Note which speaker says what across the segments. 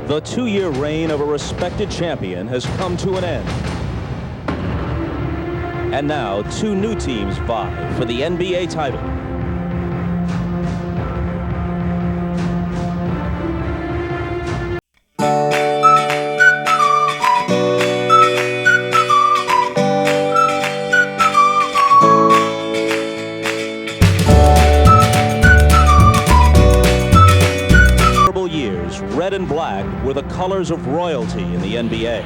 Speaker 1: The 2-year reign of a respected champion has come to an end. And now 2 new teams vie for the NBA title. Red and black were the colors of royalty in the NBA.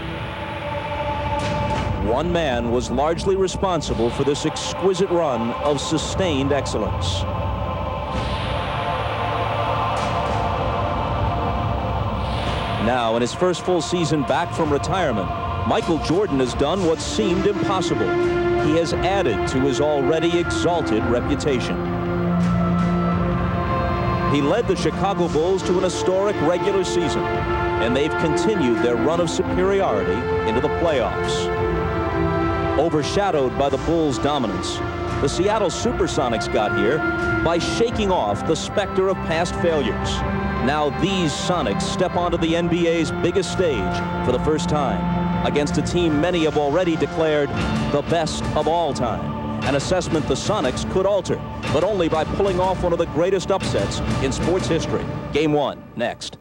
Speaker 1: One man was largely responsible for this exquisite run of sustained excellence. Now, in his first full season back from retirement, Michael Jordan has done what seemed impossible. He has added to his already exalted reputation. He led the Chicago Bulls to an historic regular season, and they've continued their run of superiority into the playoffs. Overshadowed by the Bulls' dominance, the Seattle Supersonics got here by shaking off the specter of past failures. Now these Sonics step onto the NBA's biggest stage for the first time against a team many have already declared the best of all time. An assessment the Sonics could alter, but only by pulling off one of the greatest upsets in sports history. Game 1, next.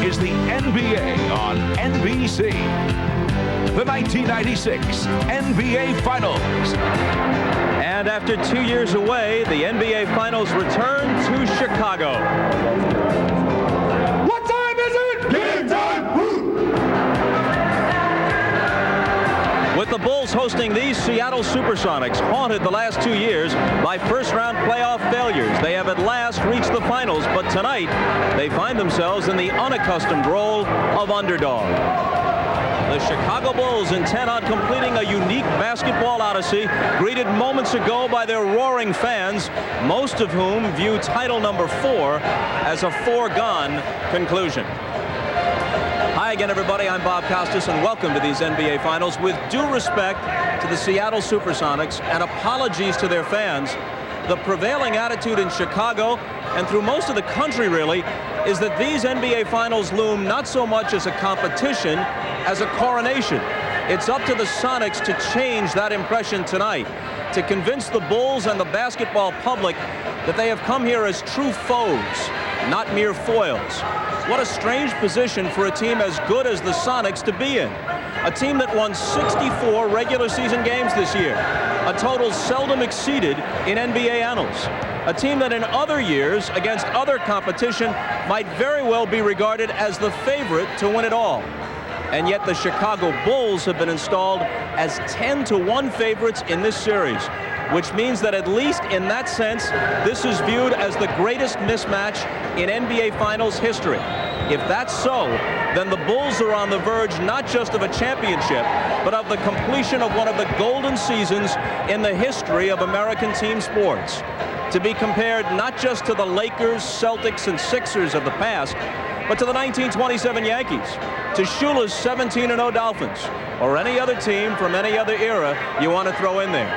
Speaker 2: Is the NBA on NBC. The 1996 NBA Finals.
Speaker 1: And after 2 years away, the NBA Finals return to Chicago.
Speaker 3: What time is it? Game time! Woo!
Speaker 1: With the Bulls hosting these Seattle Supersonics, haunted the last 2 years by first-round playoff failures, they have at last reached the finals, but tonight they find themselves in the unaccustomed role of underdog. The Chicago Bulls, intent on completing a unique basketball odyssey, greeted moments ago by their roaring fans, most of whom view title number 4 as a foregone conclusion. Hi again, everybody. I'm Bob Costas, and welcome to these NBA Finals. With due respect to the Seattle Supersonics and apologies to their fans, the prevailing attitude in Chicago and through most of the country, really, is that these NBA Finals loom not so much as a competition as a coronation. It's up to the Sonics to change that impression tonight, to convince the Bulls and the basketball public that they have come here as true foes, not mere foils. What a strange position for a team as good as the Sonics to be in. A team that won 64 regular season games this year, a total seldom exceeded in NBA annals. A team that in other years, against other competition, might very well be regarded as the favorite to win it all. And yet the Chicago Bulls have been installed as 10-1 favorites in this series, which means that at least in that sense, this is viewed as the greatest mismatch in NBA Finals history. If that's so, then the Bulls are on the verge not just of a championship, but of the completion of one of the golden seasons in the history of American team sports. To be compared not just to the Lakers, Celtics, and Sixers of the past, but to the 1927 Yankees, to Shula's 17-0 Dolphins, or any other team from any other era you want to throw in there.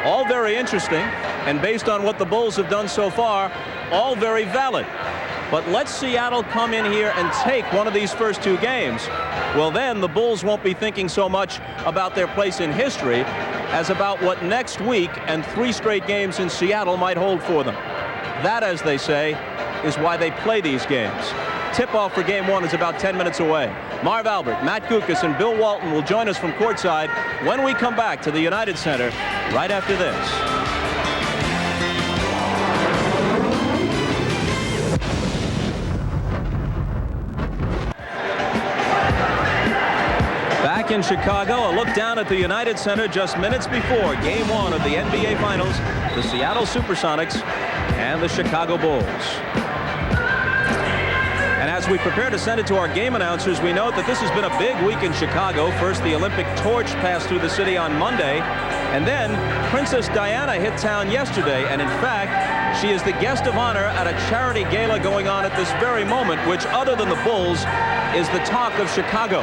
Speaker 1: All very interesting, and based on what the Bulls have done so far, all very valid. But let Seattle come in here and take one of these first 2 games. Well, then the Bulls won't be thinking so much about their place in history as about what next week and 3 straight games in Seattle might hold for them. That, as they say, is why they play these games. Tip-off for Game 1 is about 10 minutes away. Marv Albert, Matt Gukas, and Bill Walton will join us from courtside when we come back to the United Center right after this. in Chicago, a look down at the United Center just minutes before Game 1 of the NBA Finals, the Seattle Supersonics and the Chicago Bulls. And as we prepare to send it to our game announcers, we note that this has been a big week in Chicago. First, the Olympic torch passed through the city on Monday, and then Princess Diana hit town yesterday, and in fact, she is the guest of honor at a charity gala going on at this very moment, which, other than the Bulls, is the talk of Chicago.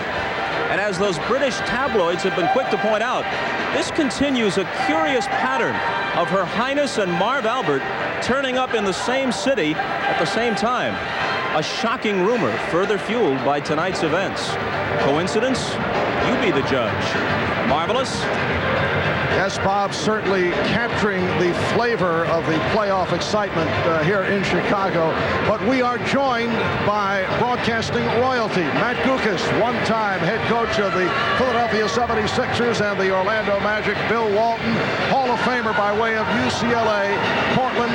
Speaker 1: And as those British tabloids have been quick to point out, this continues a curious pattern of Her Highness and Marv Albert turning up in the same city at the same time. A shocking rumor further fueled by tonight's events. Coincidence? You be the judge. Marvelous?
Speaker 4: Yes, Bob, certainly capturing the flavor of the playoff excitement here in Chicago. But we are joined by broadcasting royalty. Matt Kukoc, one-time head coach of the Philadelphia 76ers and the Orlando Magic. Bill Walton, Hall of Famer by way of UCLA, Portland,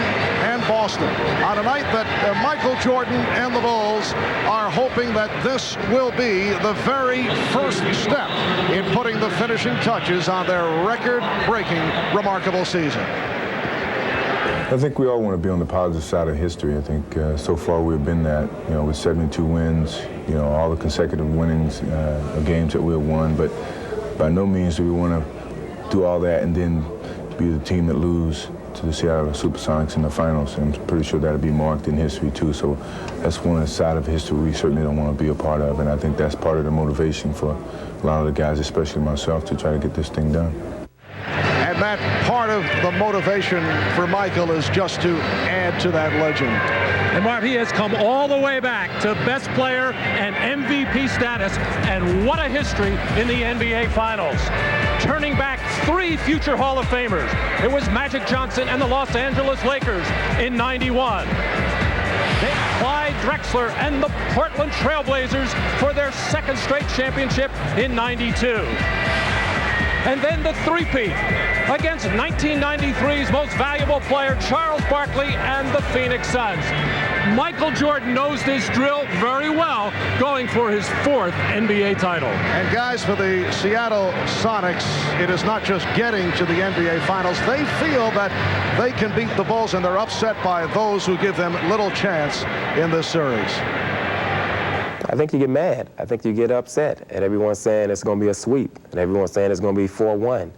Speaker 4: and Boston. On a night that Michael Jordan and the Bulls are hoping that this will be the very first step in putting the finishing touches on their record-breaking, remarkable season.
Speaker 5: I think we all want to be on the positive side of history. I think so far we've been that, with 72 wins, all the consecutive winnings of games that we've won. But by no means do we want to do all that and then be the team that lose to the Seattle Supersonics in the finals. I'm pretty sure that'll be marked in history too. So that's one side of history we certainly don't want to be a part of. And I think that's part of the motivation for a lot of the guys, especially myself, to try to get this thing done.
Speaker 4: And Matt, part of the motivation for Michael is just to add to that legend.
Speaker 6: And Marv, he has come all the way back to best player and MVP status, and what a history in the NBA Finals. Turning back 3 future Hall of Famers. It was Magic Johnson and the Los Angeles Lakers in '91. Then Clyde Drexler and the Portland Trailblazers for their 2nd straight championship in '92. And then the three-peat against 1993's most valuable player, Charles Barkley, and the Phoenix Suns. Michael Jordan knows this drill very well, going for his 4th NBA title.
Speaker 4: And guys, for the Seattle Sonics, it is not just getting to the NBA Finals. They feel that they can beat the Bulls, and they're upset by those who give them little chance in this series.
Speaker 7: I think you get mad. I think you get upset. And everyone's saying it's going to be a sweep. And everyone's saying it's going to be 4-1.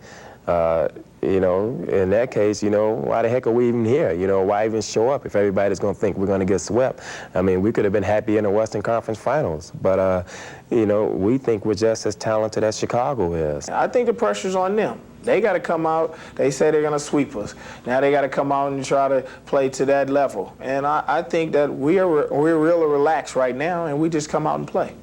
Speaker 7: In that case, why the heck are we even here? Why even show up if everybody's going to think we're going to get swept? I mean, we could have been happy in the Western Conference Finals. But, we think we're just as talented as Chicago is.
Speaker 8: I think the pressure's on them. They got to come out. They say they're going to sweep us. Now they got to come out and try to play to that level. And I think that we're really relaxed right now, and we just come out and play.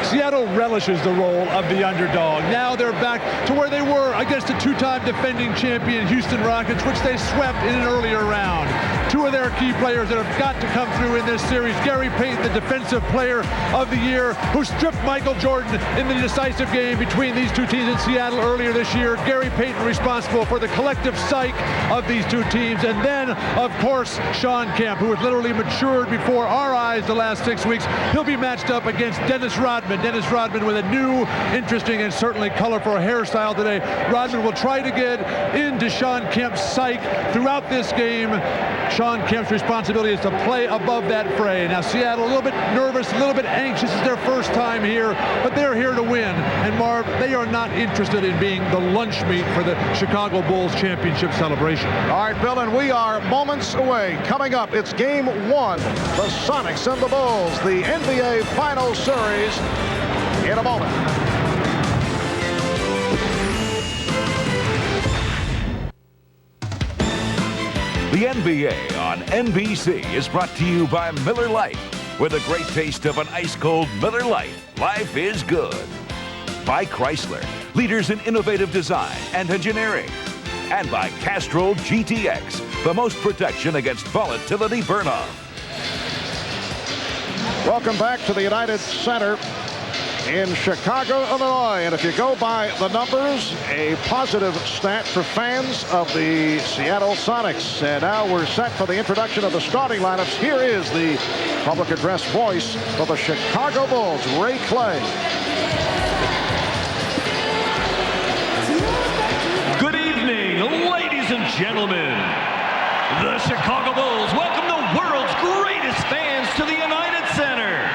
Speaker 9: Seattle relishes the role of the underdog. Now they're back to where they were against the 2-time defending champion Houston Rockets, which they swept in an earlier round. 2 of their key players that have got to come through in this series. Gary Payton, the defensive player of the year, who stripped Michael Jordan in the decisive game between these 2 teams in Seattle earlier this year. Gary Payton responsible for the collective psyche of these 2 teams. And then, of course, Shawn Kemp, who has literally matured before our eyes the last 6 weeks. He'll be matched up against Dennis Rodman. Dennis Rodman with a new, interesting, and certainly colorful hairstyle today. Rodman will try to get into Shawn Kemp's psyche throughout this game. Shawn Kemp's responsibility is to play above that fray. Now, Seattle a little bit nervous, a little bit anxious. It's their first time here, but they're here to win. And Marv, they are not interested in being the lunch meat for the Chicago Bulls championship celebration.
Speaker 4: All right, Bill, and we are moments away. Coming up, it's Game 1, the Sonics and the Bulls, the NBA Finals Series, in a moment.
Speaker 2: The NBA on NBC is brought to you by Miller Lite. With a great taste of an ice-cold Miller Lite, life is good. By Chrysler, leaders in innovative design and engineering. And by Castrol GTX, the most protection against volatility burn-off.
Speaker 4: Welcome back to the United Center in Chicago, Illinois. And if you go by the numbers, a positive stat for fans of the Seattle Sonics. And now we're set for the introduction of the starting lineups. Here is the public address voice of the Chicago Bulls, Ray Clay.
Speaker 10: Ladies and gentlemen, the Chicago Bulls welcome the world's greatest fans to the United Center.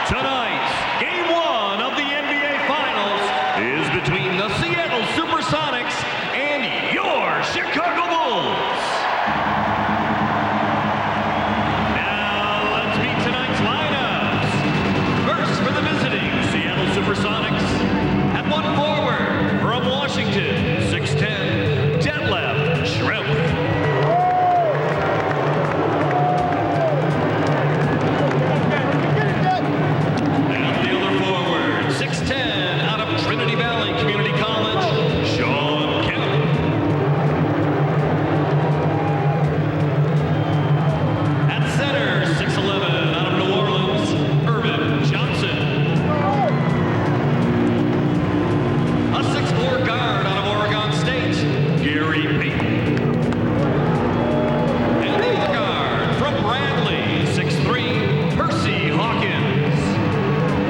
Speaker 10: Tonight, Game 1 of the NBA Finals is between the Seattle Supersonics and your Chicago Bulls. Now, let's meet tonight's lineups. First, for the visiting Seattle Supersonics, at 1 forward from Washington, 6'10", Schrempf. And the other forward, 6'10", out of Trinity Valley Community College, Shawn Kemp. At center, 6'11", out of New Orleans, Ervin Johnson. A 6'4" guard out of Oregon State, Payton. And the guard from Bradley, 6'3", Hersey Hawkins.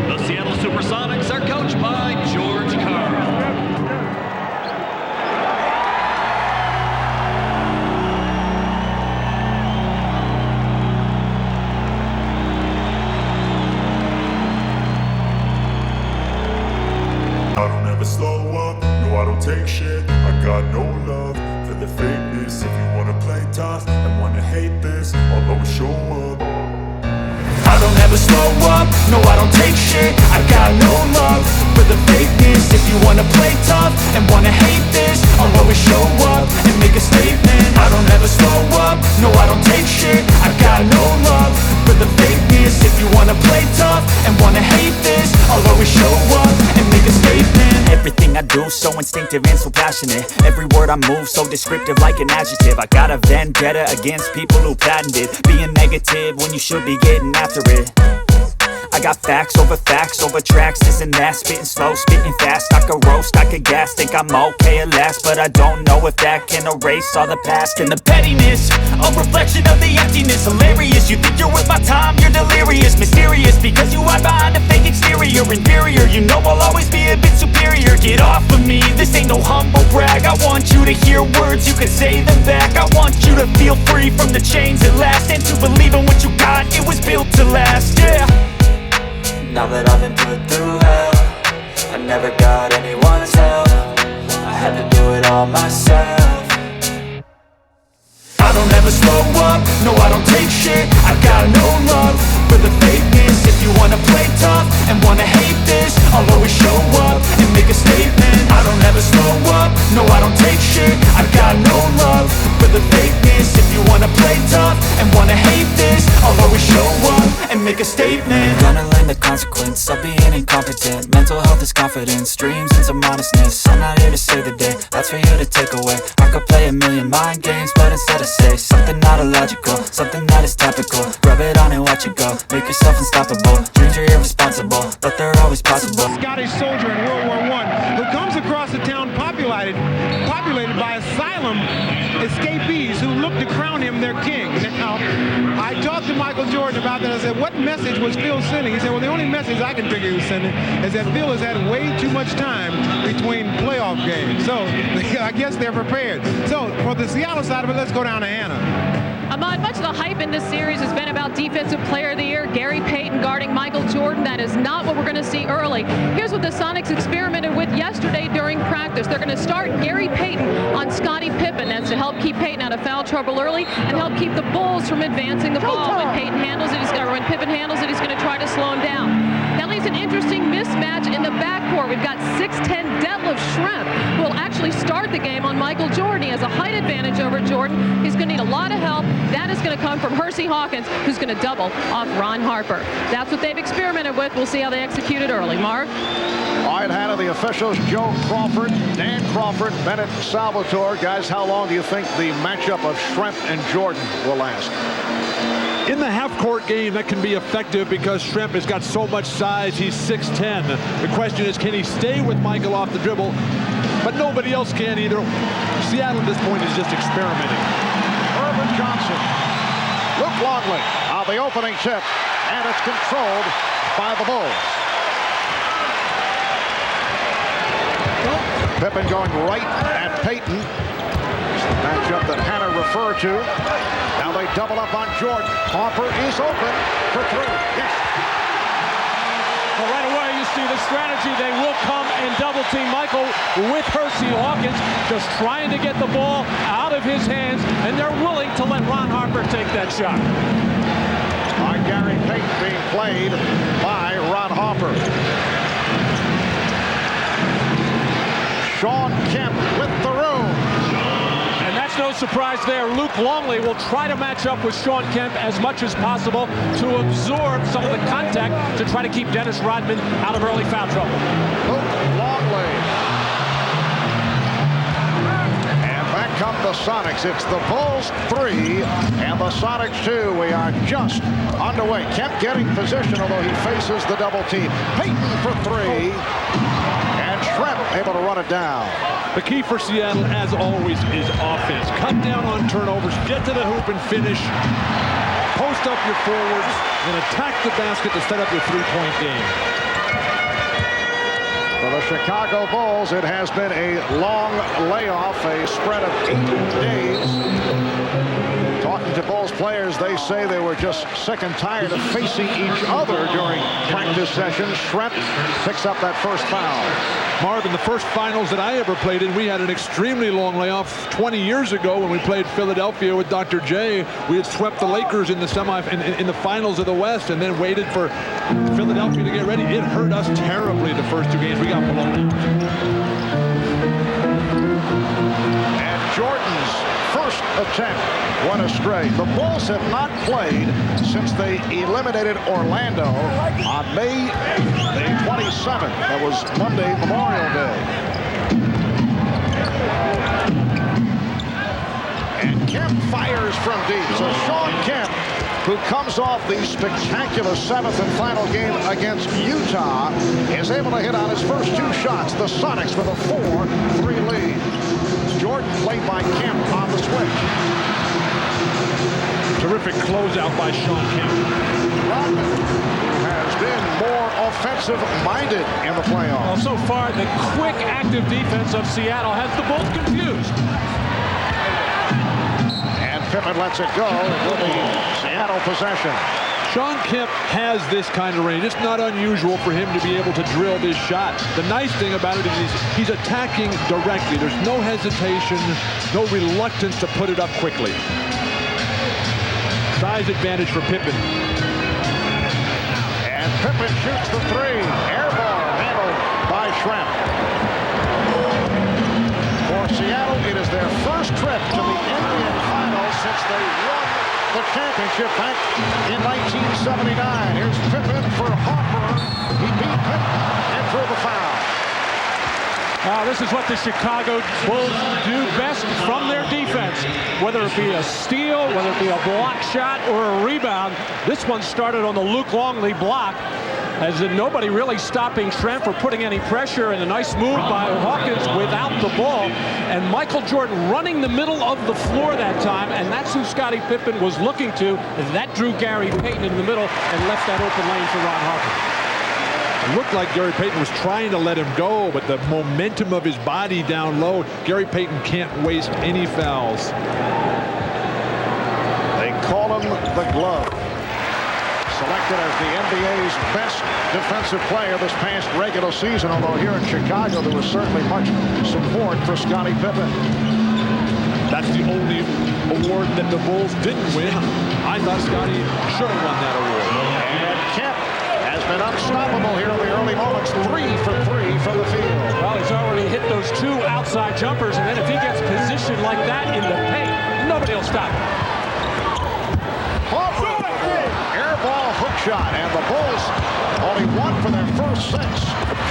Speaker 10: The Seattle Supersonics are coached by George Carl.
Speaker 3: I don't ever slow up, no I don't take shit. I got no love for the fakeness. If you wanna play tough and wanna hate this, I'll always show up.
Speaker 11: I don't ever slow up, no I don't take shit. I got no love for the fakeness. If you wanna play tough and wanna hate this, I'll always show up and make a statement. I don't ever slow up, no I don't take shit. I got no love for the fakeness. If you wanna play tough and wanna hate this, I'll always show up and make a statement.
Speaker 12: Everything I do so instinctive and so passionate. Every word I move so descriptive like an adjective. I got a vendetta against people who patented being negative when you should be getting after it. I got facts over tracks, this and that. Spitting slow, spitting fast. I could roast, I could gas. Think I'm okay at last, but I don't know if that can erase all the past. And the pettiness, a reflection of the emptiness. Hilarious, you think you're worth my time, you're delirious. Mysterious, because you hide behind a fake exterior. Inferior, you know I'll always be a bit superior. Get off of me, this ain't no humble brag. I want you to hear words, you can say them back. I want you to feel free from the chains at last, and to believe in what you got, it was built to last, yeah.
Speaker 11: Now that I've been put through hell, I never got anyone's help. I had to do it all myself. I don't ever slow up, no I don't take shit. I got no love for the fakeness. If you wanna play tough and wanna hate this, I'll always show up and make a statement. I don't ever slow up, no I don't take shit. I got no love for the fakeness. If you wanna play tough and wanna hate this, I'll always show up and make a statement.
Speaker 12: Gonna learn the consequence of being incompetent. Mental health is confidence, dreams and some honestness. I'm not here to save the day, that's for you to take away. I could play a million mind games, but instead I say something not illogical, something that is topical. Rub it on and watch it go, make yourself unstoppable. Dreams are irresponsible, but they're always possible.
Speaker 13: Scottish soldier in World War I who comes across a town populated by asylum escapees who look to crown him their king. Now, I talked to Michael Jordan about that. I said, what message was Phil sending? He said, well, the only message I can figure he was sending is that Phil has had way too much time between playoff games. So I guess they're prepared. So for the Seattle side of it, let's go down to Anna.
Speaker 14: Ahmad, much of the hype in this series has been about Defensive Player of the Year, Gary Payton guarding Michael Jordan. That is not what we're going to see early. Here's what the Sonics experimented with yesterday during practice. They're going to start Gary Payton on Scottie Pippen. That's to help keep Payton out of foul trouble early and help keep the Bulls from advancing the ball. When Payton handles it, when Pippen handles it, he's going to try to slow him down. That leaves an interesting mismatch in the backcourt. We've got 6'10" Schrempf, who will actually start the game on Michael Jordan. He has a height advantage over Jordan. He's going to need a lot of help. That is going to come from Hersey Hawkins, who's going to double off Ron Harper. That's what they've experimented with. We'll see how they execute it early. Mark?
Speaker 4: All right, Hannah, the officials, Joe Crawford, Dan Crawford, Bennett Salvatore. Guys, how long do you think the matchup of Schrempf and Jordan will last?
Speaker 9: In the half-court game, that can be effective because Schrempf has got so much size. He's 6'10". The question is, can he stay with Michael off the dribble? But nobody else can either. Seattle at this point is just experimenting.
Speaker 4: Ervin Johnson, Luke Longley on the opening tip, and it's controlled by the Bulls. Pippen going right at Payton. matchup that Hannah referred to. Now they double up on Jordan. Harper is open for three. Yes.
Speaker 6: Well, right away, you see the strategy. They will come and double team Michael with Hersey. Hawkins just trying to get the ball out of his hands, and they're willing to let Ron Harper take that shot.
Speaker 4: By Gary Payton being played by Ron Harper. Shawn Kemp with the room.
Speaker 6: And that's no surprise there. Luke Longley will try to match up with Shawn Kemp as much as possible to absorb some of the contact to try to keep Dennis Rodman out of early foul trouble.
Speaker 4: Luke Longley. And back come the Sonics. It's the Bulls 3 and the Sonics 2. We are just underway. Kemp getting position, although he faces the double team. Payton for three. And Schrepp able to run it down.
Speaker 9: The key for Seattle, as always, is offense. Cut down on turnovers, get to the hoop and finish. Post up your forwards and attack the basket to set up your three-point game.
Speaker 4: For the Chicago Bulls, it has been a long layoff, a spread of 8 days. Talking to Bulls players, they say they were just sick and tired of facing each other during practice sessions. Schrempf picks up that first foul.
Speaker 9: Marvin, the first finals that I ever played in, we had an extremely long layoff 20 years ago when we played Philadelphia with Dr. J. We had swept the Lakers in the in the finals of the West and then waited for Philadelphia to get ready. It hurt us terribly the first 2 games. We got blown out.
Speaker 4: And Jordan's first attempt went astray. The Bulls have not played since they eliminated Orlando on May the 27th. That was Monday, Memorial Day. And Kemp fires from deep. So Shawn Kemp, who comes off the spectacular 7th and final game against Utah, is able to hit on his first 2 shots. The Sonics with a 4-3 lead. Jordan played by Kemp on the switch.
Speaker 9: Terrific closeout by Shawn Kemp.
Speaker 4: Rodman has been more offensive-minded in the playoffs.
Speaker 6: Well, so far, the quick, active defense of Seattle has the Bulls confused.
Speaker 4: And Pippen lets it go with the Seattle possession.
Speaker 9: Shawn Kemp has this kind of range. It's not unusual for him to be able to drill this shot. The nice thing about it is he's attacking directly. There's no hesitation, no reluctance to put it up quickly. Size advantage for Pippen.
Speaker 4: And Pippen shoots the 3. Air ball handled by Schrepp. For Seattle, it is their first trip to the NBA Finals since they won the championship back in 1979. Here's Pippen for Harper. He beat Pippen and drew the foul.
Speaker 6: This is what the Chicago Bulls do best from their defense. Whether it be a steal, whether it be a block shot or a rebound. This one started on the Luke Longley block, as in nobody really stopping Schrempf or putting any pressure, and a nice move by Hawkins without the ball. And Michael Jordan running the middle of the floor that time, and that's who Scottie Pippen was looking to. And that drew Gary Payton in the middle and left that open lane for Ron Harper.
Speaker 9: It looked like Gary Payton was trying to let him go, but the momentum of his body down low, Gary Payton can't waste any fouls.
Speaker 4: They call him the Glove. Selected as the NBA's best defensive player this past regular season, although here in Chicago there was certainly much support for Scottie Pippen.
Speaker 9: That's the only award that the Bulls didn't win. I thought Scottie should have won that award.
Speaker 4: And Kemp has been unstoppable here in the early moments. 3 for 3 from the field.
Speaker 6: Well, he's already hit those 2 outside jumpers, and then if he gets positioned like that in the paint, nobody will stop him.
Speaker 4: Air ball hook shot, and the Bulls only 1 for their first 6.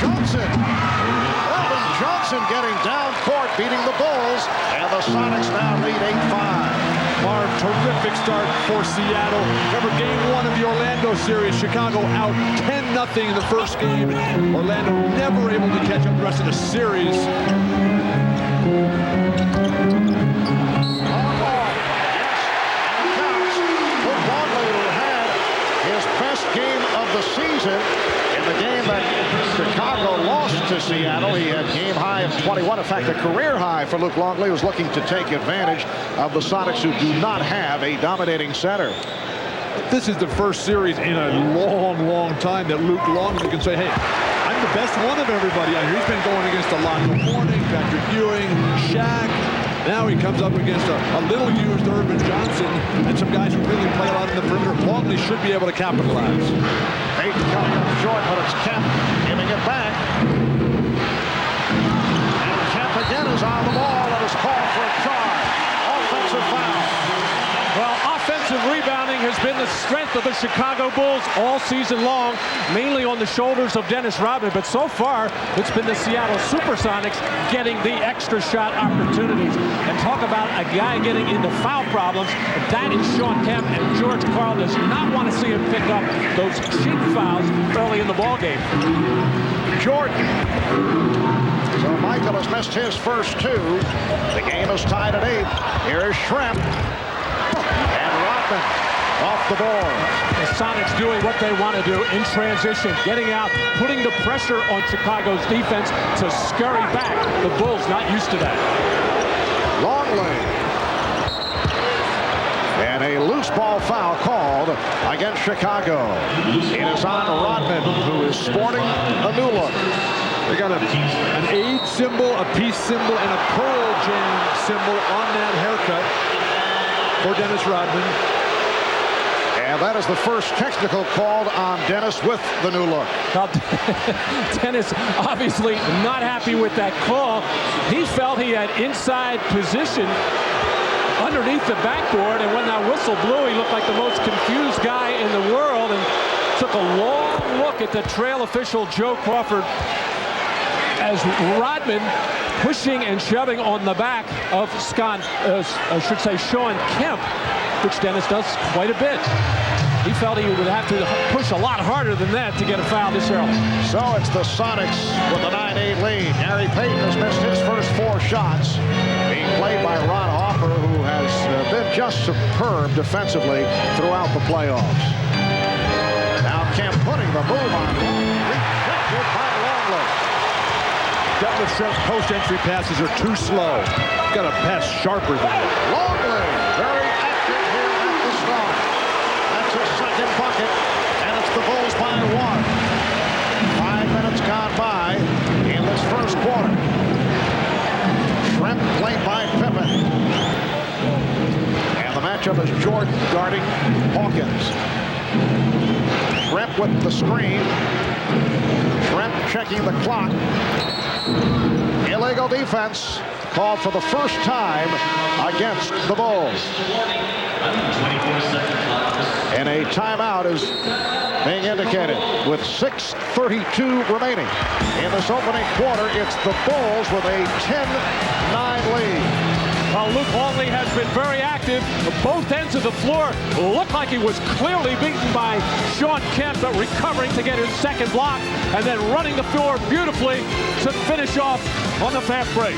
Speaker 4: Johnson. Ervin Johnson getting down court, beating the Bulls, and the Sonics now lead 8-5.
Speaker 9: Marv, terrific start for Seattle. Remember game 1 of the Orlando series, Chicago out 10-0 in the first game. Orlando never able to catch up the rest of the series.
Speaker 4: Longley, who had his best game of the season in In the game that Chicago lost to Seattle, he had game high of 21. In fact, a career high for Luke Longley, who's looking to take advantage of the Sonics, who do not have a dominating center.
Speaker 9: This is the first series in a long, long time that Luke Longley can say, hey, I'm the best one of everybody out here. He's been going against Alonzo Mourning, Patrick Ewing, Shaq. Now he comes up against a little-used Ervin Johnson and some guys who really play a lot in the perimeter. Longley should be able to capitalize.
Speaker 4: Payton coming up short, but it's Kemp giving it back. And Kemp again is on the ball and is called for a charge. Offensive foul.
Speaker 6: Well, offensive rebounding has been the strength of the Chicago Bulls all season long, mainly on the shoulders of Dennis Rodman. But so far, it's been the Seattle Supersonics getting the extra shot opportunities. And talk about a guy getting into foul problems. That is Shawn Kemp, and George Karl does not want to see him pick up those cheap fouls early in the ballgame.
Speaker 4: Jordan. So Michael has missed his first two. The game is tied at 8. Here is Schrempf. And Rodman off the board.
Speaker 6: The Sonics doing what they want to do in transition, getting out, putting the pressure on Chicago's defense to scurry back. The Bulls not used to that.
Speaker 4: Longley. And a loose ball foul called against Chicago. It is on Rodman, who is sporting a new look.
Speaker 9: They got an aid symbol, a peace symbol, and a Pearl Jam symbol on that haircut for Dennis Rodman.
Speaker 4: And that is the first technical called on Dennis with the new look.
Speaker 6: Now, Dennis obviously not happy with that call. He felt he had inside position underneath the backboard, and when that whistle blew, he looked like the most confused guy in the world and took a long look at the trail official, Joe Crawford, as Rodman pushing and shoving on the back of Shawn Kemp, which Dennis does quite a bit. He felt he would have to push a lot harder than that to get a foul this early.
Speaker 4: So it's the Sonics with a 9-8 lead. Gary Payton has missed his first 4 shots, being played by Ron Harper, who has been just superb defensively throughout the playoffs. Now Kemp putting the move on. Rejected by Longley.
Speaker 9: Detlef Schrempf's post-entry passes are too slow. Got to pass sharper than that.
Speaker 4: Longley, very active here at the start. That's his second bucket, and it's the Bulls by 1. 5 minutes gone by in this first quarter. Schrempf played by Pippen. And the matchup is Jordan guarding Hawkins. Schrempf with the screen. Schrempf checking the clock. Illegal defense called for the first time against the Bulls. And a timeout is being indicated with 6:32 remaining. In this opening quarter, it's the Bulls with a 10-9 lead.
Speaker 6: Well, Luke Longley has been very active. Both ends of the floor looked like he was clearly beaten by Shawn Kemp, but recovering to get his second block and then running the floor beautifully to finish off on the fast break.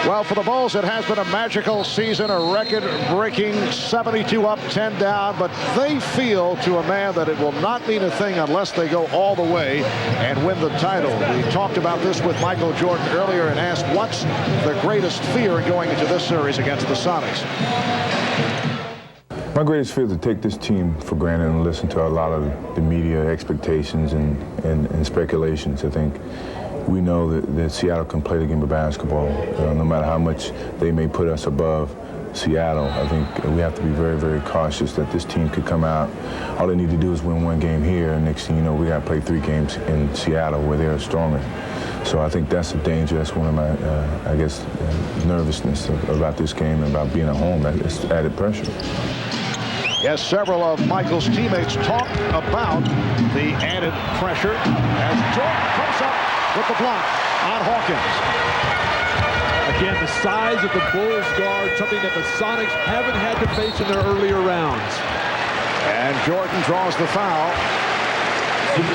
Speaker 4: Well, for the Bulls, it has been a magical season, a record-breaking 72 up, 10 down, but they feel to a man that it will not mean a thing unless they go all the way and win the title. We talked about this with Michael Jordan earlier and asked, what's the greatest fear in going into this series against the Sonics?
Speaker 5: My greatest fear is to take this team for granted and listen to a lot of the media expectations and speculations. I think we know that Seattle can play the game of basketball. No matter how much they may put us above Seattle, I think we have to be very, very cautious that this team could come out. All they need to do is win one game here, and next thing you know, we got to play 3 games in Seattle where they're stronger. So I think that's a danger. That's one of my, nervousness about this game and about being at home. That's added pressure.
Speaker 4: Yes, several of Michael's teammates talked about the added pressure as Jordan comes up with the block on Hawkins.
Speaker 9: Again, the size of the Bulls guard, something that the Sonics haven't had to face in their earlier rounds.
Speaker 4: And Jordan draws the foul.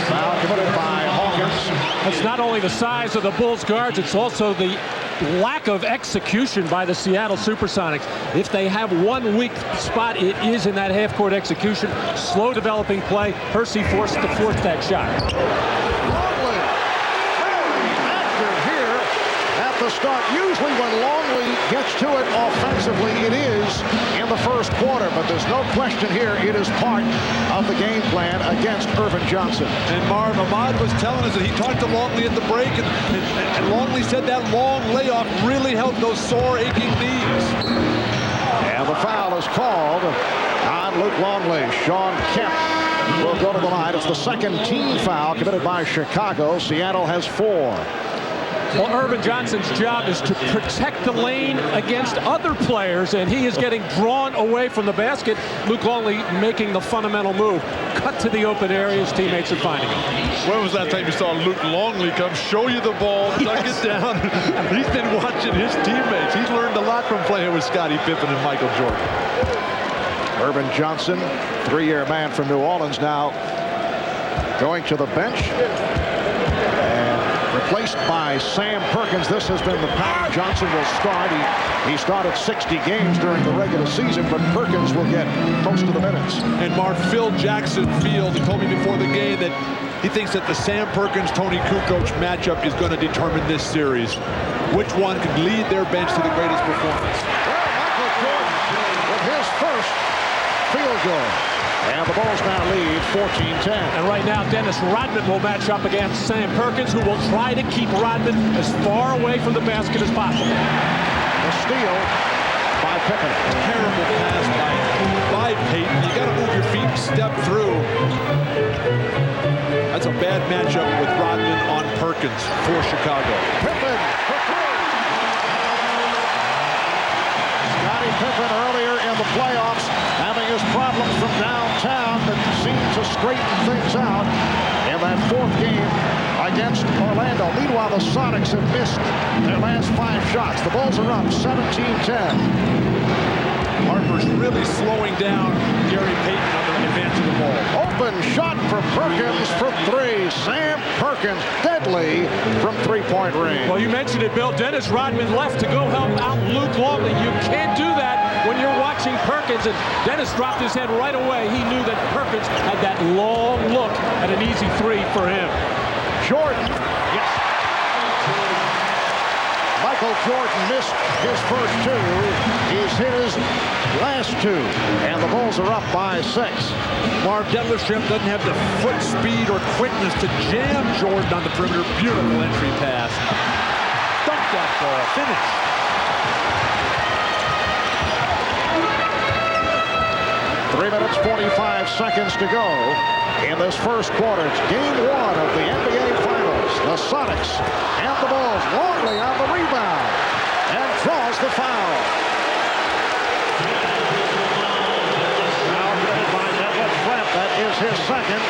Speaker 4: Foul committed by Hawkins.
Speaker 6: It's not only the size of the Bulls guards, it's also the lack of execution by the Seattle Supersonics. If they have one weak spot, it is in that half-court execution. Slow developing play. Hersey forced that shot.
Speaker 4: Longley, very active here at the start. Usually when Longley gets to it offensively, it is in the first quarter, but there's no question here it is part of the game plan against Ervin Johnson.
Speaker 9: And Marv, Ahmad was telling us that he talked to Longley at the break, and Longley said that long layoff really helped those sore, aching knees.
Speaker 4: And the foul is called on Luke Longley. Shawn Kemp will go to the line. It's the second team foul committed by Chicago. Seattle has 4.
Speaker 6: Well, Ervin Johnson's job is to protect the lane against other players, and he is getting drawn away from the basket. Luke Longley making the fundamental move. Cut to the open area, his teammates are finding him.
Speaker 9: When was that time you saw Luke Longley come show you the ball, tuck it down? He's been watching his teammates. He's learned a lot from playing with Scottie Pippen and Michael Jordan.
Speaker 4: Ervin Johnson, 3-year man from New Orleans, now going to the bench. Replaced by Sam Perkins. This has been the pattern. Johnson will start. He started 60 games during the regular season, but Perkins will get most of the minutes.
Speaker 9: And Mark, Phil Jackson Field, he told me before the game that he thinks that the Sam Perkins, Toni Kukoc matchup is going to determine this series. Which one can lead their bench to the greatest performance?
Speaker 4: Well, Michael Jordan with his first field goal. And the Bulls now lead 14-10.
Speaker 6: And right now, Dennis Rodman will match up against Sam Perkins, who will try to keep Rodman as far away from the basket as possible.
Speaker 4: The steal by Pippen.
Speaker 9: Terrible pass by Payton. You got to move your feet and step through. That's a bad matchup with Rodman on Perkins for Chicago.
Speaker 4: Pippen for 3. Scottie Pippen earlier in the playoffs having his problems from downtown that seemed to straighten things out in that 4th game against Orlando. Meanwhile, the Sonics have missed their last 5 shots. The Bulls are up 17-10.
Speaker 9: Harper's really slowing down Gary Payton on the advance of the ball.
Speaker 4: Open shot for Perkins for 3. Sam Perkins, deadly from 3-point range.
Speaker 6: Well, you mentioned it, Bill. Dennis Rodman left to go help out Luke Longley. You can't do that when you're watching Perkins, and Dennis dropped his head right away. He knew that Perkins had that long look at an easy 3 for him.
Speaker 4: Jordan, yes. Michael Jordan missed his first 2. He's hit his last 2, and the Bulls are up by 6.
Speaker 9: Marv, Schreimpf doesn't have the foot speed or quickness to jam Jordan on the perimeter. Beautiful entry pass. Dunk that ball. Finish.
Speaker 4: 3 minutes, 45 seconds to go in this first quarter. It's game 1 of the NBA Finals. The Sonics and the Bulls. Longley on the rebound and draws the foul. Now committed by Schrempf. That is his second.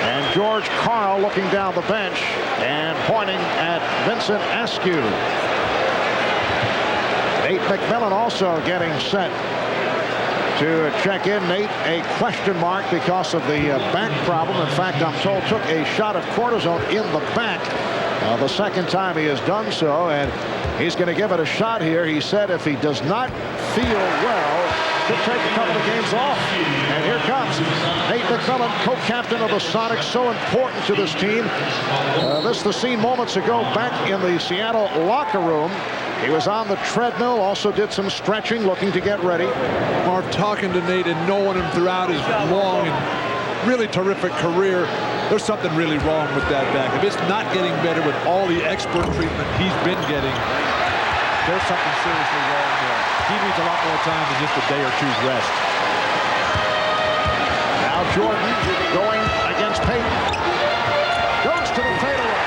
Speaker 4: And George Karl looking down the bench and pointing at Vincent Askew. Nate McMillan also getting set to check in. Nate, a question mark because of the back problem. In fact, I'm told took a shot of cortisone in the back the second time he has done so, and he's going to give it a shot here. He said if he does not feel well, could take a couple of games off. And here comes Nate McMillan, co-captain of the Sonics, so important to this team. This is the scene moments ago back in the Seattle locker room. He was on the treadmill, also did some stretching, looking to get ready.
Speaker 9: Marv, talking to Nate and knowing him throughout his long and really terrific career, there's something really wrong with that back. If it's not getting better with all the expert treatment he's been getting, there's something seriously wrong there. He needs a lot more time than just a day or two's rest.
Speaker 4: Now Jordan going against Payton. Goes to the fadeaway.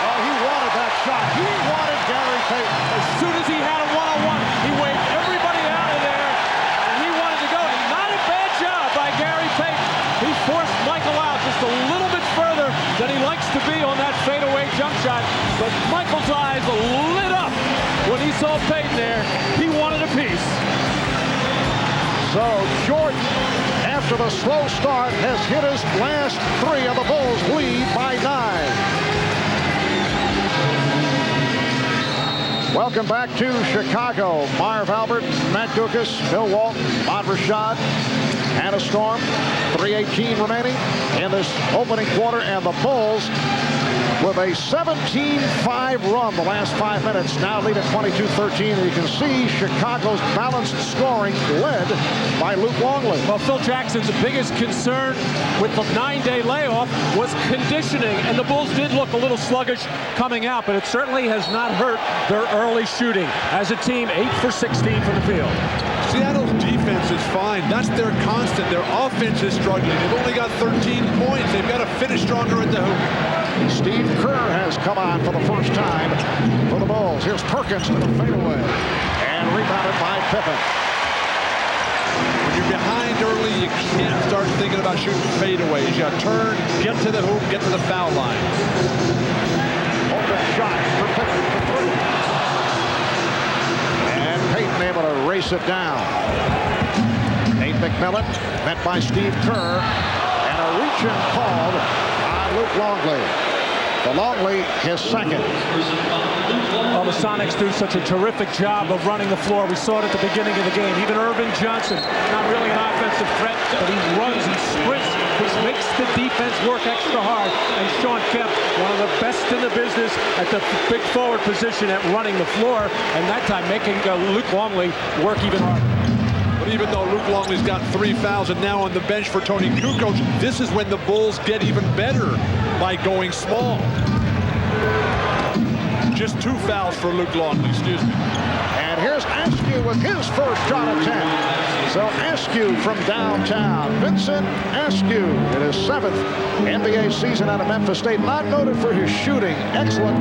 Speaker 4: Oh, he wanted that shot. He wanted Gary Payton.
Speaker 6: As soon as he had a one-on-one, he waved everybody out of there, and he wanted to go. And not a bad job by Gary Payton. He forced Michael out just a little bit further than he likes to be on that fadeaway jump shot. But Michael's eyes lit up when he saw Payton there. He wanted a piece.
Speaker 4: So Jordan, after the slow start, has hit his last 3, and the Bulls lead by 9. Welcome back to Chicago. Marv Albert, Matt Dukas, Bill Walton, Bob Rashad, and a storm. 3:18 remaining in this opening quarter, and the Bulls with a 17-5 run the last 5 minutes, now lead at 22-13. And you can see Chicago's balanced scoring led by Luke Longley.
Speaker 6: Well, Phil Jackson's biggest concern with the 9-day layoff was conditioning, and the Bulls did look a little sluggish coming out, but it certainly has not hurt their early shooting. As a team, 8 for 16 from the field.
Speaker 9: Seattle's defense is fine. That's their constant. Their offense is struggling. They've only got 13 points. They've got to finish stronger at the hoop.
Speaker 4: Steve Kerr has come on for the first time for the Bulls. Here's Perkins to the fadeaway, and rebounded by Pippen.
Speaker 9: When you're behind early, you can't start thinking about shooting fadeaways. You got to turn, get to the hoop, get to the foul line.
Speaker 4: Open shot for Pippen for three. And Payton able to race it down. McMillan met by Steve Kerr, and a reach-in called on Luke Longley. The Longley, his second.
Speaker 6: Well, the Sonics do such a terrific job of running the floor. We saw it at the beginning of the game. Even Ervin Johnson, not really an offensive threat, but he runs and sprints, which makes the defense work extra hard. And Shawn Kemp, one of the best in the business at the big forward position at running the floor, and that time making Luke Longley work even harder.
Speaker 9: But even though Luke Longley's got 3 fouls and now on the bench for Toni Kukoc, this is when the Bulls get even better by going small. Just 2 fouls for Luke Longley, excuse me.
Speaker 4: And here's Askew with his first shot attempt. So Askew from downtown. Vincent Askew in his 7th NBA season out of Memphis State. Not noted for his shooting. Excellent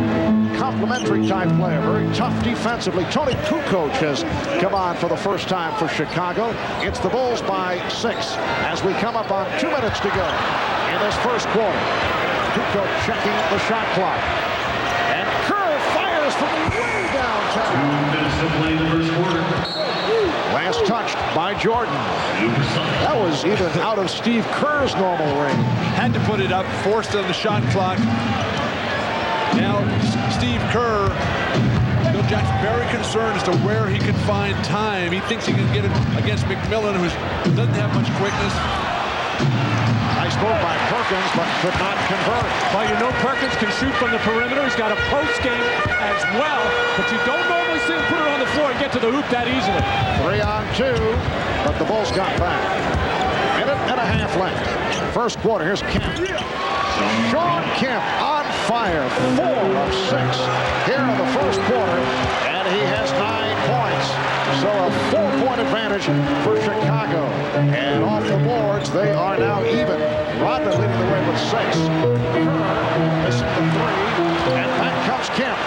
Speaker 4: complementary type player. Very tough defensively. Toni Kukoc has come on for the first time for Chicago. It's the Bulls by 6 as we come up on 2 minutes to go in this first quarter. Kukoc checking the shot clock. And Kerr fires from way downtown.
Speaker 10: 2 minutes to play in the first quarter.
Speaker 4: Last touched by Jordan. That was even out of Steve Kerr's normal range.
Speaker 9: Had to put it up, forced on the shot clock. Now Steve Kerr, Bill Jackson, very concerned as to where he can find time. He thinks he can get it against McMillan, who doesn't have much quickness.
Speaker 4: Nice move by Perkins, but could not convert.
Speaker 6: Well, you know Perkins can shoot from the perimeter. He's got a post game as well, but you don't normally see him put it on the floor and get to the hoop that easily.
Speaker 4: 3 on 2, but the Bulls got back. Minute and a half left. First quarter, here's Kemp. Shawn Kemp on fire, 4 of 6 here in the first quarter, and he has 9 points. So a 4-point advantage for Chicago. And off the boards, they are now even. Rodman leading the way with 6. Missing the 3, and back comes Kemp.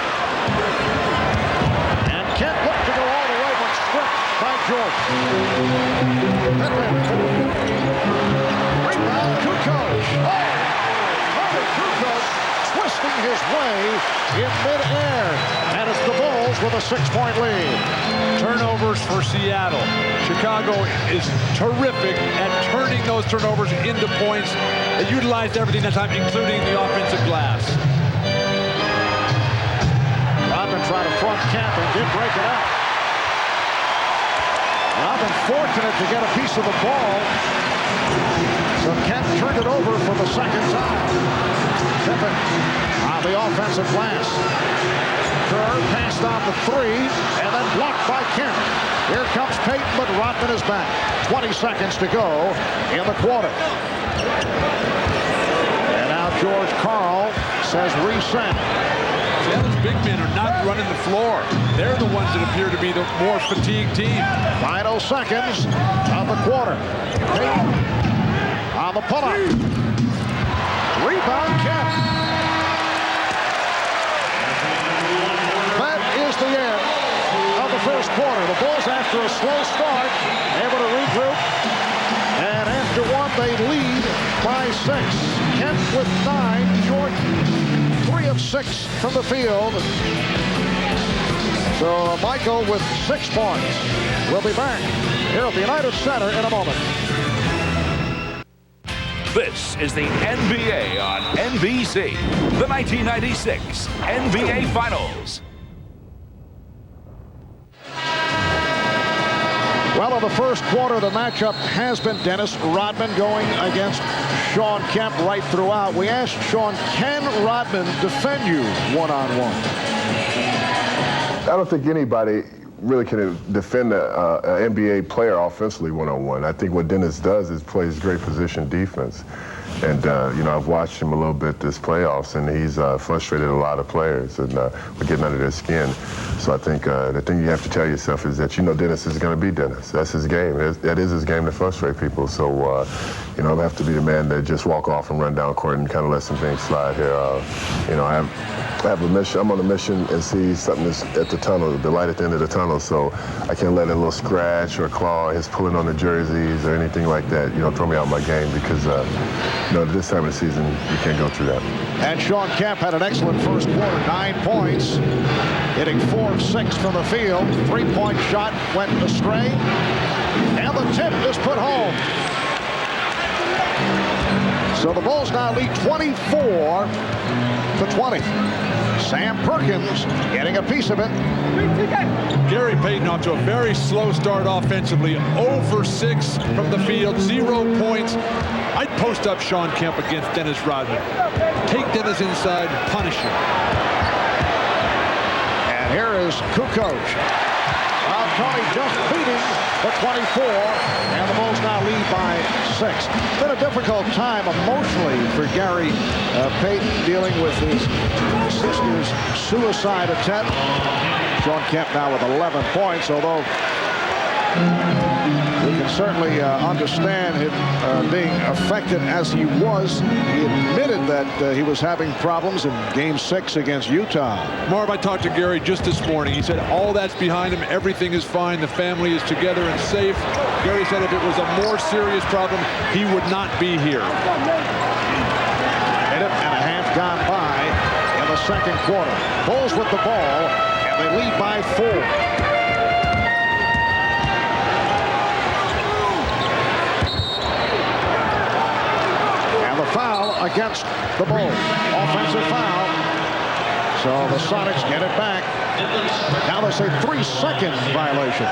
Speaker 4: And Kemp looked to go all the way, but stripped by Jordan. Rebound, Kukoc. Kukoc twisting his way in midair. And it's the Bulls with a 6-point lead.
Speaker 9: Turnovers for Seattle. Chicago is terrific at turning those turnovers into points. They utilized everything that time, including the offensive glass.
Speaker 4: Rodman tried to front Kemp and did break it up. Rodman fortunate to get a piece of the ball. So Kemp turned it over for the second time. Pippen on the offensive glass. Kerr passed on the 3 and then blocked by Kemp. Here comes Payton, but Rodman is back. 20 seconds to go in the quarter. And now George Karl says reset.
Speaker 9: Seattle's big men are not running the floor. They're the ones that appear to be the more fatigued team.
Speaker 4: Final seconds of the quarter. Payton on the pull-up. Rebound, Kemp. That is the end of the first quarter. The Bulls, after a slow start, able to regroup. And after 1, they lead by 6. Kemp with 9. Jordan, 3 of 6 from the field. So Michael with 6 points. We'll be back here at the United Center in a moment.
Speaker 2: This is the NBA on NBC, the 1996 NBA Finals.
Speaker 4: Well, in the first quarter, the matchup has been Dennis Rodman going against Shawn Kemp right throughout. We asked Shawn, can Rodman defend you one-on-one?
Speaker 15: I don't think anybody really can defend an NBA player offensively one-on-one. I think what Dennis does is plays great position defense. And, you know, I've watched him a little bit this playoffs, and he's frustrated a lot of players, and we're getting under their skin. So I think the thing you have to tell yourself is that you know Dennis is going to be Dennis. That's his game. That is his game to frustrate people. So, you know, I have to be the man that just walk off and run down court and kind of let some things slide here. You know, I have a mission. I'm on a mission and see something that's at the tunnel, the light at the end of the tunnel. So I can't let a little scratch or claw, his pulling on the jerseys or anything like that, you know, throw me out of my game because, you know, this time of the season, you can't go through that.
Speaker 4: And Shawn Kemp had an excellent first quarter, 9 points, hitting 4 of 6 from the field. 3-point shot went astray, and the tip is put home. So the Bulls now lead 24-20. Sam Perkins getting a piece of it.
Speaker 9: Gary Payton off to a very slow start offensively. 0 for 6 from the field, 0 points. I'd post up Shawn Kemp against Dennis Rodman. Take Dennis inside, punish him.
Speaker 4: And here is Kukoc. Toni just beating the 24, and the Bulls now lead by 6. It's been a difficult time emotionally for Gary Payton dealing with his sister's suicide attempt. Shawn Kemp now with 11 points, although we can certainly understand him being affected as he was. He admitted that he was having problems in Game 6 against Utah.
Speaker 9: Marv, I talked to Gary just this morning. He said all that's behind him. Everything is fine. The family is together and safe. Gary said if it was a more serious problem, he would not be here.
Speaker 4: Minute and a half gone by in the second quarter. Bulls with the ball, and they lead by 4. Foul against the Bulls. Offensive foul. So the Sonics get it back. Now they say 3-second violation.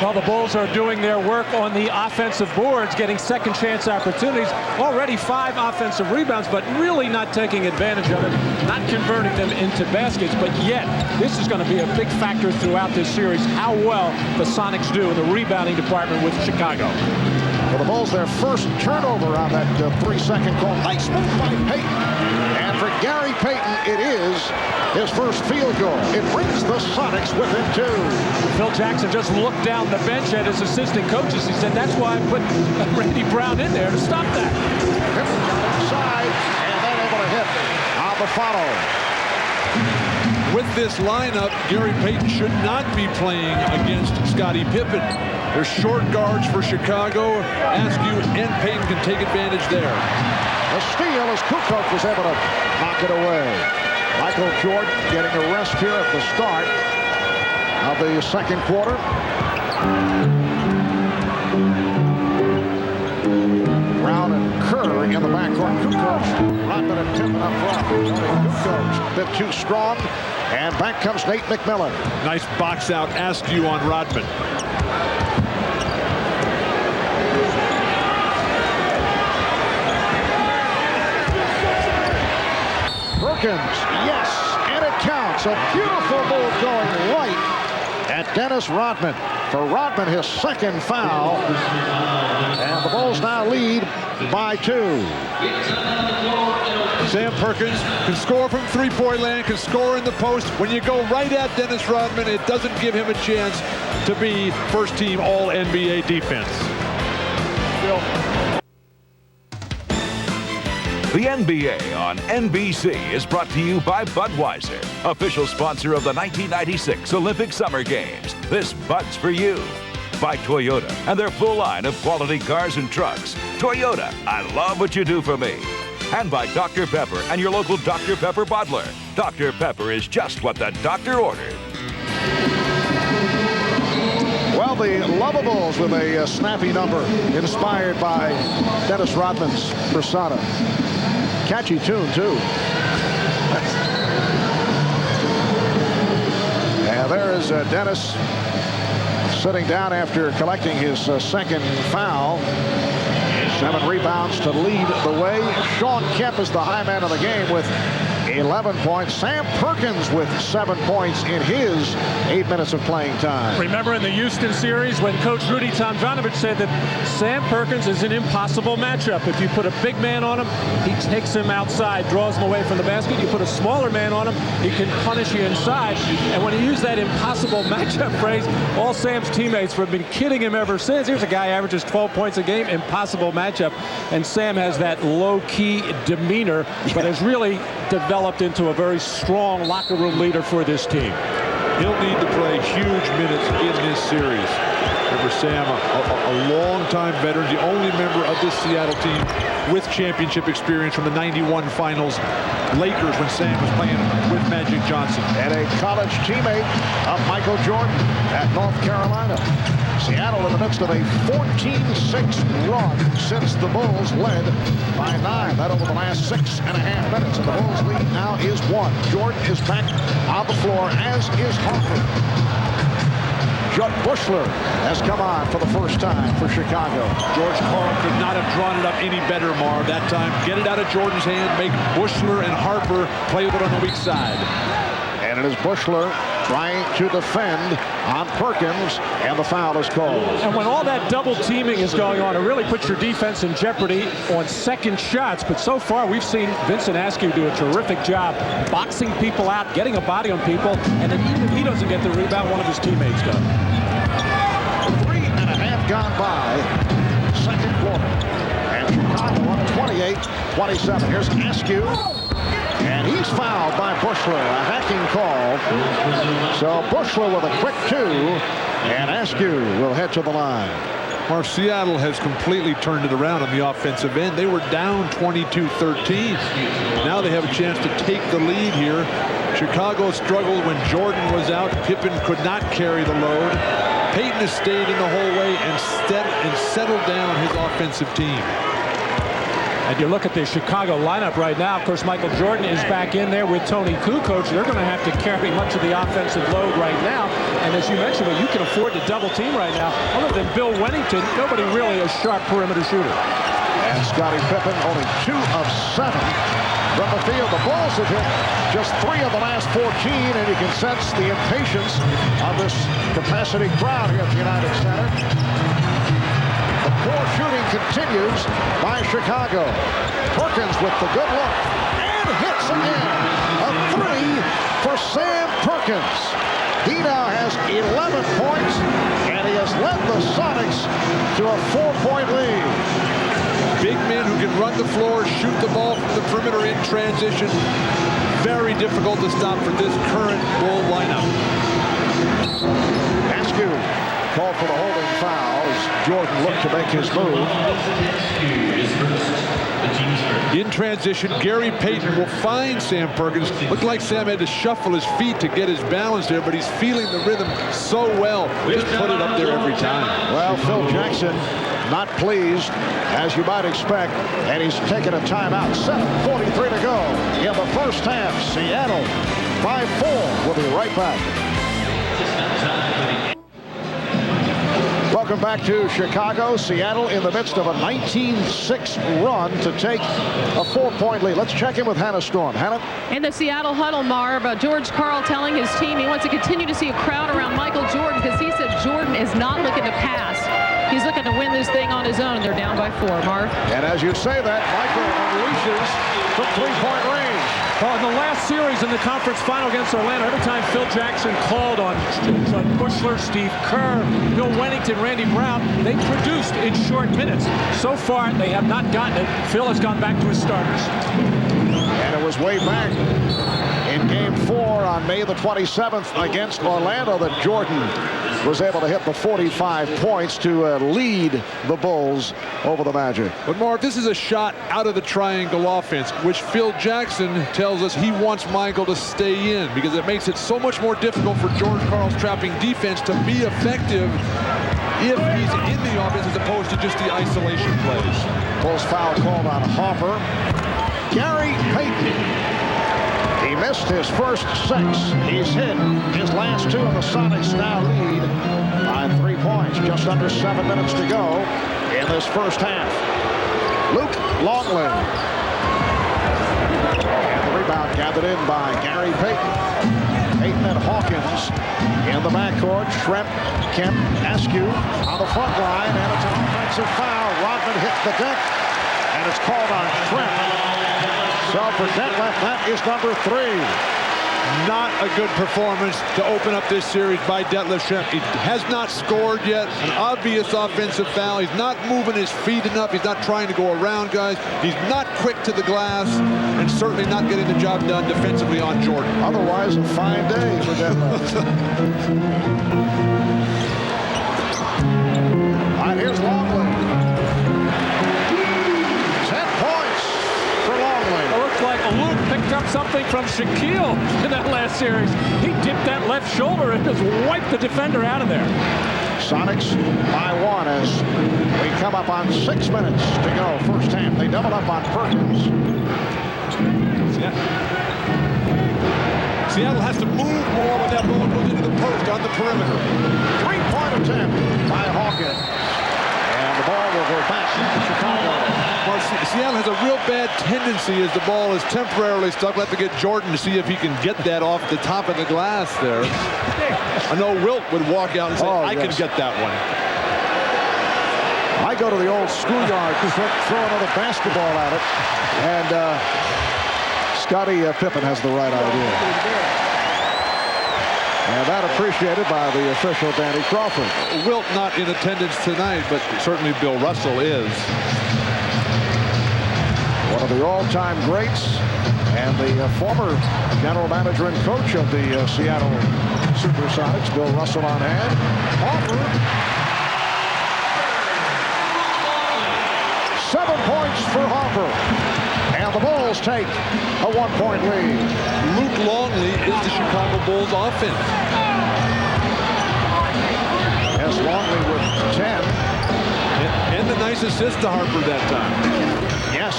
Speaker 6: Well, the Bulls are doing their work on the offensive boards, getting second chance opportunities. Already 5 offensive rebounds, but really not taking advantage of it, not converting them into baskets. But yet, this is going to be a big factor throughout this series, how well the Sonics do in the rebounding department with Chicago.
Speaker 4: For the Bulls, their first turnover on that 3-second call. Nice move by Payton. And for Gary Payton, it is his first field goal. It brings the Sonics within 2.
Speaker 6: Phil Jackson just looked down the bench at his assistant coaches. He said, that's why I put Randy Brown in there to stop that.
Speaker 4: Pippen inside, and then able to hit on the follow.
Speaker 9: With this lineup, Gary Payton should not be playing against Scottie Pippen. There's short guards for Chicago. Askew and Payton can take advantage there.
Speaker 4: A steal as Kukoc was able to knock it away. Michael Jordan getting a rest here at the start of the second quarter. Brown and Kerr in the backcourt. Kukoc, Rodman and Pippen up front. Kukoc, a bit too strong. And back comes Nate McMillan.
Speaker 9: Nice box out Askew on Rodman.
Speaker 4: Perkins, yes, and it counts. A beautiful move going right at Dennis Rodman. For Rodman, his second foul. And the Bulls now lead by 2.
Speaker 9: Sam Perkins can score from three-point land, can score in the post. When you go right at Dennis Rodman, it doesn't give him a chance to be first-team All-NBA defense. Phil.
Speaker 2: The NBA on NBC is brought to you by Budweiser, official sponsor of the 1996 Olympic Summer Games. This Bud's for you. By Toyota and their full line of quality cars and trucks. Toyota, I love what you do for me. And by Dr. Pepper and your local Dr. Pepper bottler. Dr. Pepper is just what the doctor ordered.
Speaker 4: Well, the Lovables with a snappy number inspired by Dennis Rodman's persona. Catchy tune, too. And there is Dennis sitting down after collecting his second foul. 7 rebounds to lead the way. Shawn Kemp is the high man of the game with 11 points. Sam Perkins with 7 points in his 8 minutes of playing time.
Speaker 6: Remember in the Houston series when Coach Rudy Tomjanovich said that Sam Perkins is an impossible matchup. If you put a big man on him, he takes him outside, draws him away from the basket. You put a smaller man on him, he can punish you inside. And when he used that impossible matchup phrase, all Sam's teammates have been kidding him ever since. Here's a guy averages 12 points a game, impossible matchup. And Sam has that low-key demeanor, but has really developed into a very strong locker room leader for this team.
Speaker 9: He'll need to play huge minutes in this series. Remember, Sam, a long-time veteran, the only member of this Seattle team with championship experience from the '91 finals. Lakers when Sam was playing with Magic Johnson.
Speaker 4: And a college teammate of Michael Jordan at North Carolina. Seattle in the midst of a 14-6 run since the Bulls led by 9. That over the last 6.5 minutes. And the Bulls lead now is 1. Jordan is back on the floor, as is Harper. Buechler has come on for the first time for Chicago.
Speaker 9: George Karl could not have drawn it up any better, Marv, that time. Get it out of Jordan's hand, make Buechler and Harper play with it on the weak side.
Speaker 4: And it is Buechler trying to defend on Perkins, and the foul is called.
Speaker 6: And when all that double teaming is going on, it really puts your defense in jeopardy on second shots. But so far, we've seen Vincent Askew do a terrific job boxing people out, getting a body on people, and then even if he doesn't get the rebound, one of his teammates does.
Speaker 4: 3.5 gone by, second quarter. And Chicago on 28-27. Here's Askew. And he's fouled by Buechler, a hacking call. So Buechler with a quick 2, and Askew will head to the line.
Speaker 9: Marv, Seattle has completely turned it around on the offensive end. They were down 22-13. Now they have a chance to take the lead here. Chicago struggled when Jordan was out. Pippen could not carry the load. Payton has stayed in the whole way and settled down his offensive team.
Speaker 6: And you look at the Chicago lineup right now. Of course, Michael Jordan is back in there with Toni Kukoc. They're going to have to carry much of the offensive load right now. And as you mentioned, well, you can afford to double team right now. Other than Bill Wennington, nobody really a sharp perimeter shooter.
Speaker 4: And Scottie Pippen only 2 of 7 from the field. The Bulls have hit just 3 of the last 14, and you can sense the impatience of this capacity crowd here at the United Center. The poor shooting continues by Chicago. Perkins with the good look and hits again. A 3 for Sam Perkins. He now has 11 points, and he has led the Sonics to a 4-point lead.
Speaker 9: Big men who can run the floor, shoot the ball from the perimeter in transition. Very difficult to stop for this current Bull lineup.
Speaker 4: Askew called for the holding foul as Jordan looked to make his move.
Speaker 9: In transition, Gary Payton will find Sam Perkins. Looked like Sam had to shuffle his feet to get his balance there, but he's feeling the rhythm so well. Just put it up there every time.
Speaker 4: Well, Phil Jackson not pleased, as you might expect, and he's taken a timeout. 7:43 to go in the first half. Seattle 5-4. We'll be right back. Welcome back to Chicago. Seattle in the midst of a 19-6 run to take a 4-point lead. Let's check in with Hannah Storm. Hannah?
Speaker 14: In the Seattle huddle, Marv, George Karl telling his team he wants to continue to see a crowd around Michael Jordan because he said Jordan is not looking to pass. He's looking to win this thing on his own. They're down by 4, Marv.
Speaker 4: And as you say that, Michael unleashes from 3-point range.
Speaker 6: Well, in the last series in the conference final against Orlando, every time Phil Jackson called on Buechler, Steve Kerr, Bill Wennington, Randy Brown, they produced in short minutes. So far, they have not gotten it. Phil has gone back to his starters.
Speaker 4: And it was way back in Game 4 on May the 27th against Orlando that Jordan was able to hit the 45 points to lead the Bulls over the Magic.
Speaker 9: But Marv, this is a shot out of the triangle offense, which Phil Jackson tells us he wants Michael to stay in because it makes it so much more difficult for George Karl's trapping defense to be effective if he's in the offense as opposed to just the isolation plays.
Speaker 4: Bulls foul called on Harper. Gary Payton He missed his first 6. He's hit his last 2, and the Sonics now lead by 3 points. Just under 7 minutes to go in this first half. Luke Longley. And the rebound gathered in by Gary Payton. Payton and Hawkins in the backcourt. Schrepp, Kemp, Askew on the front line, and it's an offensive foul. Rodman hit the deck, and it's called on Schrepp. So for Detief, that is number 3.
Speaker 9: Not a good performance to open up this series by Detief Schrempf. He has not scored yet. An obvious offensive foul. He's not moving his feet enough. He's not trying to go around guys. He's not quick to the glass, and certainly not getting the job done defensively on Jordan.
Speaker 4: Otherwise, a fine day for Detief. All right, here's Longley. 10 points for Longley.
Speaker 6: It looks like Luke picked up something from Shaquille in that last series. He dipped that left shoulder and just wiped the defender out of there.
Speaker 4: Sonics by 1 as we come up on 6 minutes to go. First half, they double up on Perkins.
Speaker 9: Seattle has to move more when that ball goes into the post on the perimeter.
Speaker 4: 3-point attempt by Hawkins. And the ball will go back to Chicago.
Speaker 9: Well, Seattle has a real bad tendency as the ball is temporarily stuck. We'll have to get Jordan to see if he can get that off the top of the glass there. I know Wilt would walk out and say, I can get that one.
Speaker 4: I go to the old schoolyard to throw another basketball at it. And Scottie Pippen has the right idea. And that appreciated by the official, Danny Crawford.
Speaker 9: Wilt not in attendance tonight, but certainly Bill Russell is.
Speaker 4: One of the all-time greats and the former general manager and coach of the Seattle Supersonics, Bill Russell on hand. Harper. 7 points for Harper. And the Bulls take a 1-point lead.
Speaker 9: Luke Longley is the Chicago Bulls offense.
Speaker 4: Yes, Longley with 10.
Speaker 9: And the nice assist to Harper that time.
Speaker 4: Yes.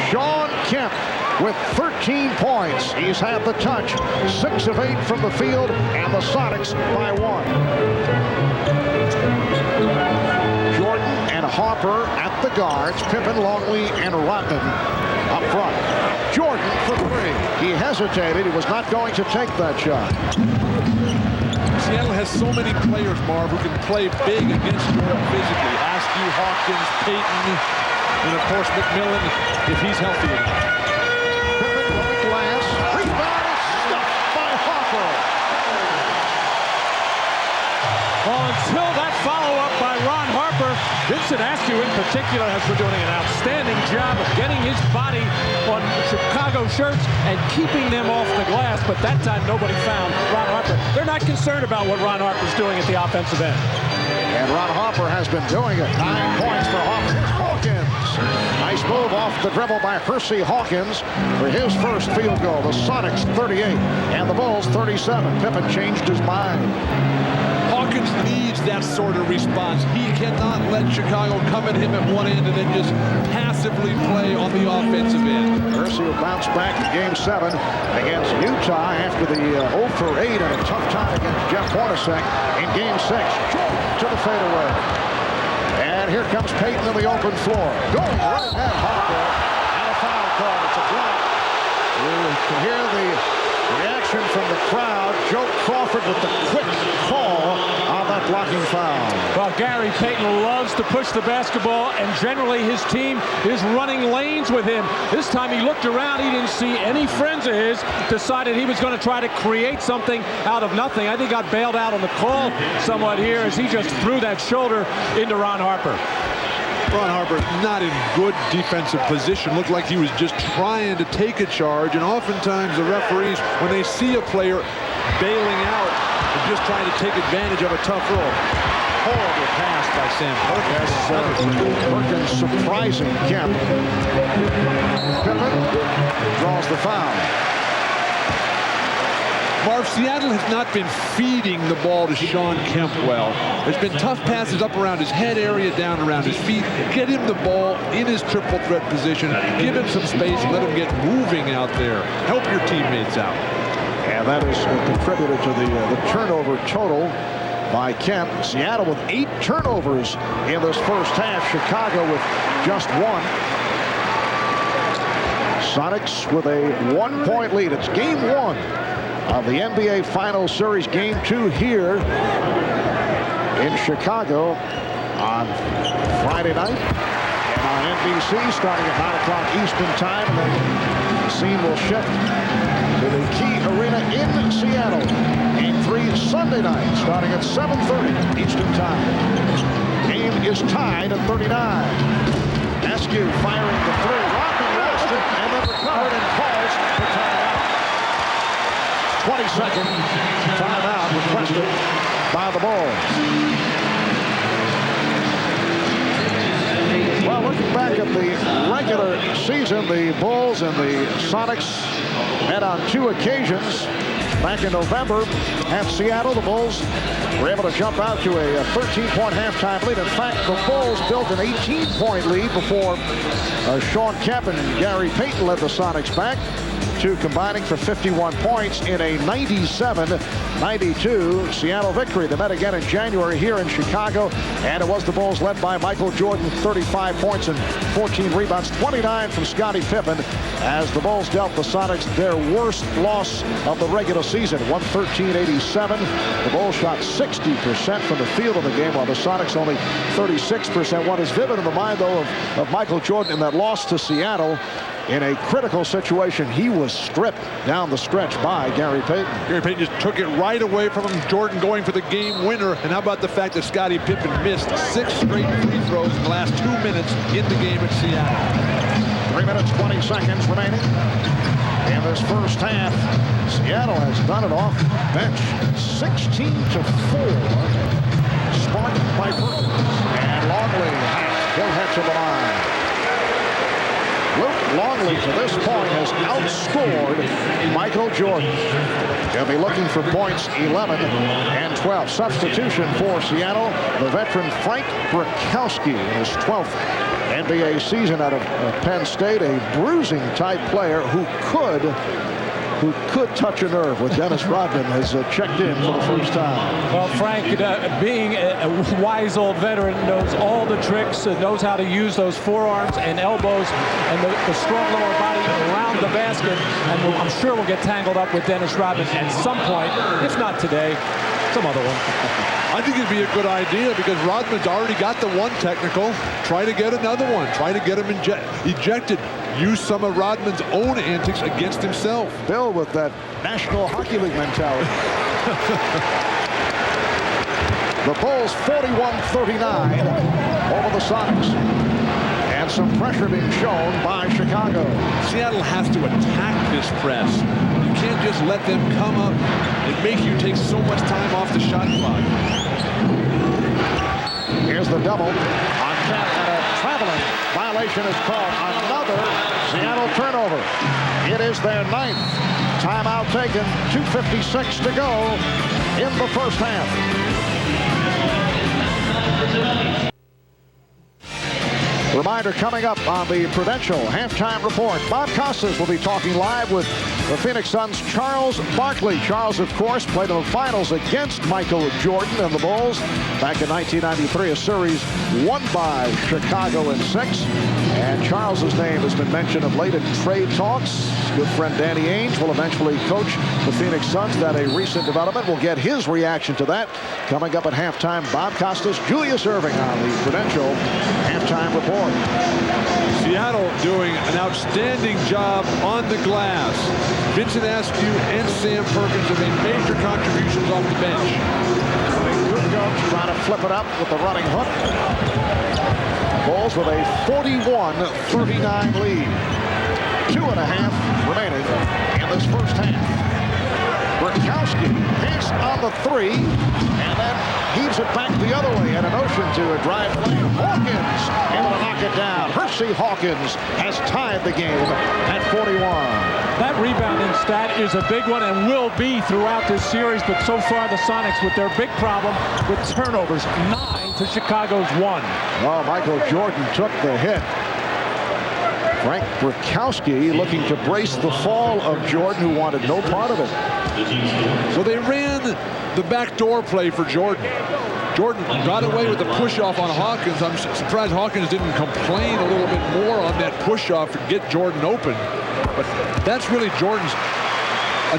Speaker 4: Shawn Kemp with 13 points. He's had the touch. 6 of 8 from the field, and the Sonics by 1. Jordan and Harper at the guards. Pippen, Longley, and Rodman up front. Jordan for 3. He hesitated. He was not going to take that shot.
Speaker 9: Seattle has so many players, Marv, who can play big against Jordan physically. Askew, Hawkins, Payton, and of course McMillan, if he's healthy enough.
Speaker 4: Pippen on the glass. Rebound stuffed by Harper.
Speaker 6: Well, until that follow-up by Ron Harper, Vincent Askew in particular has been doing an outstanding job of getting his body on Chicago shirts and keeping them off the glass, but that time nobody found Ron Harper. They're not concerned about what Ron Harper's doing at the offensive end.
Speaker 4: And Ron Harper has been doing it. 9 points for Hawkins. Nice move off the dribble by Hersey Hawkins for his first field goal. The Sonics 38 and the Bulls 37. Pippen changed his mind.
Speaker 9: Hawkins needs that sort of response. He cannot let Chicago come at him at one end and then just passively play on the offensive end.
Speaker 4: Hersey will bounce back in Game 7 against Utah after the 0 for 8 and a tough time against Jeff Hornacek in Game 6. To the fadeaway. And here comes Payton on the open floor. Going right at Harper. And a foul call. It's a block. You can hear the reaction from the crowd. Joe Crawford with the quick call on that blocking foul.
Speaker 6: Well, Gary Payton loves to push the basketball, and generally his team is running lanes with him. This time he looked around, he didn't see any friends of his, decided he was going to try to create something out of nothing. I think got bailed out on the call somewhat here as he just threw that shoulder into Ron Harper.
Speaker 9: Ron Harper not in good defensive position. Looked like he was just trying to take a charge, and oftentimes the referees, when they see a player bailing out and just trying to take advantage of a tough roll. Horrible pass by Sam Perkins.
Speaker 4: Perkins surprising Kemp. Pippen draws the foul.
Speaker 9: Marv, Seattle has not been feeding the ball to Shawn Kemp well. There's been tough passes up around his head area, down around his feet. Get him the ball in his triple threat position. Give him some space. Let him get moving out there. Help your teammates out.
Speaker 4: And that is contributed to the turnover total by Kemp. Seattle with 8 turnovers in this first half. Chicago with just 1. Sonics with a 1-point lead. It's game 1 of the NBA Finals Series. Game 2 here in Chicago on Friday night. And on NBC starting at 9 o'clock Eastern time. And then the scene will shift to the Key Arena in Seattle. Game 3 Sunday night starting at 7:30 Eastern time. Game is tied at 39. Askew firing the 3. Rodman lost it and then recovered and falls for timeout. 20-second timeout requested by the Bulls. Well, looking back at the regular season, the Bulls and the Sonics met on 2 occasions. Back in November at Seattle, the Bulls were able to jump out to a 13-point halftime lead. In fact, the Bulls built an 18-point lead before Shawn Kemp and Gary Payton led the Sonics back to combining for 51 points in a 97-92 Seattle victory. They met again in January here in Chicago, and it was the Bulls led by Michael Jordan, 35 points and 14 rebounds, 29 from Scottie Pippen, as the Bulls dealt the Sonics their worst loss of the regular season, 113-87. The Bulls shot 60% from the field in the game, while the Sonics only 36%. What is vivid in the mind, though, of Michael Jordan in that loss to Seattle, in a critical situation, he was stripped down the stretch by Gary Payton.
Speaker 9: Gary Payton just took it right away from him. Jordan going for the game winner. And how about the fact that Scottie Pippen missed 6 straight free throws in the last 2 minutes in the game at Seattle.
Speaker 4: 3 minutes, 20 seconds remaining in this first half. Seattle has done it off the bench. 16-4. Sparked by Perkins. And Longley will head to the line. Longley to this point has outscored Michael Jordan. He'll be looking for points 11 and 12. Substitution for Seattle, the veteran Frank Brickowski in his 12th NBA season out of Penn State, a bruising type player who could touch a nerve with Dennis Rodman has checked in for the first time.
Speaker 6: Well, Frank, being a wise old veteran, knows all the tricks, knows how to use those forearms and elbows and the strong lower body around the basket. And I'm sure we'll get tangled up with Dennis Rodman at some point, if not today, some other one.
Speaker 9: I think it'd be a good idea because Rodman's already got the 1 technical. Try to get another one. Try to get him ejected. Use some of Rodman's own antics against himself.
Speaker 4: Bill with that National Hockey League mentality. The Bulls 41-39 over the Sonics. And some pressure being shown by Chicago.
Speaker 9: Seattle has to attack this press. You can't just let them come up and make you take so much time off the shot clock.
Speaker 4: Here's the double on Kemp, and a traveling violation is called. Another Seattle turnover. It is their 9th. Timeout taken. 2:56 to go in the first half. Reminder coming up on the Prudential halftime report. Bob Costas will be talking live with the Phoenix Suns' Charles Barkley. Charles, of course, played in the finals against Michael Jordan and the Bulls back in 1993, a series won by Chicago in 6. And Charles's name has been mentioned of late in trade talks. Good friend Danny Ainge will eventually coach the Phoenix Suns. That a recent development. We'll get his reaction to that coming up at halftime. Bob Costas, Julius Erving on the Prudential halftime report.
Speaker 9: Seattle doing an outstanding job on the glass. Vincent Askew and Sam Perkins have made major contributions off the bench.
Speaker 4: Kukoc trying to flip it up with the running hook. Bulls with a 41-39 lead. 2.5 remaining in this first half. Brickowski hits on the 3 and then heaves it back the other way at an ocean to a drive lane. Hawkins able to knock it down. Hersey Hawkins has tied the game at 41.
Speaker 6: That rebounding stat is a big one and will be throughout this series, but so far the Sonics with their big problem with turnovers, 9 to Chicago's 1.
Speaker 4: Well, Michael Jordan took the hit. Frank Brickowski looking to brace the fall of Jordan, who wanted no part of it.
Speaker 9: So they ran the backdoor play for Jordan. Jordan got away with the push-off on Hawkins. I'm surprised Hawkins didn't complain a little bit more on that push-off and get Jordan open. But that's really Jordan's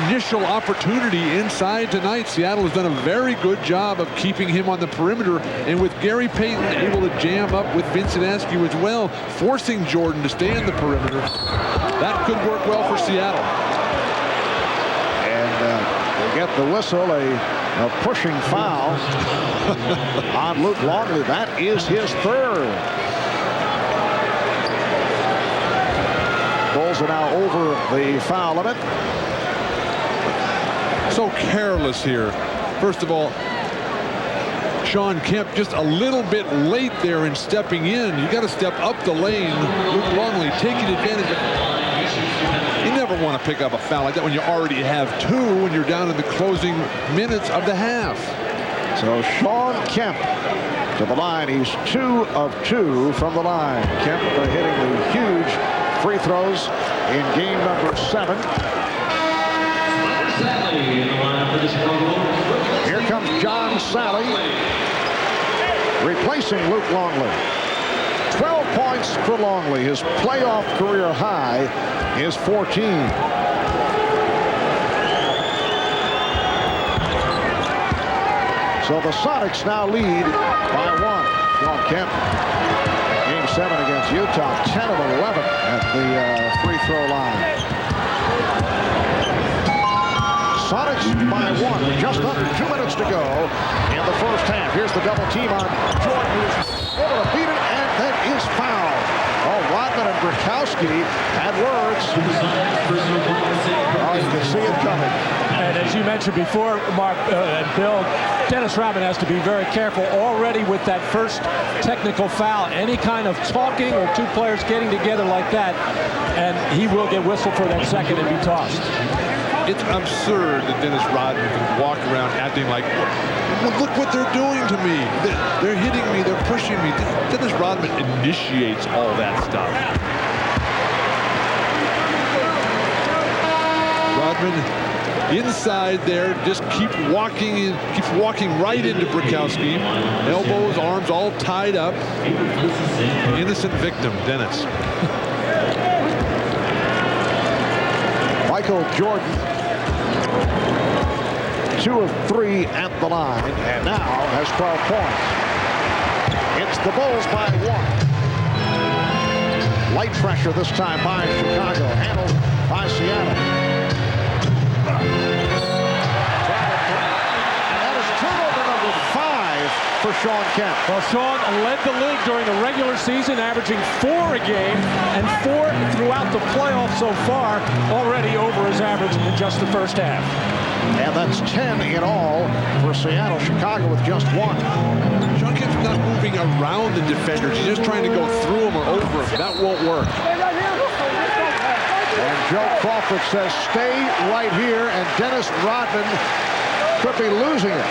Speaker 9: initial opportunity inside tonight. Seattle has done a very good job of keeping him on the perimeter, and with Gary Payton able to jam up with Vincent Askew as well, forcing Jordan to stay in the perimeter. That could work well for Seattle.
Speaker 4: And we get the whistle, a pushing foul on Luke Longley. That is his third. Bulls are now over the foul limit.
Speaker 9: So careless here. First of all, Shawn Kemp just a little bit late there in stepping in. You got to step up the lane. Luke Longley taking advantage of. You never want to pick up a foul like that when you already have two, when you're down in the closing minutes of the half.
Speaker 4: So Shawn Kemp to the line. He's 2 of 2 from the line. Kemp hitting the huge free throws in game number 7. Here comes John Salley, replacing Luke Longley. 12 points for Longley. His playoff career high is 14. So the Sonics now lead by 1. Shawn Kemp, game 7 against Utah, 10 of 11 at the free throw line. Sonics by 1 with just under 2 minutes to go in the first half. Here's the double team on Jordan, who's able to beat it, and that is fouled. Oh, Rodman and Brickowski had words. Oh, you can see it coming.
Speaker 6: And as you mentioned before, Mark and Bill, Dennis Rodman has to be very careful already with that first technical foul. Any kind of talking or two players getting together like that, and he will get whistled for that second and be tossed.
Speaker 9: It's absurd that Dennis Rodman can walk around acting like, look what they're doing to me. They're hitting me. They're pushing me. Dennis Rodman initiates all that stuff. Rodman inside there, just keeps walking right into Brickowski. Elbows, arms all tied up. Innocent victim, Dennis.
Speaker 4: Michael Jordan, 2 of 3 at the line, and now has 12 points. It's the Bulls by 1. Light pressure this time by Chicago, handled by Seattle. And that is turnover number 5 for Shawn Kemp.
Speaker 6: Well, Shawn led the league during the regular season, averaging 4 a game and 4 throughout the playoffs so far, already over his average in just the first half.
Speaker 4: And that's 10 in all for Seattle. Chicago with just 1.
Speaker 9: Shawn Kemp's not moving around the defenders. He's just trying to go through them or over them. That won't work.
Speaker 4: And Joe Crawford says, stay right here, and Dennis Rodman could be losing it.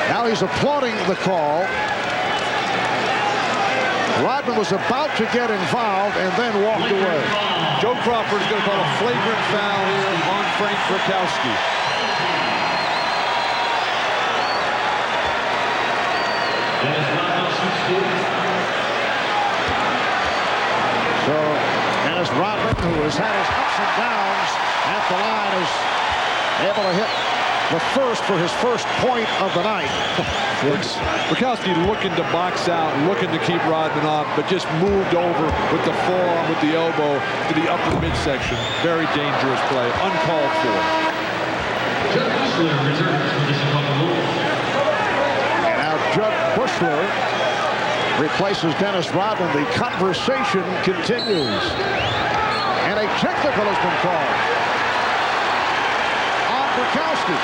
Speaker 4: Now he's applauding the call. Rodman was about to get involved and then walked away.
Speaker 9: Joe Crawford is going to call a flagrant foul here on Frank Brickowski.
Speaker 4: So Dennis Rodman, who has had his ups and downs at the line, is able to hit the first for his first point of the night.
Speaker 9: Brickowski looking to box out, looking to keep Rodman off, but just moved over with the forearm, with the elbow to the upper midsection. Very dangerous play, uncalled for.
Speaker 4: And now Judd Buechler replaces Dennis Rodman. The conversation continues. And a technical has been called on Brickowski.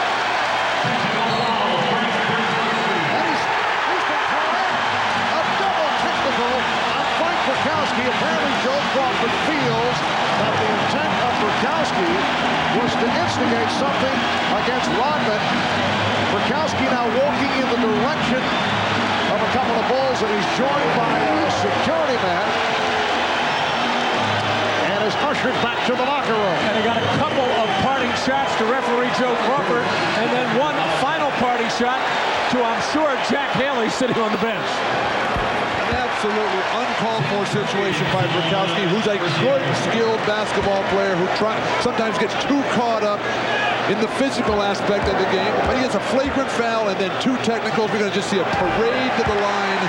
Speaker 4: Brickowski. Apparently Joe Crawford feels that the intent of Brickowski Brickowski was to instigate something against Rodman. Brickowski now walking in the direction of a couple of Bulls, and he's joined by a security man and is ushered back to the locker room.
Speaker 6: And he got a couple of parting shots to referee Joe Crawford, and then one final parting shot to, I'm sure, Jack Haley sitting on the bench.
Speaker 9: An absolutely uncalled for situation by Brickowski, who's a good, skilled basketball player who sometimes gets too caught up in the physical aspect of the game. But he has a flagrant foul and then 2 technicals. We're going to just see a parade to the line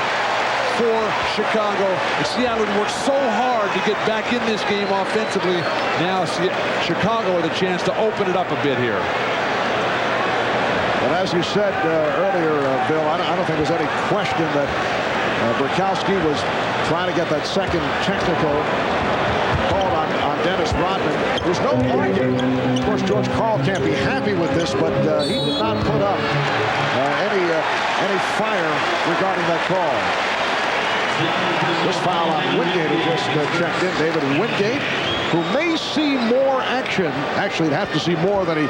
Speaker 9: for Chicago. And Seattle worked so hard to get back in this game offensively. Now Chicago with a chance to open it up a bit here.
Speaker 4: Well, as you said earlier, Bill, I don't think there's any question that Brickowski was trying to get that second technical called on Dennis Rodman. There's no argument. Of course, George Karl can't be happy with this, but he did not put up any fire regarding that call. This foul on Wingate, who just checked in. David Wingate, who may see more action. Actually, he'd have to see more than he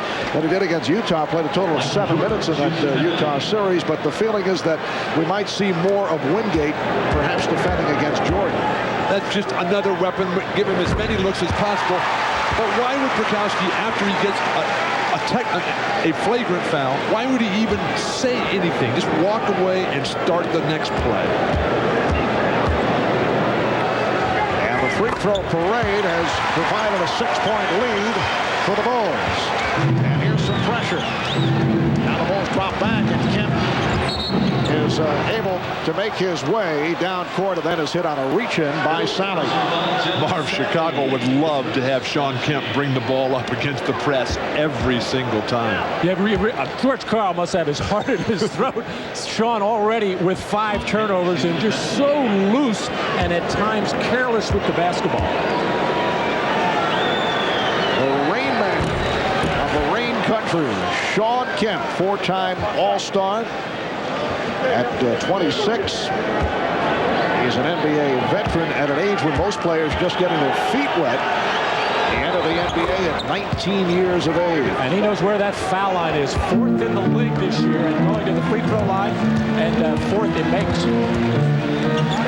Speaker 4: did against Utah. Played a total of 7 minutes in that Utah series, but the feeling is that we might see more of Wingate, perhaps defending against Jordan.
Speaker 9: That's just another weapon. Give him as many looks as possible. But why would Brickowski, after he gets a flagrant foul, why would he even say anything? Just walk away and start the next play.
Speaker 4: Free throw parade has provided a 6-point lead for the Bulls. And here's some pressure. Now the Bulls drop back, and Kemp is able to make his way down court, and then is hit on a reach-in by Salley.
Speaker 9: Marv, Chicago would love to have Shawn Kemp bring the ball up against the press every single time.
Speaker 6: Yeah, George Karl must have his heart in his throat. Shawn already with 5 turnovers and just so loose and at times careless with the basketball.
Speaker 4: The rain man of the rain country, Shawn Kemp, 4-time All-Star. At 26, he's an NBA veteran at an age when most players just getting their feet wet. He entered the NBA at 19 years of age.
Speaker 6: And he knows where that foul line is. 4th in the league this year, and going to the free throw line, and 4th it makes.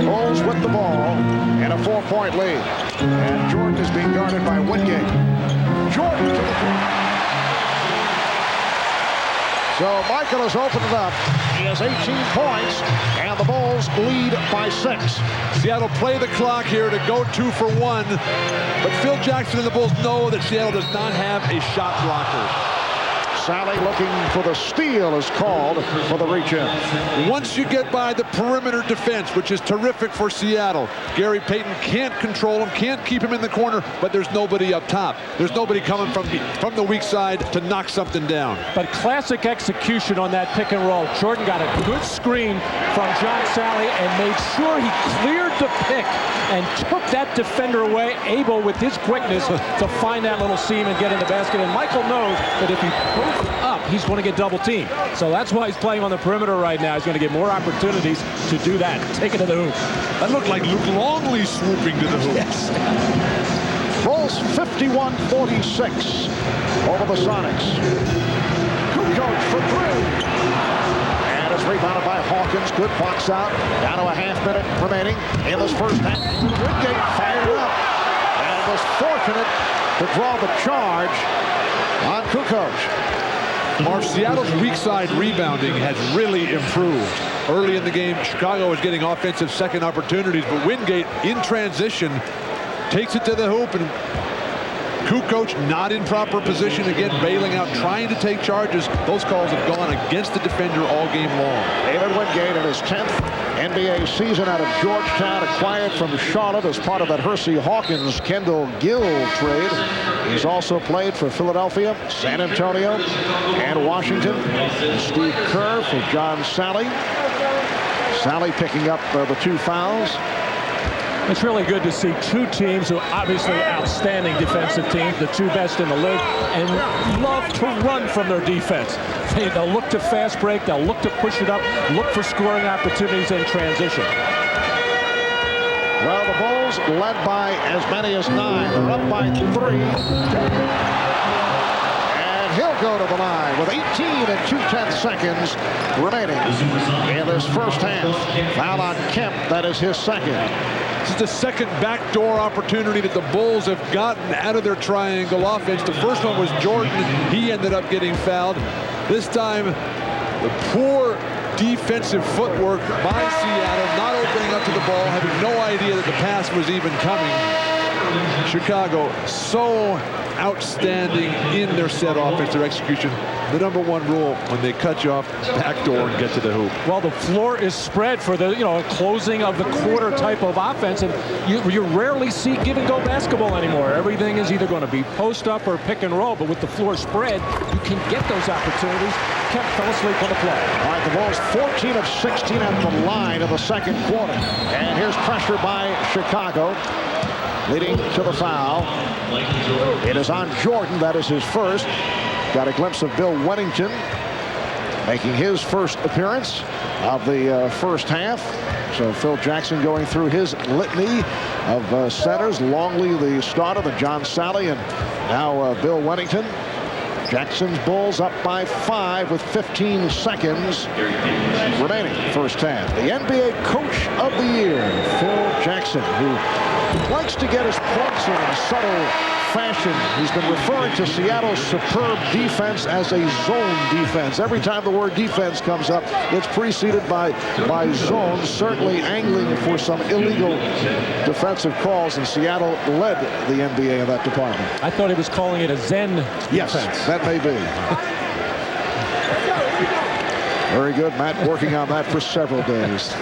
Speaker 4: Bulls with the ball and a 4-point lead. And Jordan is being guarded by Wingate. Jordan to the front. So Michael has opened it up. He has 18 points, and the Bulls lead by 6.
Speaker 9: Seattle play the clock here to go 2 for 1. But Phil Jackson and the Bulls know that Seattle does not have a shot blocker.
Speaker 4: Salley looking for the steal is called for the reach-in.
Speaker 9: Once you get by the perimeter defense, which is terrific for Seattle, Gary Payton can't control him, can't keep him in the corner, but there's nobody up top. There's nobody coming from the weak side to knock something down.
Speaker 6: But classic execution on that pick and roll. Jordan got a good screen from John Salley and made sure he cleared the pick and took that defender away, able with his quickness to find that little seam and get in the basket. And Michael knows that if he goes up, he's going to get double teamed. So that's why he's playing on the perimeter right now. He's going to get more opportunities to do that. Take it to the hoop.
Speaker 9: That looked like Luke Longley swooping to the hoop.
Speaker 6: Yes.
Speaker 4: Bulls 51-46 over the Sonics. Kukoc for 3. And it's rebounded by Hawkins. Good box out. Down to a half minute remaining in this first half. Wingate fired up and was fortunate to draw the charge on Kukoc.
Speaker 9: Marv, Seattle's weak side rebounding has really improved. Early in the game, Chicago was getting offensive second opportunities, but Wingate in transition takes it to the hoop, and Kukoc not in proper position, again bailing out, trying to take charges. Those calls have gone against the defender all game long.
Speaker 4: David Wingate in his 10th NBA season out of Georgetown, acquired from Charlotte as part of that Hersey Hawkins Kendall Gill trade. He's also played for Philadelphia, San Antonio, and Washington. Steve Kerr for John Salley. Salley picking up the 2 fouls.
Speaker 6: It's really good to see 2 teams who are obviously outstanding defensive teams, the 2 best in the league, and love to run from their defense. They'll look to fast break, they'll look to push it up, look for scoring opportunities in transition.
Speaker 4: Well, the Bulls Bulls led by as many as 9. They're up by 3. And he'll go to the line with 18 and 2/10 seconds remaining in this first half. Foul on Kemp. That is his second.
Speaker 9: This is the second backdoor opportunity that the Bulls have gotten out of their triangle offense. The first one was Jordan. He ended up getting fouled. This time, the poor defensive footwork by Seattle, not opening up to the ball, having no idea that the pass was even coming. Chicago so outstanding in their set offense, their execution. The #1 rule when they cut you off backdoor and get to the hoop.
Speaker 6: Well, the floor is spread for the closing of the quarter type of offense, and you rarely see give-and-go basketball anymore. Everything is either going to be post-up or pick and roll, but with the floor spread, you can get those opportunities. Kemp fell asleep on the play.
Speaker 4: All right, the Bulls 14 of 16 at the line of the second quarter. And here's pressure by Chicago, leading to the foul. It is on Jordan. That is his first. Got a glimpse of Bill Wennington making his first appearance of the first half. So Phil Jackson going through his litany of centers. Longley, the starter, then John Salley, and now Bill Wennington. Jackson's Bulls up by 5 with 15 seconds remaining first half. The NBA Coach of the Year, Phil Jackson, who likes to get his points in a subtle fashion. He's been referring to Seattle's superb defense as a zone defense. Every time the word defense comes up, it's preceded by zones, certainly angling for some illegal defensive calls, and Seattle led the NBA in that department.
Speaker 6: I thought he was calling it a Zen defense.
Speaker 4: Yes, that may be. Very good, Matt, working on that for several days.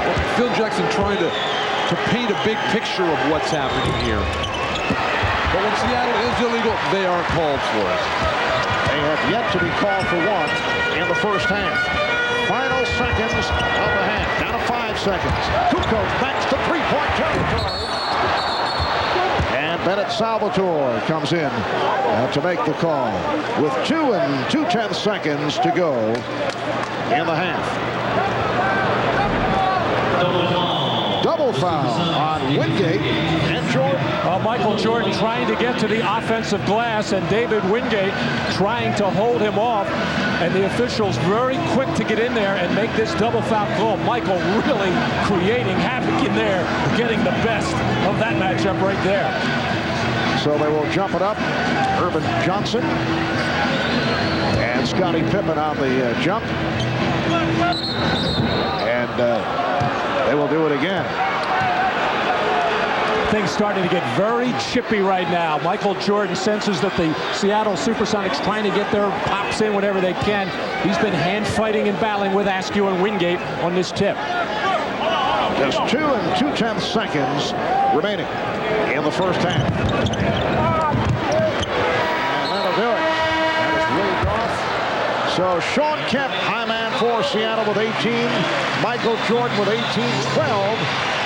Speaker 9: Well, Phil Jackson trying to paint a big picture of what's happening here. But when Seattle is illegal, they are called for it.
Speaker 4: They have yet to be called for one in the first half. Final seconds of the half. Down to 5 seconds. Kukoc backs to three-point territory. And Bennett Salvatore comes in to make the call with 2 and 2/10 seconds to go in the half. Double foul on Wingate and Jordan.
Speaker 6: Michael Jordan trying to get to the offensive glass, and David Wingate trying to hold him off, and the officials very quick to get in there and make this double foul call. Michael really creating havoc in there, getting the best of that matchup right there.
Speaker 4: So they will jump it up. Ervin Johnson and Scottie Pippen on the jump. And they will do it again.
Speaker 6: Things starting to get very chippy right now. Michael Jordan senses that the Seattle Supersonics trying to get their pops in whenever they can. He's been hand fighting and battling with Askew and Wingate on this tip.
Speaker 4: Just 2 and 2/10 seconds remaining in the first half. And that'll do it. That is waved off. So Shawn Kemp, high man for Seattle with 18. Michael Jordan with 18-12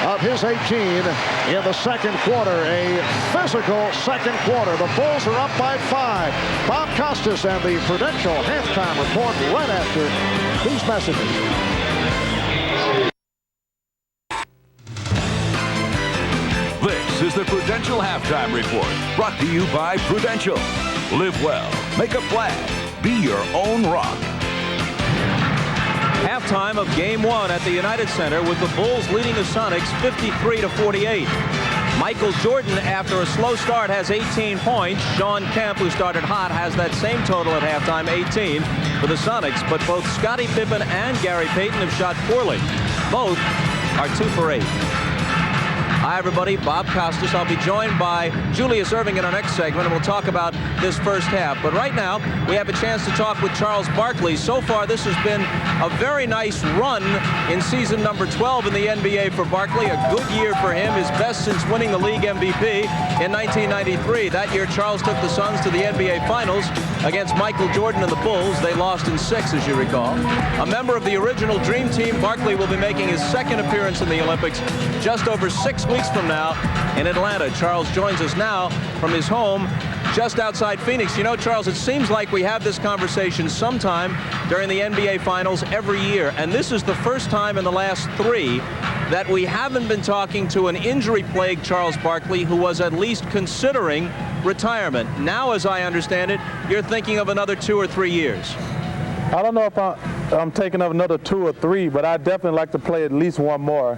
Speaker 4: of his 18 in the second quarter. A physical second quarter. The Bulls are up by 5. Bob Costas and the Prudential halftime report right after these messages.
Speaker 2: This is the Prudential Halftime Report, brought to you by Prudential. Live well, make a flag, be your own rock.
Speaker 1: Halftime of Game 1 at the United Center with the Bulls leading the Sonics 53-48. Michael Jordan, after a slow start, has 18 points. Shawn Kemp, who started hot, has that same total at halftime, 18 for the Sonics. But both Scottie Pippen and Gary Payton have shot poorly. Both are 2 for 8. Hi, everybody. Bob Costas. I'll be joined by Julius Erving in our next segment, and we'll talk about this first half. But right now, we have a chance to talk with Charles Barkley. So far, this has been a very nice run in season number 12 in the NBA for Barkley. A good year for him, his best since winning the league MVP in 1993. That year, Charles took the Suns to the NBA Finals against Michael Jordan and the Bulls. They lost in 6, as you recall. A member of the original Dream Team, Barkley will be making his second appearance in the Olympics just over 6 weeks from now in Atlanta. Charles joins us now from his home just outside Phoenix. You know, Charles, it seems like we have this conversation sometime during the NBA Finals every year, and this is the first time in the last 3 that we haven't been talking to an injury-plagued Charles Barkley who was at least considering retirement. Now, as I understand it, you're thinking of another 2 or 3 years.
Speaker 16: I don't know if I'm taking up another 2 or 3, but I'd definitely like to play at least one more.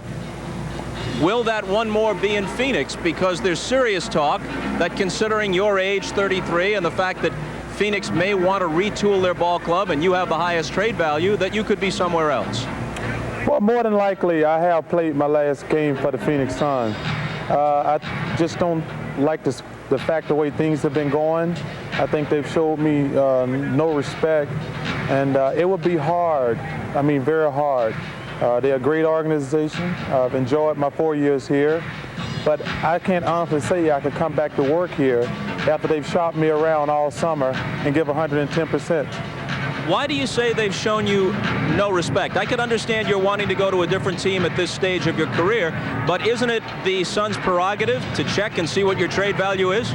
Speaker 1: Will that one more be in Phoenix? Because there's serious talk that, considering your age, 33, and the fact that Phoenix may want to retool their ball club and you have the highest trade value, that you could be somewhere else.
Speaker 16: Well, more than likely, I have played my last game for the Phoenix Suns. I just don't like the fact the way things have been going. I think they've showed me no respect, and it would be hard, I mean very hard. They're a great organization. I've enjoyed my 4 years here, but I can't honestly say I could come back to work here after they've shopped me around all summer and give 110%.
Speaker 1: Why do you say they've shown you no respect? I could understand you're wanting to go to a different team at this stage of your career, but isn't it the Suns' prerogative to check and see what your trade value is?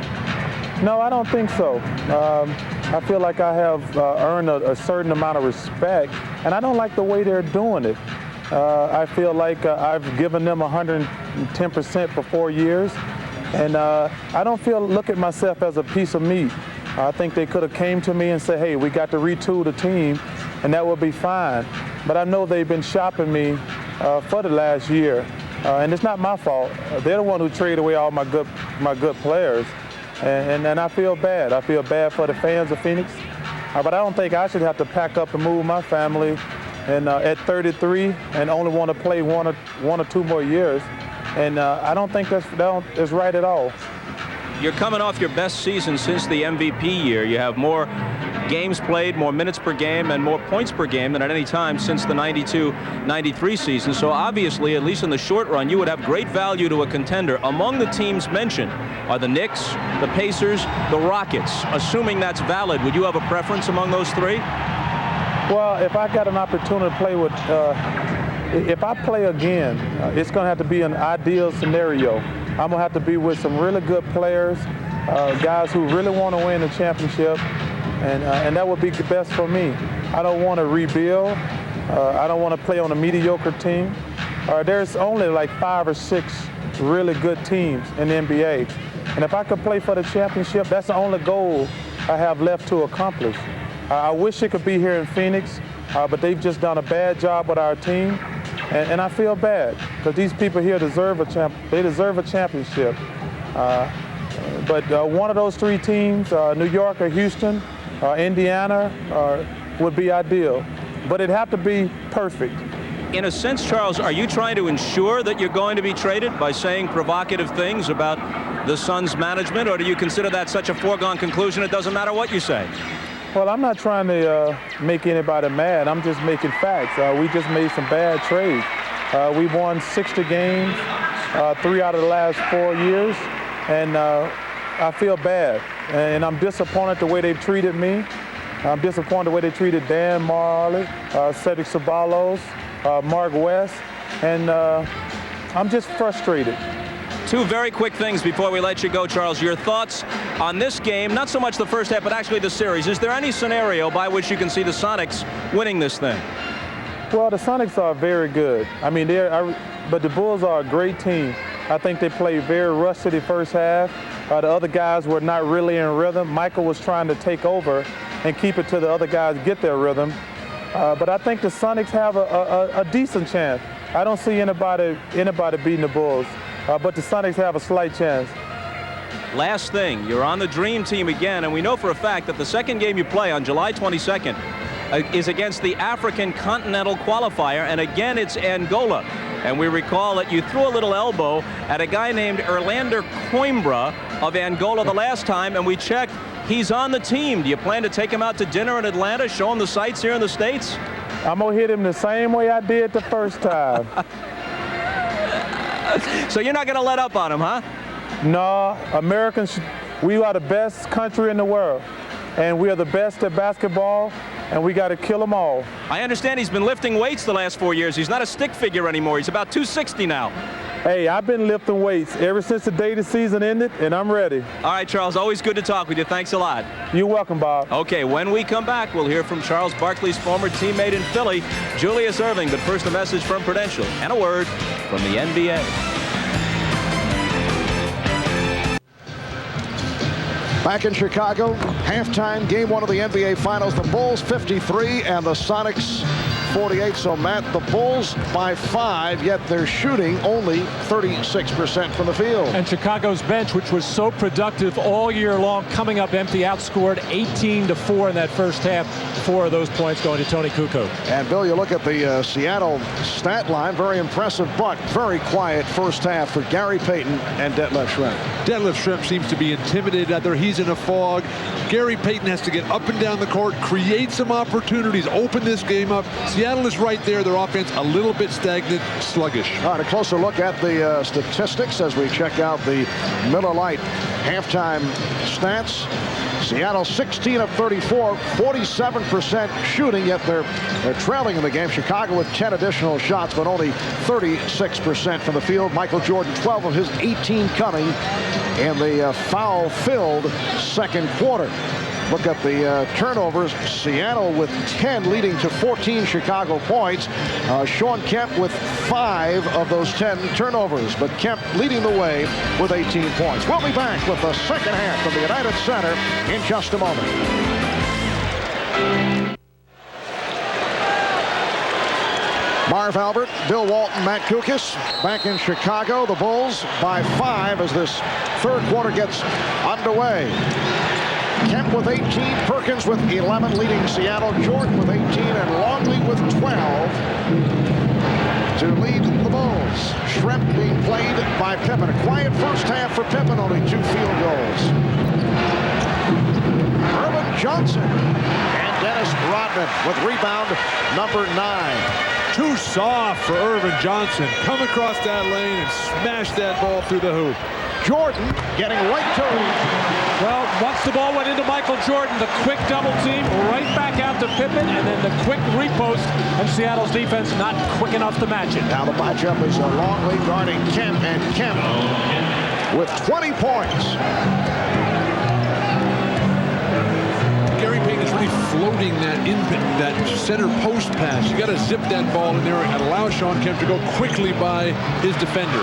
Speaker 16: No, I don't think so. I feel like I have earned a certain amount of respect, and I don't like the way they're doing it. I feel like I've given them 110% for 4 years, and I don't look at myself as a piece of meat. I think they could have came to me and said, hey, we got to retool the team, and that would be fine. But I know they've been shopping me for the last year, and it's not my fault. They're the one who traded away all my good players, and I feel bad. I feel bad for the fans of Phoenix, but I don't think I should have to pack up and move my family and at 33 and only want to play one or 2 more years, and I don't think that's right at all.
Speaker 1: You're coming off your best season since the MVP year. You have more games played, more minutes per game, and more points per game than at any time since the 92-93 season. So obviously, at least in the short run, you would have great value to a contender. Among the teams mentioned are the Knicks, the Pacers, the Rockets. Assuming that's valid, would you have a preference among those 3?
Speaker 16: Well, if I got an opportunity to play with, if I play again, it's going to have to be an ideal scenario. I'm going to have to be with some really good players, guys who really want to win the championship, and that would be the best for me. I don't want to rebuild. I don't want to play on a mediocre team. There's only like 5 or 6 really good teams in the NBA. And if I could play for the championship, that's the only goal I have left to accomplish. I wish it could be here in Phoenix, but they've just done a bad job with our team. And I feel bad because these people here deserve they deserve a championship. But one of those 3 teams, New York or Houston, Indiana, would be ideal. But it'd have to be perfect.
Speaker 1: In a sense, Charles, are you trying to ensure that you're going to be traded by saying provocative things about the Suns' management, or do you consider that such a foregone conclusion it doesn't matter what you say?
Speaker 16: Well, I'm not trying to make anybody mad. I'm just making facts. We just made some bad trades. We won 60 games, 3 out of the last 4 years, and I feel bad. And I'm disappointed the way they treated me. I'm disappointed the way they treated Dan Marley, Cedric Ceballos, Mark West, and I'm just frustrated.
Speaker 1: 2 very quick things before we let you go, Charles. Your thoughts on this game, not so much the first half, but actually the series. Is there any scenario by which you can see the Sonics winning this thing?
Speaker 16: Well, the Sonics are very good. I mean, but the Bulls are a great team. I think they played very rusty the first half. The other guys were not really in rhythm. Michael was trying to take over and keep it to the other guys get their rhythm. But I think the Sonics have a decent chance. I don't see anybody beating the Bulls. But the Sonics have a slight chance.
Speaker 1: Last thing, you're on the Dream Team again, and we know for a fact that the second game you play on July 22nd is against the African Continental Qualifier, and again it's Angola. And we recall that you threw a little elbow at a guy named Erlander Coimbra of Angola the last time, and we checked, he's on the team. Do you plan to take him out to dinner in Atlanta, show him the sights here in the States?
Speaker 16: I'm going to hit him the same way I did the first time.
Speaker 1: So you're not going to let up on him, huh?
Speaker 16: No, Americans, we are the best country in the world, and we are the best at basketball, and we got to kill them all.
Speaker 1: I understand he's been lifting weights the last 4 years. He's not a stick figure anymore. He's about 260 now.
Speaker 16: Hey, I've been lifting weights ever since the day the season ended, and I'm ready.
Speaker 1: All right, Charles, always good to talk with you. Thanks a lot.
Speaker 16: You're welcome, Bob.
Speaker 1: Okay, when we come back, we'll hear from Charles Barkley's former teammate in Philly, Julius Ervin. But first, a message from Prudential and a word from the NBA.
Speaker 4: Back in Chicago, halftime, game one of the NBA Finals. The Bulls 53 and the Sonics 48. So, Matt, the Bulls by 5, yet they're shooting only 36% from the field.
Speaker 6: And Chicago's bench, which was so productive all year long, coming up empty, outscored 18-4 in that first half. 4 of those points going to Toni Kukoc.
Speaker 4: And, Bill, you look at the Seattle stat line, very impressive, but very quiet first half for Gary Payton and Detief Schrempf.
Speaker 9: Detief Schrempf seems to be intimidated out there. He's in a fog. Gary Payton has to get up and down the court, create some opportunities, open this game up. Seattle is right there. Their offense a little bit stagnant, sluggish.
Speaker 4: All right, a closer look at the statistics as we check out the Miller Lite halftime stats. Seattle 16 of 34, 47% shooting, yet they're trailing in the game. Chicago with 10 additional shots, but only 36% from the field. Michael Jordan, 12 of his 18 coming in the foul-filled second quarter. Look at the turnovers. Seattle with 10, leading to 14 Chicago points. Shawn Kemp with 5 of those 10 turnovers, but Kemp leading the way with 18 points. We'll be back with the second half of the United Center in just a moment. Marv Albert, Bill Walton, Matt Kukoc back in Chicago. The Bulls by 5 as this third quarter gets underway. Kemp with 18, Perkins with 11, leading Seattle. Jordan with 18, and Longley with 12 to lead the Bulls. Schrempf being played by Pippen. A quiet first half for Pippen, only 2 field goals. Ervin Johnson and Dennis Rodman with rebound number 9.
Speaker 9: Too soft for Ervin Johnson. Come across that lane and smash that ball through the hoop.
Speaker 4: Jordan getting right to him.
Speaker 6: Well, once the ball went into Michael Jordan, the quick double team right back out to Pippen, and then the quick repost, and Seattle's defense not quick enough to match it.
Speaker 4: Now the matchup is a Longley guarding Kemp, and Kemp with 20 points.
Speaker 9: Gary Payton is really floating that center post pass. You got to zip that ball in there and allow Shawn Kemp to go quickly by his defender.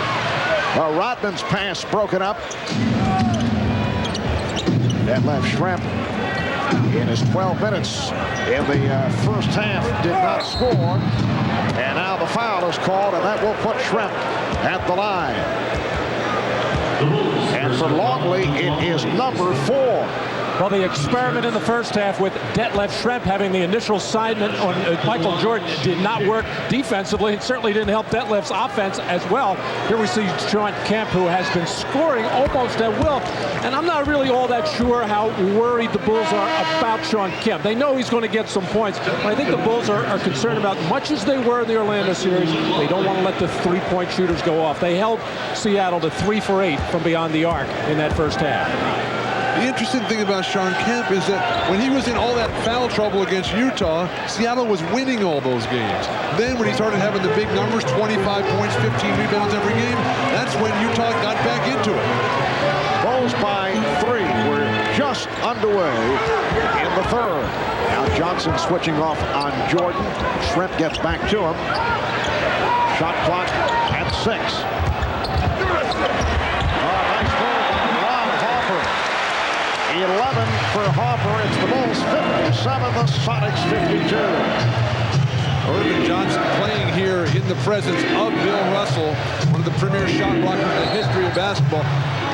Speaker 4: Rodman's pass broken up. Detief Schrempf in his 12 minutes in the first half did not score. And now the foul is called, and that will put Schrempf at the line. And for Longley, it is number 4.
Speaker 6: Well, the experiment in the first half with Detief Schrempf having the initial assignment on Michael Jordan did not work defensively. It certainly didn't help Detief's offense as well. Here we see Shawn Kemp, who has been scoring almost at will. And I'm not really all that sure how worried the Bulls are about Shawn Kemp. They know he's going to get some points. But I think the Bulls are concerned about, much as they were in the Orlando series, they don't want to let the three-point shooters go off. They held Seattle to 3 for 8 from beyond the arc in that first half.
Speaker 9: The interesting thing about Shawn Kemp is that when he was in all that foul trouble against Utah, Seattle was winning all those games. Then when he started having the big numbers, 25 points, 15 rebounds every game, that's when Utah got back into it.
Speaker 4: Bulls by 3. We're just underway in the third. Now Johnson switching off on Jordan. Schrempf gets back to him. Shot clock at 6. 11 for Harper. It's the Bulls 57, the Sonics 52.
Speaker 9: Ervin Johnson playing here in the presence of Bill Russell, one of the premier shot blockers in the history of basketball.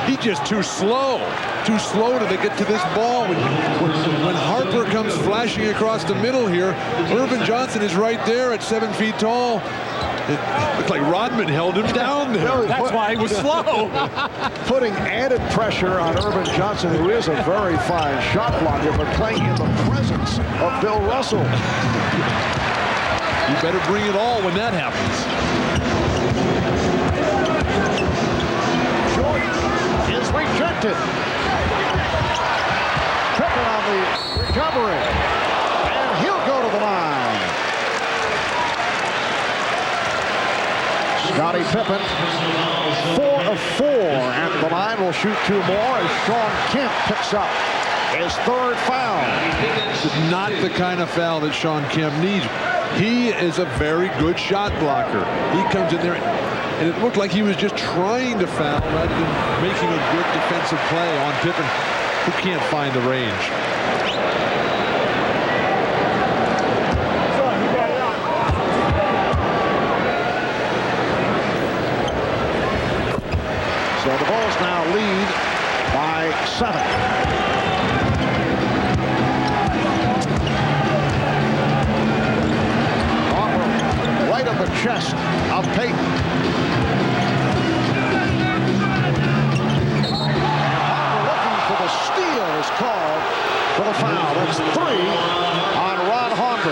Speaker 9: He's just too slow to get to this ball. When Harper comes flashing across the middle here, Ervin Johnson is right there at 7 feet tall. It looked like Rodman held him down there.
Speaker 6: That's why he was slow.
Speaker 4: Putting added pressure on Ervin Johnson, who is a very fine shot blocker, but playing in the presence of Bill Russell.
Speaker 9: You better bring it all when that happens.
Speaker 4: Jordan is rejected. Pippen on the recovery. And he'll go to the line. Scottie Pippen, 4 of 4 at the line. Will shoot 2 more as Shawn Kemp picks up his 3rd foul.
Speaker 9: This is not the kind of foul that Shawn Kemp needs. He is a very good shot blocker. He comes in there, and it looked like he was just trying to foul rather than making a good defensive play on Pippen, who can't find the range.
Speaker 4: So the Bulls now lead by 7. Right on the chest of Payton. Harper looking for the steal is called for the foul. That's 3 on Ron Harper.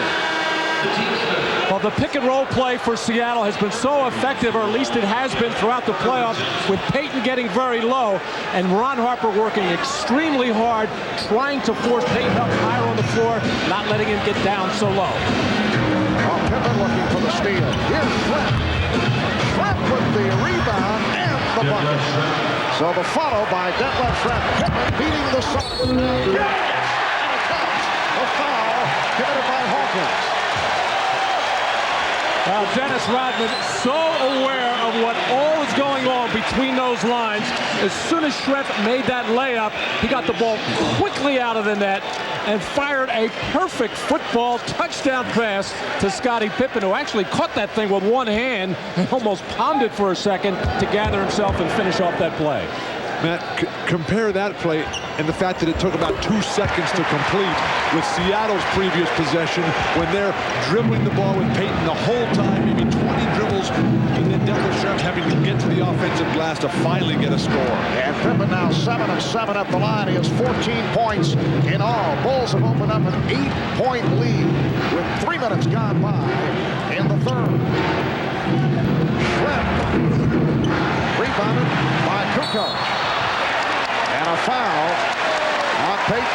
Speaker 6: Well, the pick and roll play for Seattle has been so effective, or at least it has been throughout the playoffs, with Payton getting very low and Ron Harper working extremely hard, trying to force Payton up higher on the floor, not letting him get down so low.
Speaker 4: Pippen looking for the steal. Here's Schrepp. Schrepp with the rebound and the bucket. So the follow by Detlef Schrempf. Pippen beating the Suns. Yes! And it comes. The foul committed by Hawkins.
Speaker 6: Well, Dennis Rodman so aware of what all is going on between those lines. As soon as Schrempf made that layup, he got the ball quickly out of the net and fired a perfect football touchdown pass to Scottie Pippen, who actually caught that thing with one hand and almost pounded for a second to gather himself and finish off that play.
Speaker 9: Matt, compare that play and the fact that it took about 2 seconds to complete with Seattle's previous possession when they're dribbling the ball with Payton the whole time, maybe 20 dribbles, and then Detlef Schrempf having to get to the offensive glass to finally get a score.
Speaker 4: And Pippen now 7 of 7 at the line. He has 14 points in all. Bulls have opened up an 8-point lead with 3 minutes gone by in the third. Schrempf rebounded by Kukoc. And a foul on Payton.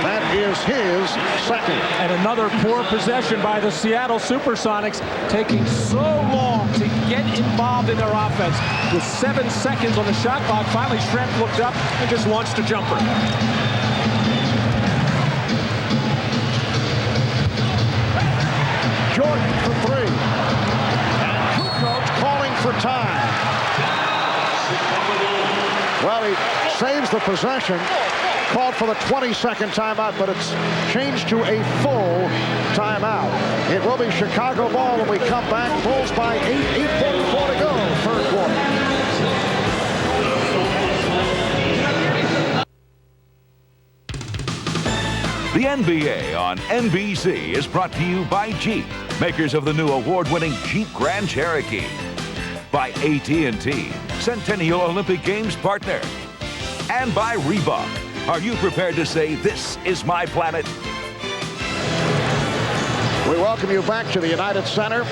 Speaker 4: That is his second.
Speaker 6: And another poor possession by the Seattle Supersonics, taking so long to get involved in their offense. With 7 seconds on the shot clock, finally Schrempf looked up and just launched a jumper.
Speaker 4: Jordan for 3. And Kukoc calling for time. Well, he saves the possession, called for the 20-second timeout, but it's changed to a full timeout. It will be Chicago ball when we come back. Bulls by 8, 8:44 to go, third quarter.
Speaker 2: The NBA on NBC is brought to you by Jeep, makers of the new award-winning Jeep Grand Cherokee. By AT&T, Centennial Olympic Games partner. And by Reebok. Are you prepared to say, "This is my planet"?
Speaker 4: We welcome you back to the United Center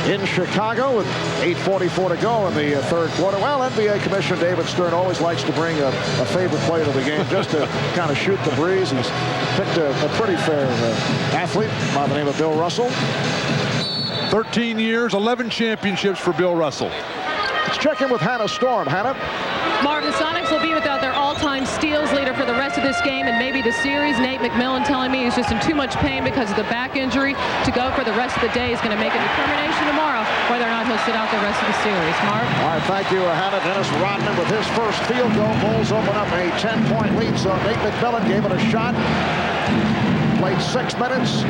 Speaker 4: in Chicago with 8:44 to go in the third quarter. Well, NBA Commissioner David Stern always likes to bring a favorite player to the game just to kind of shoot the breeze. He's picked a pretty fair athlete by the name of Bill Russell.
Speaker 9: 13 years, 11 championships for Bill Russell.
Speaker 4: Let's check in with Hannah Storm. Hannah?
Speaker 14: Marv, the Sonics will be without their all-time steals leader for the rest of this game and maybe the series. Nate McMillan telling me he's just in too much pain because of the back injury. To go for the rest of the day is going to make a determination tomorrow whether or not he'll sit out the rest of the series. Marv?
Speaker 4: All right, thank you, Hannah. Dennis Rodman with his first field goal. Bulls open up a 10-point lead, so Nate McMillan gave it a shot. Played 6 minutes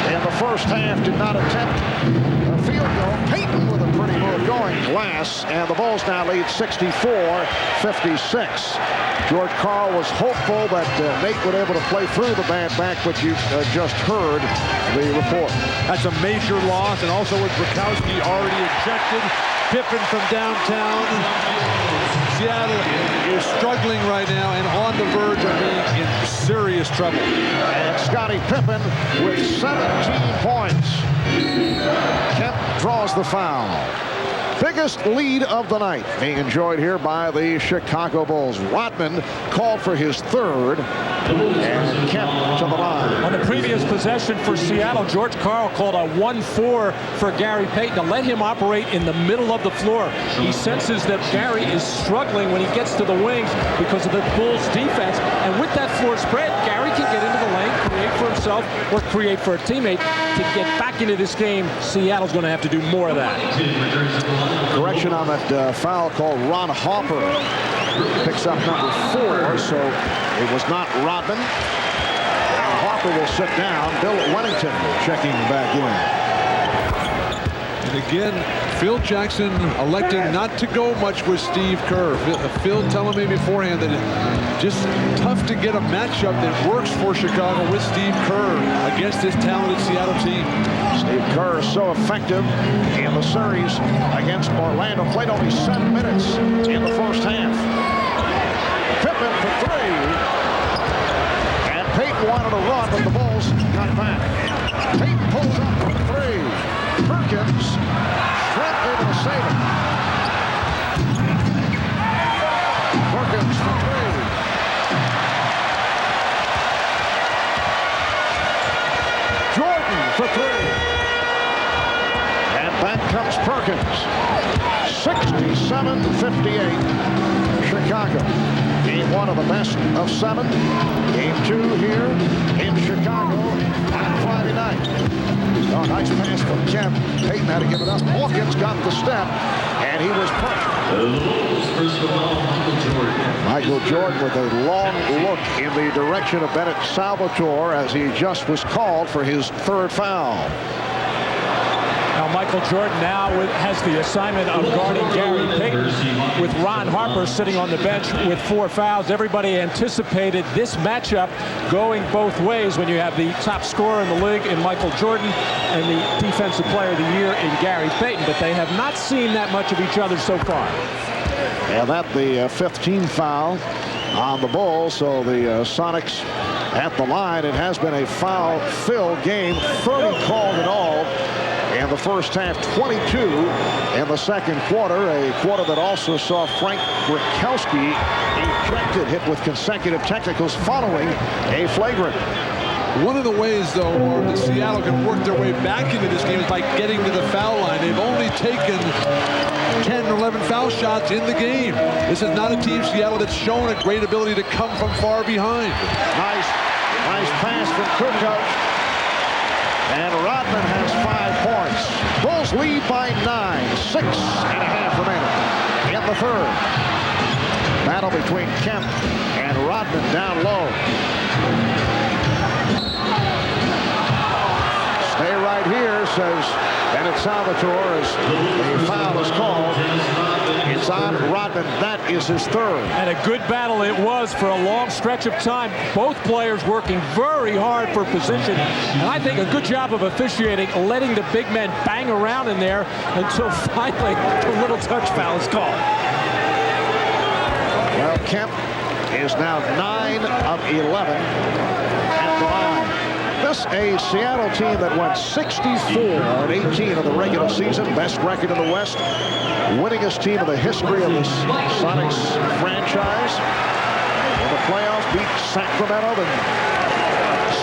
Speaker 4: in the first half, did not attempt a field goal. Payton with a pretty move going glass, and the Bulls now lead 64-56. George Karl was hopeful that Nate would be able to play through the bad back, but you just heard the report.
Speaker 9: That's a major loss, and also with Brickowski already ejected. Pippen from downtown. Seattle is struggling right now and on the verge of being in serious trouble.
Speaker 4: And Scottie Pippen with 17 points. Kemp draws the foul. Biggest lead of the night being enjoyed here by the Chicago Bulls. Rodman called for his third, and Kemp to the line.
Speaker 6: On the previous possession for Seattle, George Karl called a 1-4 for Gary Payton to let him operate in the middle of the floor. He senses that Gary is struggling when he gets to the wings because of the Bulls' defense. And with that floor spread, Gary can get into the lane, create for himself himself or create for a teammate. To get back into this game, Seattle's going to have to do more of that.
Speaker 4: Correction on that foul called. Ron Harper picks up number 4, so it was not Rodman. And Harper will sit down. Bill Wennington checking back in.
Speaker 9: And again, Phil Jackson electing not to go much with Steve Kerr. Phil telling me beforehand that it's just tough to get a matchup that works for Chicago with Steve Kerr against this talented Seattle team.
Speaker 4: Steve Kerr is so effective in the series against Orlando. Played only 7 minutes in the first half. Pippen for 3. And Payton wanted to run, but the Bulls got back. Payton pulls up for 3. Perkins, Schrempf able to save it. Perkins for 3. Jordan for 3. And back comes Perkins. 67-58. Chicago. Game 1 of the best of 7. Game 2 here in Chicago on Friday night. Oh, nice pass from Kemp. Payton had to give it up. Hawkins got the step, and he was pushed. Michael Jordan with a long look in the direction of Bennett Salvatore as he just was called for his 3rd foul.
Speaker 6: Now Michael Jordan now has the assignment of guarding Gary Payton with Ron Harper sitting on the bench with 4 fouls. Everybody anticipated this matchup going both ways when you have the top scorer in the league in Michael Jordan and the Defensive Player of the Year in Gary Payton, but they have not seen that much of each other so far.
Speaker 4: And that the 15th foul on the Bulls, so the Sonics at the line. It has been a foul-filled game, 30 called in all. In the first half, 22 in the second quarter, a quarter that also saw Frank Brickowski ejected, hit with consecutive technicals following a flagrant.
Speaker 9: One of the ways, though, that Seattle can work their way back into this game is by getting to the foul line. They've only taken 10 or 11 foul shots in the game. This is not a team, Seattle, that's shown a great ability to come from far behind.
Speaker 4: Nice pass from Kukoc. And Rodman has 5 points. Bulls lead by 9. 6.5 remaining in the 3rd. Battle between Kemp and Rodman down low. Stay right here, says Bennett Salvatore, as the foul is called. It's on Rodman. That is his 3rd.
Speaker 6: And a good battle it was for a long stretch of time. Both players working very hard for position. And I think a good job of officiating, letting the big men bang around in there until finally the little touch foul is called.
Speaker 4: Well, Kemp is now 9 of 11 at the line. This a Seattle team that went 64-18 in the regular season, best record in the West, winningest team in the history of the Sonics franchise. In the playoffs, beat Sacramento, then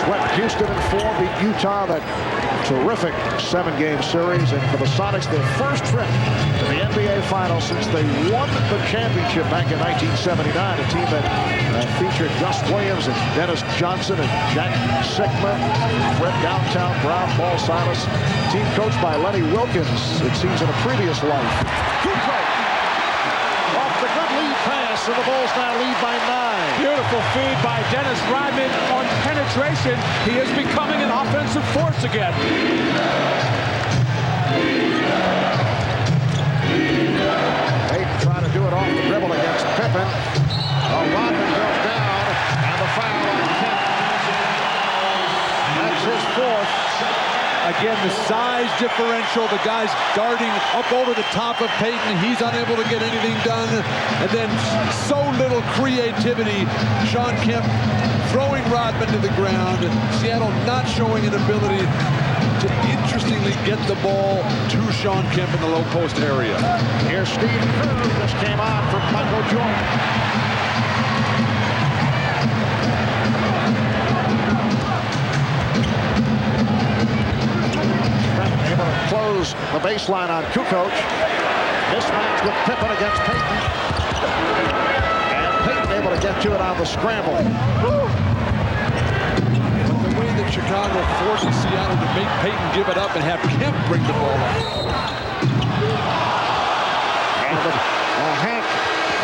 Speaker 4: swept Houston in 4, beat Utah, that terrific 7-game series. And for the Sonics, their first trip to the NBA Finals since they won the championship back in 1979, a team that featured Gus Williams and Dennis Johnson and Jack Sikma, Fred Downtown, Brown, Paul Silas, team coached by Lenny Wilkins, it seems, in a previous life. Kukoc off the good lead pass, and the Bulls now lead by 9.
Speaker 6: Beautiful feed by Dennis Rodman on penetration. He is becoming an offensive force again.
Speaker 4: Payton trying to do it off the dribble against Pippen. Rodman goes down, and the foul on Kemp. That's his 4th.
Speaker 9: Again, the size differential, the guy's darting up over the top of Payton. He's unable to get anything done. And then so little creativity. Shawn Kemp throwing Rodman to the ground. Seattle not showing an ability to interestingly get the ball to Shawn Kemp in the low post area.
Speaker 4: Here's Steve Kerr. This came on from Michael Jordan. Close the baseline on Kukoc. Mismatch with Pippen against Payton. And Payton able to get to it on the scramble.
Speaker 9: The way that Chicago Payton give it up and have Kemp bring the ball up.
Speaker 4: And a hack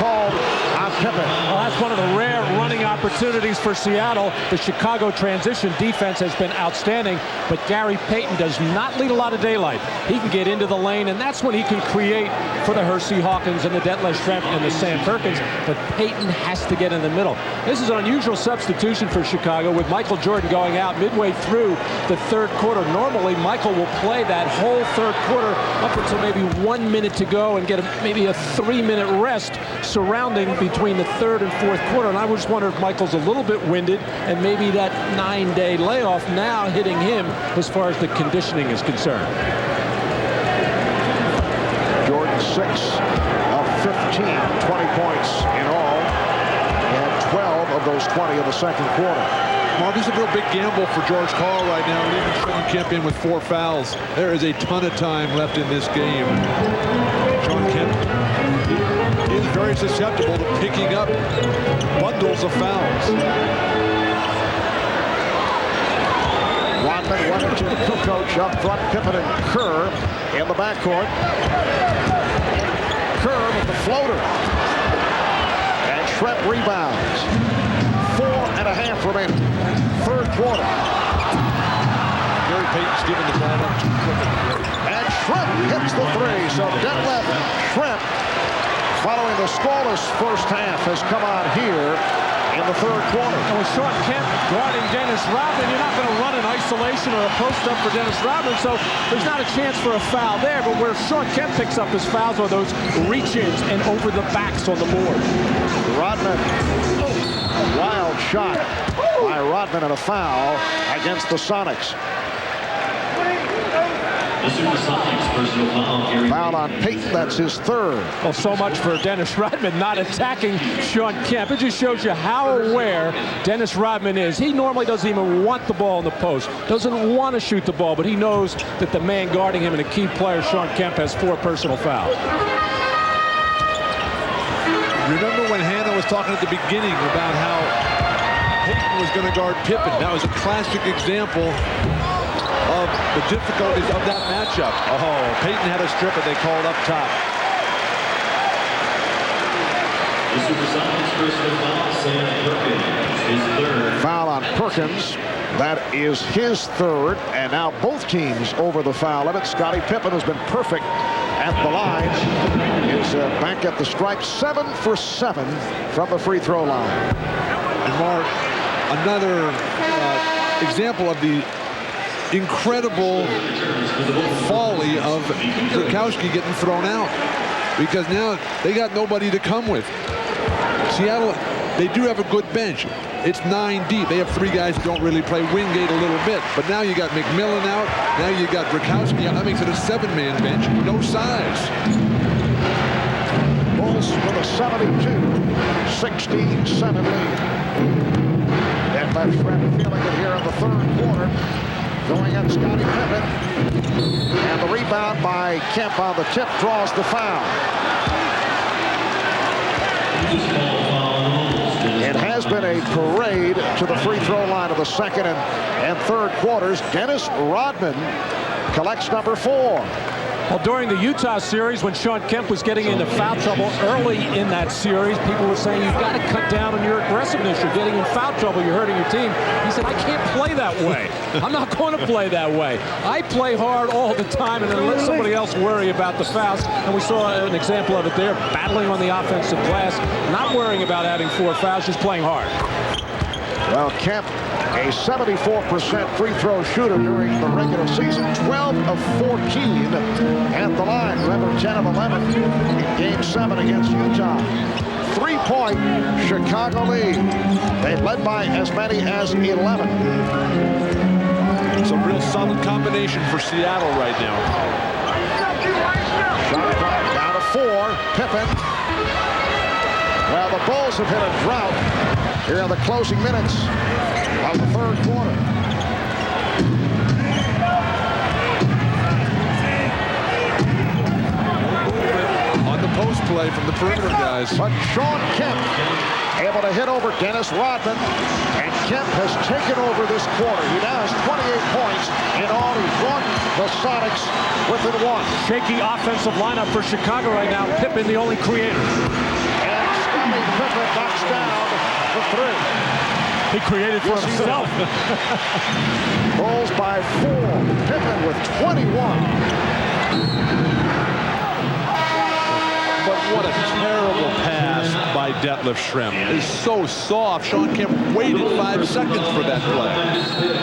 Speaker 4: called on Pippen.
Speaker 6: Well, that's one of the rare running opportunities for Seattle. The Chicago transition defense has been outstanding, but Gary Payton does not lead a lot of daylight. He can get into the lane, and that's when he can create for the Hersey, Hawkins, and the Detief, Schrempf, and the Sam Perkins, but Payton has to get in the middle. This is an unusual substitution for Chicago with Michael Jordan going out midway through the third quarter. Normally, Michael will play that whole third quarter up until maybe 1 minute to go and get maybe a 3-minute rest surrounding between the third and fourth quarter. And I just wonder if Michael's a little bit winded and maybe that 9-day layoff now hitting him as far as the conditioning is concerned.
Speaker 4: Jordan 6 of 15, 20 points in all. He had 12 of those 20 in the second quarter.
Speaker 9: Mark, this is a real big gamble for George Karl right now, leaving Shawn Kemp in with 4 fouls. There is a ton of time left in this game. Shawn Kemp is very susceptible to picking up bundles of fouls.
Speaker 4: Rodman, Wennington, Kukoc up front, Pippen and Kerr in the backcourt. Kerr with the floater. And Schrempf rebounds. 4.5 remaining. Third quarter.
Speaker 9: Gary Payton's giving the ball up too quick.
Speaker 4: And Schrempf hits the three. So Detief Schrempf, following the scoreless first half, has come on here in the third quarter.
Speaker 6: And with Shawn Kemp guarding Dennis Rodman, you're not going to run an isolation or a post-up for Dennis Rodman, so there's not a chance for a foul there. But where Shawn Kemp picks up his fouls are those reach-ins and over the backs on the board.
Speaker 4: Rodman, a wild shot by Rodman and a foul against the Sonics.
Speaker 10: The Supersonics personal foul, Gary
Speaker 4: Foul on Payton, that's his third.
Speaker 6: Well, so much for Dennis Rodman not attacking Shawn Kemp. It just shows you how aware Dennis Rodman is. He normally doesn't even want the ball in the post, doesn't want to shoot the ball, but he knows that the man guarding him and a key player, Shawn Kemp, has 4 personal fouls.
Speaker 9: Remember when Hannah was talking at the beginning about how Payton was going to guard Pippen? That was a classic example of the difficulties of that matchup. Oh, Payton had a strip and they called up top.
Speaker 10: The Supersonics personal foul, Sam Perkins, his third.
Speaker 4: Foul on Perkins. That is his third, and now both teams over the foul limit. Scottie Pippen has been perfect at the line. Is back at the stripe, 7 for 7 from the free throw line.
Speaker 9: And Mark, another example of the incredible folly of Brickowski getting thrown out, because now they got nobody to come with. Seattle, they do have a good bench. It's 9 deep. They have 3 guys who don't really play. Wingate a little bit, but now you got McMillan out. Now you got Brickowski out. That makes it a 7-man bench. No size.
Speaker 4: Bulls with a 72-67 lead. And left Schrempf feeling it here in the third quarter. Going at Scottie Pippen. And the rebound by Kemp on the tip draws the foul. It has been a parade to the free throw line of the second and third quarters. Dennis Rodman collects number 4.
Speaker 6: Well, during the Utah series, when Shawn Kemp was getting into foul trouble early in that series, people were saying, you've got to cut down on your aggressiveness. You're getting in foul trouble. You're hurting your team. He said, I can't play that way. I'm not going to play that way. I play hard all the time and then let somebody else worry about the fouls. And we saw an example of it there, battling on the offensive glass, not worrying about having 4 fouls, just playing hard.
Speaker 4: Well, Kemp, a 74% free throw shooter during the regular season, 12 of 14 at the line. Remember, 10 of 11 in Game 7 against Utah. 3-point Chicago lead. They led by as many as 11.
Speaker 9: It's a real solid combination for Seattle right now.
Speaker 4: Shot clock down to 4. Pippen. Well, the Bulls have hit a drought here in the closing minutes of the third quarter.
Speaker 9: On the post play from the perimeter guys.
Speaker 4: But Shawn Kemp, a able to hit over Dennis Rodman, and Kemp has taken over this quarter. He now has 28 points in all. He's brought the Sonics within one.
Speaker 6: Shaky offensive lineup for Chicago right now. Pippen, the only creator.
Speaker 4: And Scottie Pippen knocks down the three.
Speaker 6: He created for himself.
Speaker 4: Bulls by 4. Pippen with 21.
Speaker 9: But what a terrible pass by Detief Schremm. It's so soft. Shawn Kemp waited 5 seconds for that play.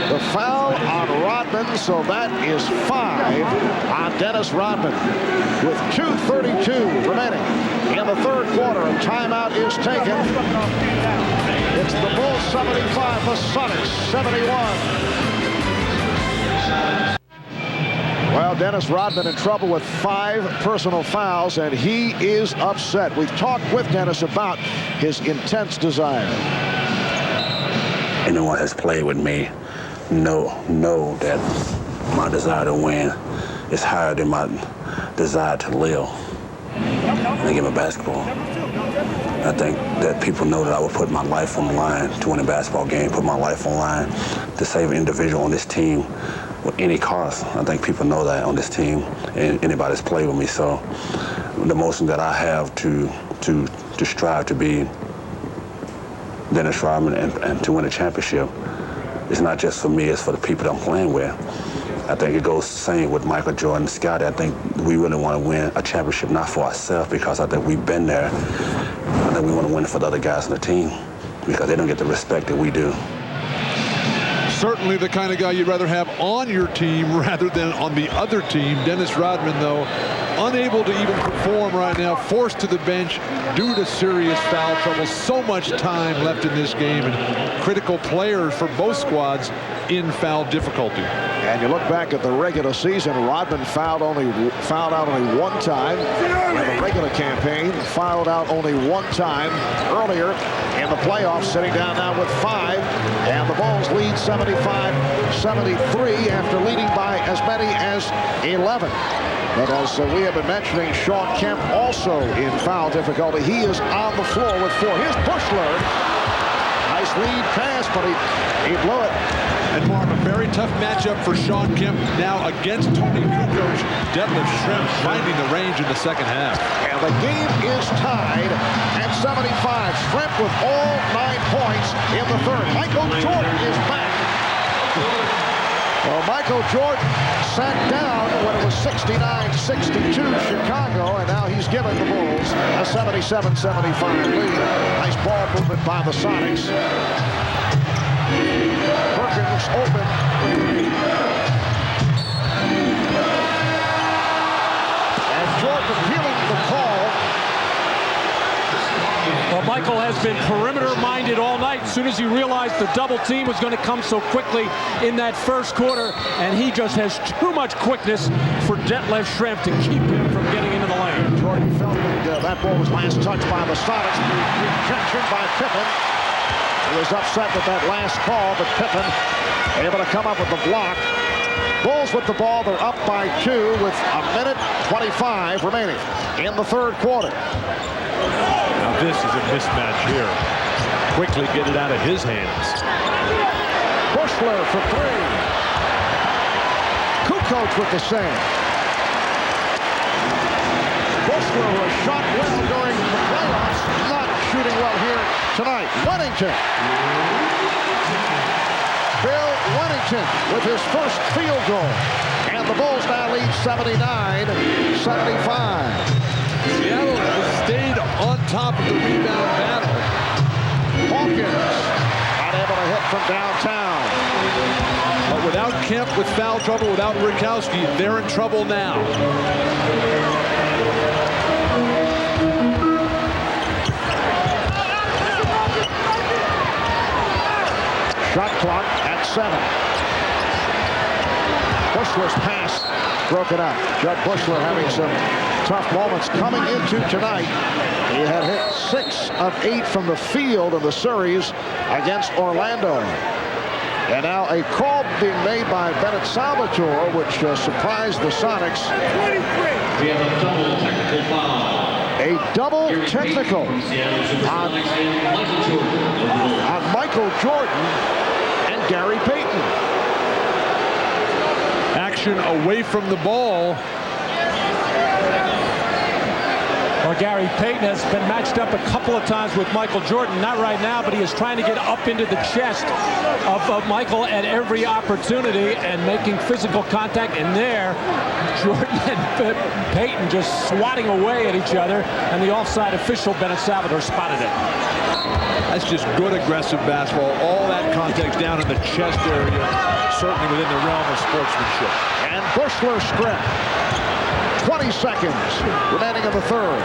Speaker 4: The foul on Rodman, so that is 5 on Dennis Rodman. With 2:32 remaining in the third quarter, a timeout is taken. It's the Bulls 75, the Sonics 71. Well, Dennis Rodman in trouble with 5 personal fouls, and he is upset. We've talked with Dennis about his intense desire.
Speaker 17: Anyone that's played with me know that my desire to win is higher than my desire to live in the game of basketball. I think that people know that I would put my life on the line to win a basketball game, put my life on the line to save an individual on this team with any cost. I think people know that on this team, and anybody that's played with me. So the motion that I have to strive to be Dennis Rodman and to win a championship is not just for me, it's for the people that I'm playing with. I think it goes the same with Michael Jordan and Scottie. I think we really want to win a championship, not for ourselves, because I think we've been there. I think we want to win it for the other guys on the team, because they don't get the respect that we do.
Speaker 9: Certainly the kind of guy you'd rather have on your team rather than on the other team. Dennis Rodman, though, unable to even perform right now, forced to the bench due to serious foul trouble. So much time left in this game, and critical players for both squads in foul difficulty.
Speaker 4: And you look back at the regular season, Rodman fouled out only 1 time in the regular campaign, fouled out only 1 time earlier in the playoffs, sitting down now with 5, and the Bulls lead 75-73 after leading by as many as 11. But as we have been mentioning, Shawn Kemp also in foul difficulty. He is on the floor with 4. Here's Buechler. Nice lead pass, but he blew it.
Speaker 9: And Mark, a very tough matchup for Shawn Kemp now against Toni Kukoc. Detief Schremm finding the range in the second half.
Speaker 4: And the game is tied at 75. Schremm with all 9 points in the third. Michael Jordan is back. Well, Michael Jordan sat down when it was 69-62 Chicago, and now he's given the Bulls a 77-75 lead. Nice ball movement by the Sonics. Perkins open. And Jordan appealing the call.
Speaker 6: Well, Michael has been perimeter-minded all night as soon as he realized the double team was going to come so quickly in that first quarter, and he just has too much quickness for Detief Schremm to keep him from getting into the lane.
Speaker 4: Jordan felt that that ball was last touched by the Sonics. Rejection by Pippen. He was upset with that last call, but Pippen able to come up with the block. Bulls with the ball. They're up by 2 with 1:25 remaining in the third quarter.
Speaker 9: Now this is a mismatch here. Quickly get it out of his hands.
Speaker 4: Buechler for 3. Kukoc with the save. Buechler was shot well during the playoffs, not shooting well here tonight. Wennington. Bill Wennington with his first field goal. And the Bulls now lead 79-75.
Speaker 9: Seattle has stayed on top of the rebound battle.
Speaker 4: Hawkins not able to hit from downtown.
Speaker 9: But without Kemp with foul trouble, without Brickowski, they're in trouble now.
Speaker 4: Shot clock at 7. Buechler's pass broken up. Judd Buechler having some tough moments coming into tonight. He had hit 6 of 8 from the field in the series against Orlando. And now a call being made by Bennett Salvatore, which surprised the Sonics.
Speaker 10: 23. We have a double technical foul.
Speaker 4: A double technical on Michael Jordan and Gary Payton.
Speaker 9: Action away from the ball.
Speaker 6: Well, Gary Payton has been matched up a couple of times with Michael Jordan. Not right now, but he is trying to get up into the chest of Michael at every opportunity and making physical contact. And there, Jordan and Payton just swatting away at each other. And the offside official, Bennett Salvador, spotted it.
Speaker 9: That's just good aggressive basketball. All that contact down in the chest area, certainly within the realm of sportsmanship.
Speaker 4: And Buechler Schrempf. 20 seconds remaining in the third.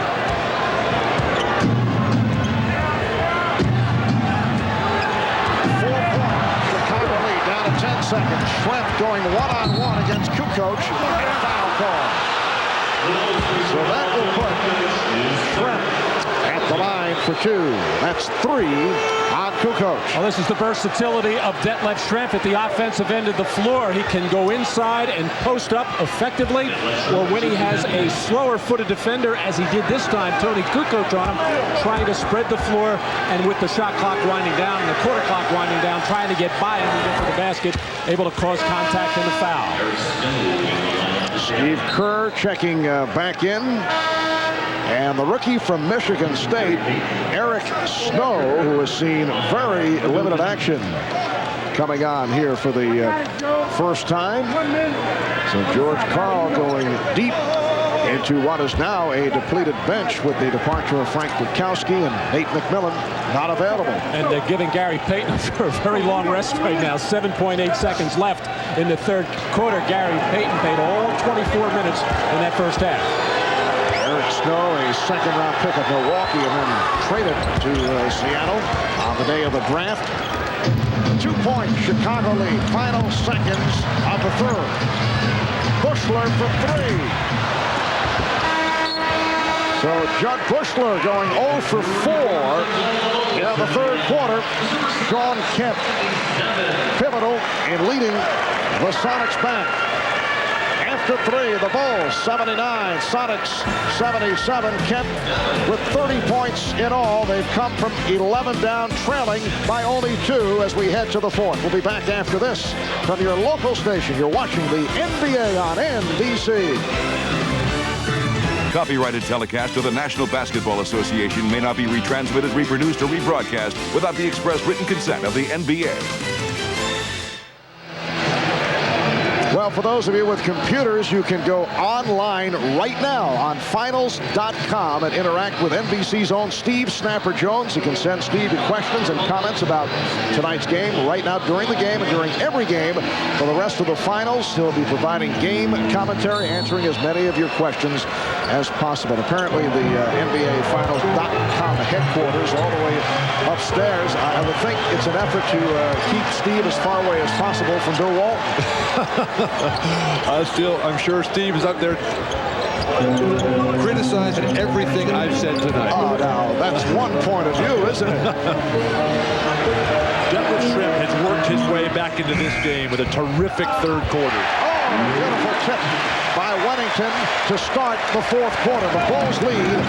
Speaker 4: Chicago lead down to 10 seconds. Schrempf going one-on-one against Kukoc. Foul call. So that will put Schrempf at the line for 2. That's 3 on Kukoc.
Speaker 6: Well, this is the versatility of Detief Schrempf at the offensive end of the floor. He can go inside and post up effectively, or when he has a slower-footed defender, as he did this time, Toni Kukoc on him, trying to spread the floor, and with the shot clock winding down and the quarter clock winding down, trying to get by him and get for the basket, able to cause contact and the foul.
Speaker 4: Steve Kerr checking back in. And the rookie from Michigan State, Eric Snow, who has seen very limited action, coming on here for the first time. So George Karl going deep into what is now a depleted bench with the departure of Frank Brickowski and Nate McMillan not available.
Speaker 6: And they're giving Gary Payton a very long rest right now. 7.8 seconds left in the third quarter. Gary Payton played all 24 minutes in that first half.
Speaker 4: Eric Snow, a second-round pick of Milwaukee, and then traded to Seattle on the day of the draft. 2-point Chicago lead. Final seconds of the third. Buechler for 3. So Judd Buechler going 0 for 4 in the third quarter. Shawn Kemp pivotal in leading the Sonics back. After 3, the Bulls 79, Sonics 77. Kemp with 30 points in all. They've come from 11 down, trailing by only 2 as we head to the fourth. We'll be back after this from your local station. You're watching the NBA on NBC.
Speaker 2: Copyrighted telecast of the National Basketball Association may not be retransmitted, reproduced, or rebroadcast without the express written consent of the NBA.
Speaker 4: Well, for those of you with computers, you can go online right now on finals.com and interact with NBC's own Steve Snapper Jones. You can send Steve your questions and comments about tonight's game right now during the game and during every game for the rest of the finals. He'll be providing game commentary, answering as many of your questions as possible. Apparently, the NBA Finals.com headquarters all the way upstairs. I would think it's an effort to keep Steve as far away as possible from Bill Walton.
Speaker 9: I'm sure Steve is up there criticizing everything I've said tonight.
Speaker 4: Oh, now, that's one point of view, isn't it?
Speaker 9: Detief Schrempf has worked his way back into this game with a terrific third quarter.
Speaker 4: Oh, beautiful tip by Wennington to start the fourth quarter. The Bulls lead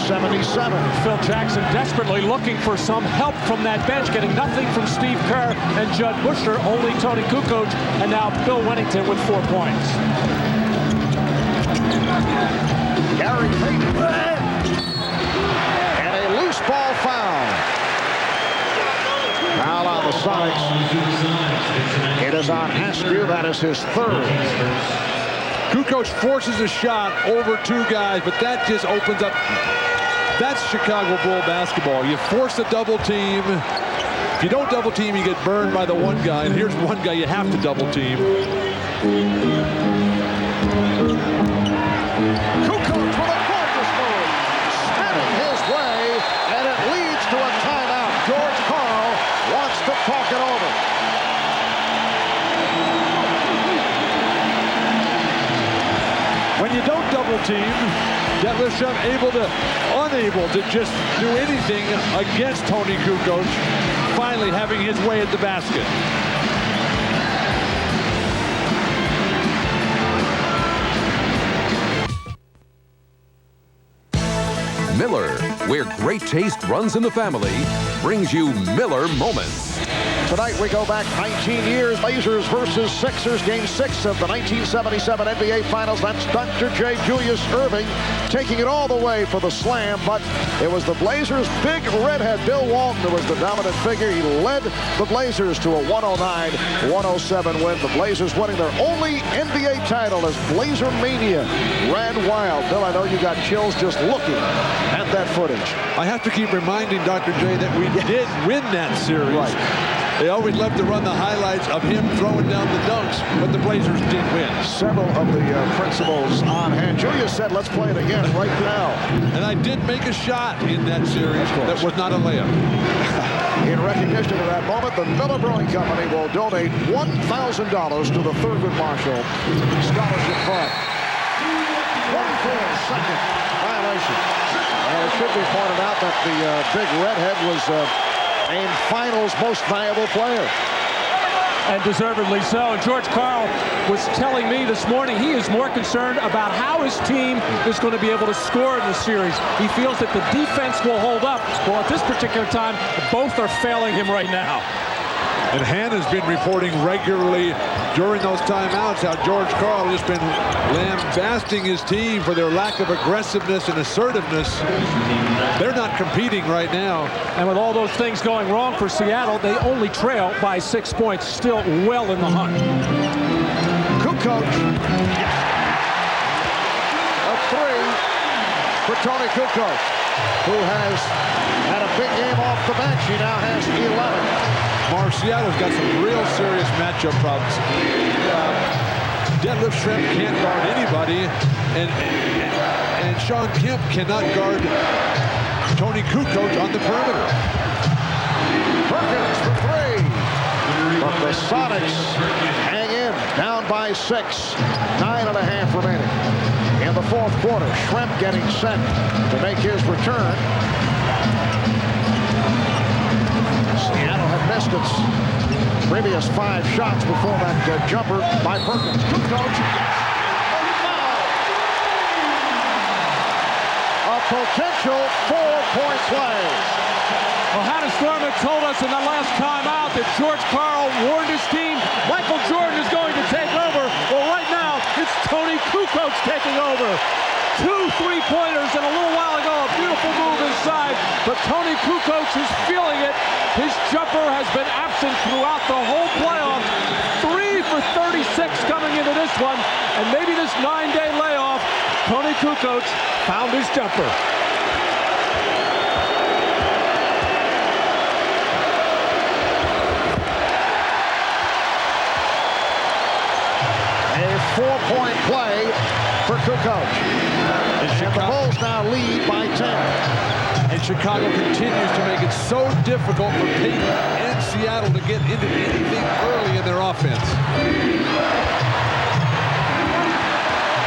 Speaker 4: 81-77.
Speaker 6: Phil Jackson desperately looking for some help from that bench, getting nothing from Steve Kerr and Judd Buechler, only Toni Kukoc, and now Bill Wennington with 4 points.
Speaker 4: Gary Payton. And a loose ball foul. Foul on the Sonics. It is on Askew. That is his third.
Speaker 9: Kukoc forces a shot over 2 guys, but that just opens up. That's Chicago Bull basketball. You force a double team. If you don't double team, you get burned by the one guy. And here's one guy you have to double team.
Speaker 4: Kukoc with a gorgeous move. Spinning his way, and it leads to a timeout. George Karl wants to talk it over.
Speaker 9: When you don't double team, Detief Schrempf unable to just do anything against Toni Kukoc, finally having his way at the basket.
Speaker 18: great taste runs in the family, brings you Miller Moments.
Speaker 4: Tonight we go back 19 years. Blazers versus Sixers, Game 6 of the 1977 NBA Finals. That's Dr. J. Julius Erving taking it all the way for the slam, but it was the Blazers' big redhead, Bill Walton, who was the dominant figure. He led the Blazers to a 109-107 win. The Blazers winning their only NBA title as Blazer Mania ran wild. Bill, I know you got chills just looking at that footage.
Speaker 9: I have to keep reminding Dr. J that we did win that series.
Speaker 4: Right.
Speaker 9: They always love to run the highlights of him throwing down the dunks, but the Blazers did win.
Speaker 4: Several of the principals on hand. Julius said, let's play it again right now.
Speaker 9: And I did make a shot in that series that was not a layup.
Speaker 4: In recognition of that moment, the Miller Brewing Company will donate $1,000 to the Thurgood Marshall Scholarship Fund. 1-4-second violation. And it should be pointed out that the big redhead was named Finals Most Valuable Player.
Speaker 6: And deservedly so. And George Karl was telling me this morning he is more concerned about how his team is going to be able to score in the series. He feels that the defense will hold up. Well, at this particular time, both are failing him right now.
Speaker 9: And Hannah's been reporting regularly during those timeouts how George Karl has been lambasting his team for their lack of aggressiveness and assertiveness. They're not competing right now.
Speaker 6: And with all those things going wrong for Seattle, they only trail by 6 points, still well in the hunt.
Speaker 4: Kukoc. A three for Toni Kukoc, who has had a big game off the bench. He now has 11.
Speaker 9: Seattle's got some real serious matchup problems. Deadlift Schhrempf can't guard anybody, and Shawn Kemp cannot guard Toni Kukoc on the perimeter.
Speaker 4: Perkins for three. But the Sonics hang in, down by 6. 9.5 remaining. In the fourth quarter, Schhrempf getting set to make his return. Seattle had missed its previous 5 shots before that jumper by Perkins. Kukoc. A potential 4-point play.
Speaker 6: Well, Hannah Storm told us in the last timeout that George Karl warned his team Michael Jordan is going to take over. Well, right now, it's Toni Kukoc taking over. 2 3-pointers, and a little while ago, a beautiful move inside, but Toni Kukoc is feeling it. His jumper has been absent throughout the whole playoff. 3 for 36 coming into this one, and maybe this 9-day layoff, Toni Kukoc found his jumper.
Speaker 4: A 4-point play for Kukoc. And the Bulls now lead by 10.
Speaker 9: And Chicago continues to make it so difficult for Payton and Seattle to get into anything early in their offense.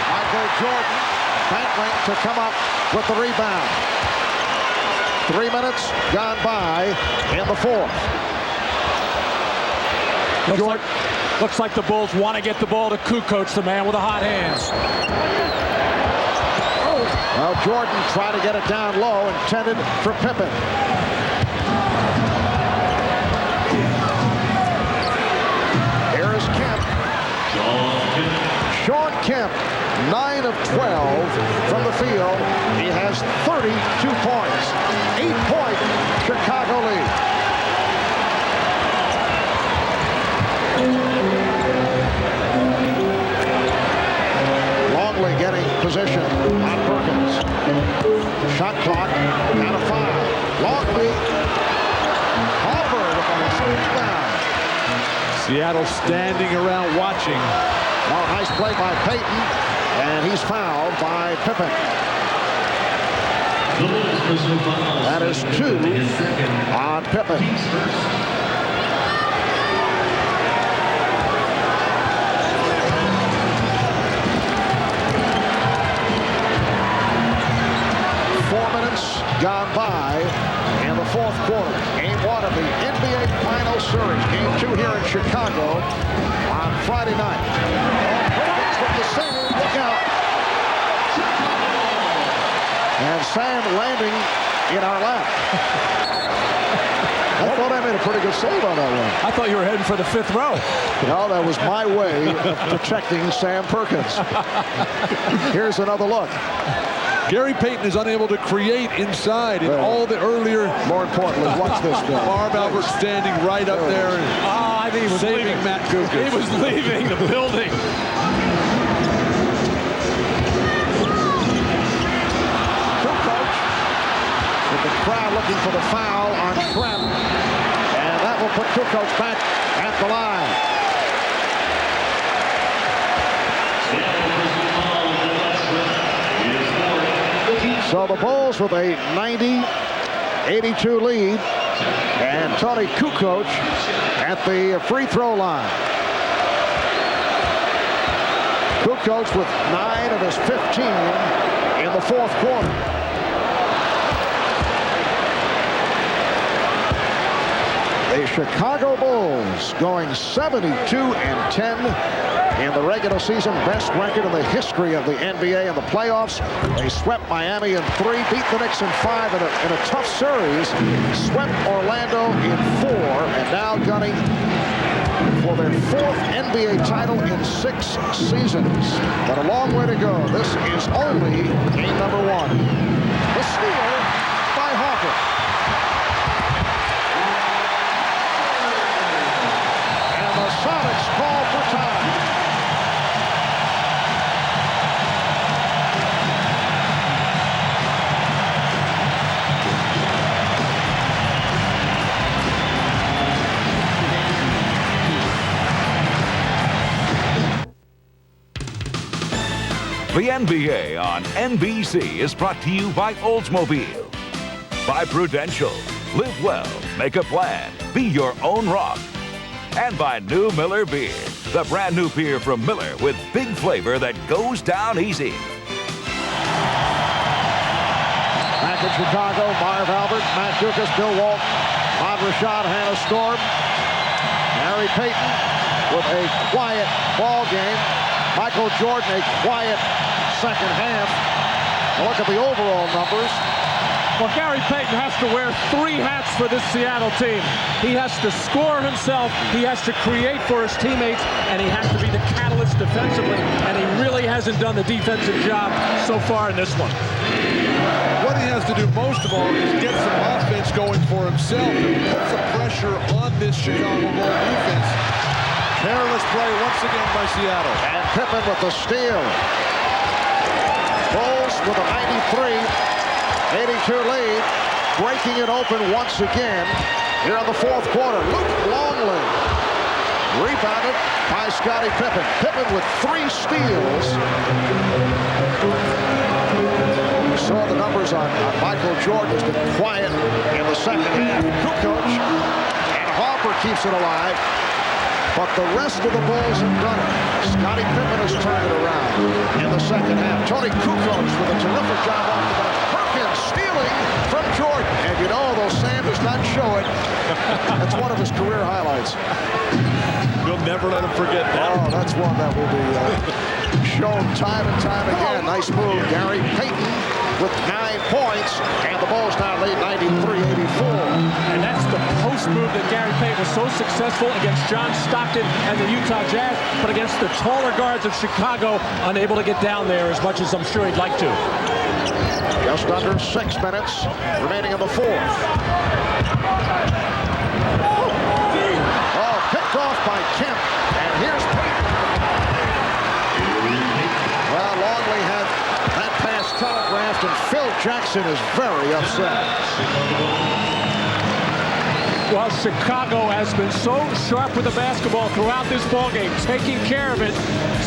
Speaker 4: Michael Jordan battling to come up with the rebound. 3 minutes gone by in the fourth.
Speaker 6: Looks like the Bulls want to get the ball to Kukoc, the man with the hot hands.
Speaker 4: Well, Jordan tried to get it down low, intended for Pippen. Here is Kemp. Shawn Kemp, 9 of 12 from the field. He has 32 points. 8-point Chicago lead. Longley getting position on Perkins. Shot clock down to 5. Longley. Harper with a nice rebound.
Speaker 9: Seattle standing around watching.
Speaker 4: Oh, nice play by Payton, and he's fouled by Pippen. That is 2 on Pippen. Gone by in the fourth quarter. Game 1 of the NBA Finals Series. Game 2 here in Chicago on Friday night. Perkins with the single. Look out. And Sam landing in our lap. I thought I made a pretty good save on that one.
Speaker 6: I thought you were heading for the 5th row.
Speaker 4: No, that was my way of protecting Sam Perkins. Here's another look.
Speaker 9: Gary Payton is unable to create inside in all the earlier.
Speaker 4: More importantly, watch this guy.
Speaker 9: Marv Albert standing right up there and
Speaker 6: I think he was
Speaker 9: saving
Speaker 6: leaving.
Speaker 9: Matt Kukoc.
Speaker 6: He was leaving the building.
Speaker 4: Kukoc with the crowd looking for the foul on Schrempf. And that will put Kukoc back at the line. So the Bulls with a 90-82 lead, and Toni Kukoc at the free throw line. Kukoc with 9 of his 15 in the 4th quarter. The Chicago Bulls going 72-10 in the regular season, best record in the history of the NBA in the playoffs. They swept Miami in 3, beat the Knicks in 5 in a tough series, swept Orlando in 4, and now gunning for their 4th NBA title in 6 seasons. But a long way to go. This is only game number 1. The steal by Harper. And the Sonics call for time.
Speaker 2: The NBA on NBC is brought to you by Oldsmobile, by Prudential, live well, make a plan, be your own rock, and by New Miller Beer, the brand new beer from Miller with big flavor that goes down easy.
Speaker 4: Back in Chicago, Marv Albert, Matt Kukoc, Bill Walton, Ahmad Rashad, Hannah Storm, Gary Payton with a quiet ball game. Michael Jordan, a quiet second half. Now look at the overall numbers.
Speaker 6: Well, Gary Payton has to wear 3 hats for this Seattle team. He has to score himself, he has to create for his teammates, and he has to be the catalyst defensively, and he really hasn't done the defensive job so far in this one.
Speaker 9: What he has to do most of all is get some offense going for himself and put some pressure on this Chicago Bulls defense. Careless play once again by Seattle.
Speaker 4: And Pippen with the steal. Bulls with a 93-82 lead, breaking it open once again here in the 4th quarter. Luke Longley rebounded by Scottie Pippen. Pippen with 3 steals. You saw the numbers on Michael Jordan has been quiet in the second half. Kukoc and Harper keeps it alive. But the rest of the Bulls have done it. Scottie Pippen has turned it around in the second half. Toni Kukoc with a terrific job off the bench. Perkins stealing from Jordan. And you know, though Sam does not show it, that's one of his career highlights.
Speaker 9: We'll never let him forget that.
Speaker 4: Oh, that's one that will be shown time and time again. Nice move, Gary Payton with 9 points, and the Bulls now lead 93-84.
Speaker 6: And that's the post move that Gary Payton was so successful against John Stockton and the Utah Jazz, but against the taller guards of Chicago, unable to get down there as much as I'm sure he'd like to.
Speaker 4: Just under 6 minutes remaining in the 4th. Oh, picked off by Kemp, and here's Payton. Well, Longley had that pass telegraphed, and Phil Jackson is very upset.
Speaker 6: Well, Chicago has been so sharp with the basketball throughout this ballgame, taking care of it.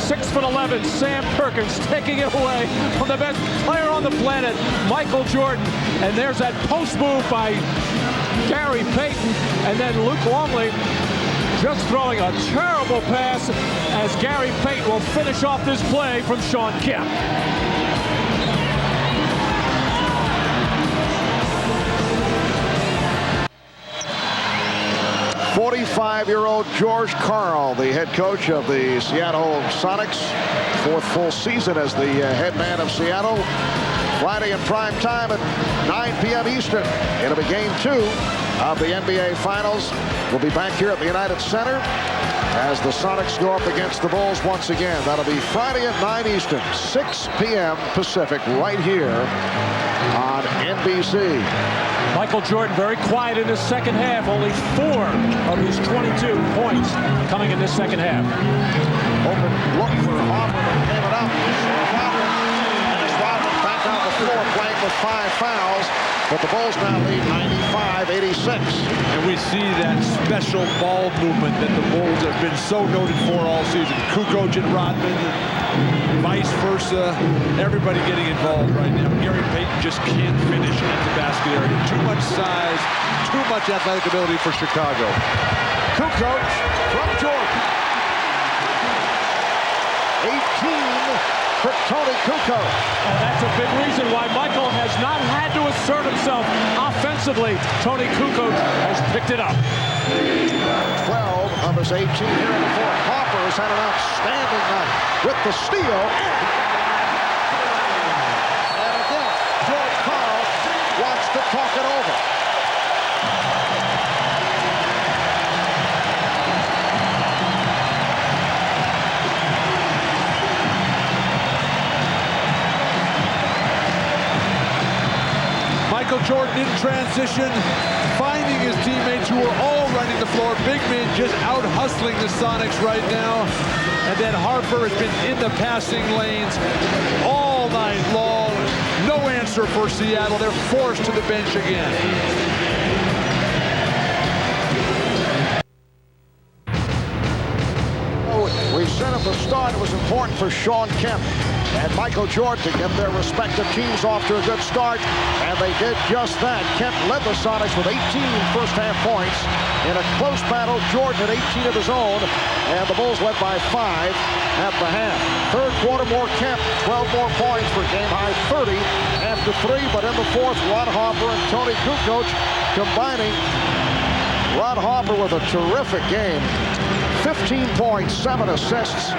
Speaker 6: 6'11", Sam Perkins taking it away from the best player on the planet, Michael Jordan. And there's that post move by Gary Payton, and then Luke Longley just throwing a terrible pass as Gary Payton will finish off this play from Shawn Kemp.
Speaker 4: 45-year-old George Karl, the head coach of the Seattle Sonics, 4th full season as the head man of Seattle. Friday in prime time at 9 p.m. Eastern. It'll be game 2 of the NBA Finals. We'll be back here at the United Center as the Sonics go up against the Bulls once again. That'll be Friday at 9 Eastern, 6 p.m. Pacific, right here on NBC.
Speaker 6: Michael Jordan very quiet in his second half. Only 4 of his 22 points coming in this second half.
Speaker 4: Open look for Harper, but gave it up. And as Rodman back on the floor playing with 5 fouls. But the Bulls now lead 95-86.
Speaker 9: And we see that special ball movement that the Bulls have been so noted for all season. Kukoc and Rodman, vice versa. Everybody getting involved right now. Gary Payton just can't finish at the basket area. Too much size, too much athletic ability for Chicago.
Speaker 4: Kukoc from Jordan. 18 for Toni Kukoc.
Speaker 6: And that's a big reason why Michael has not had to assert himself offensively. Toni Kukoc has picked it up.
Speaker 4: 12 of his 18 here in the fourth. Harper has had an outstanding night with the steal. And again, George Karl wants to talk it over.
Speaker 9: Michael Jordan in transition, finding his teammates who are all running the floor. Big men just out hustling the Sonics right now. And then Harper has been in the passing lanes all night long. No answer for Seattle. They're forced to the bench again.
Speaker 4: We said at the start it was important for Shawn Kemp and Michael Jordan to get their respective teams off to a good start, and they did just that. Kemp led the Sonics with 18 first-half points. In a close battle, Jordan had 18 of his own, and the Bulls led by 5 at the half. Third quarter, more Kemp, 12 more points for game-high 30 after 3, but in the fourth, Rod Harper and Toni Kukoc combining. Rod Harper with a terrific game. 15 points, 7 assists,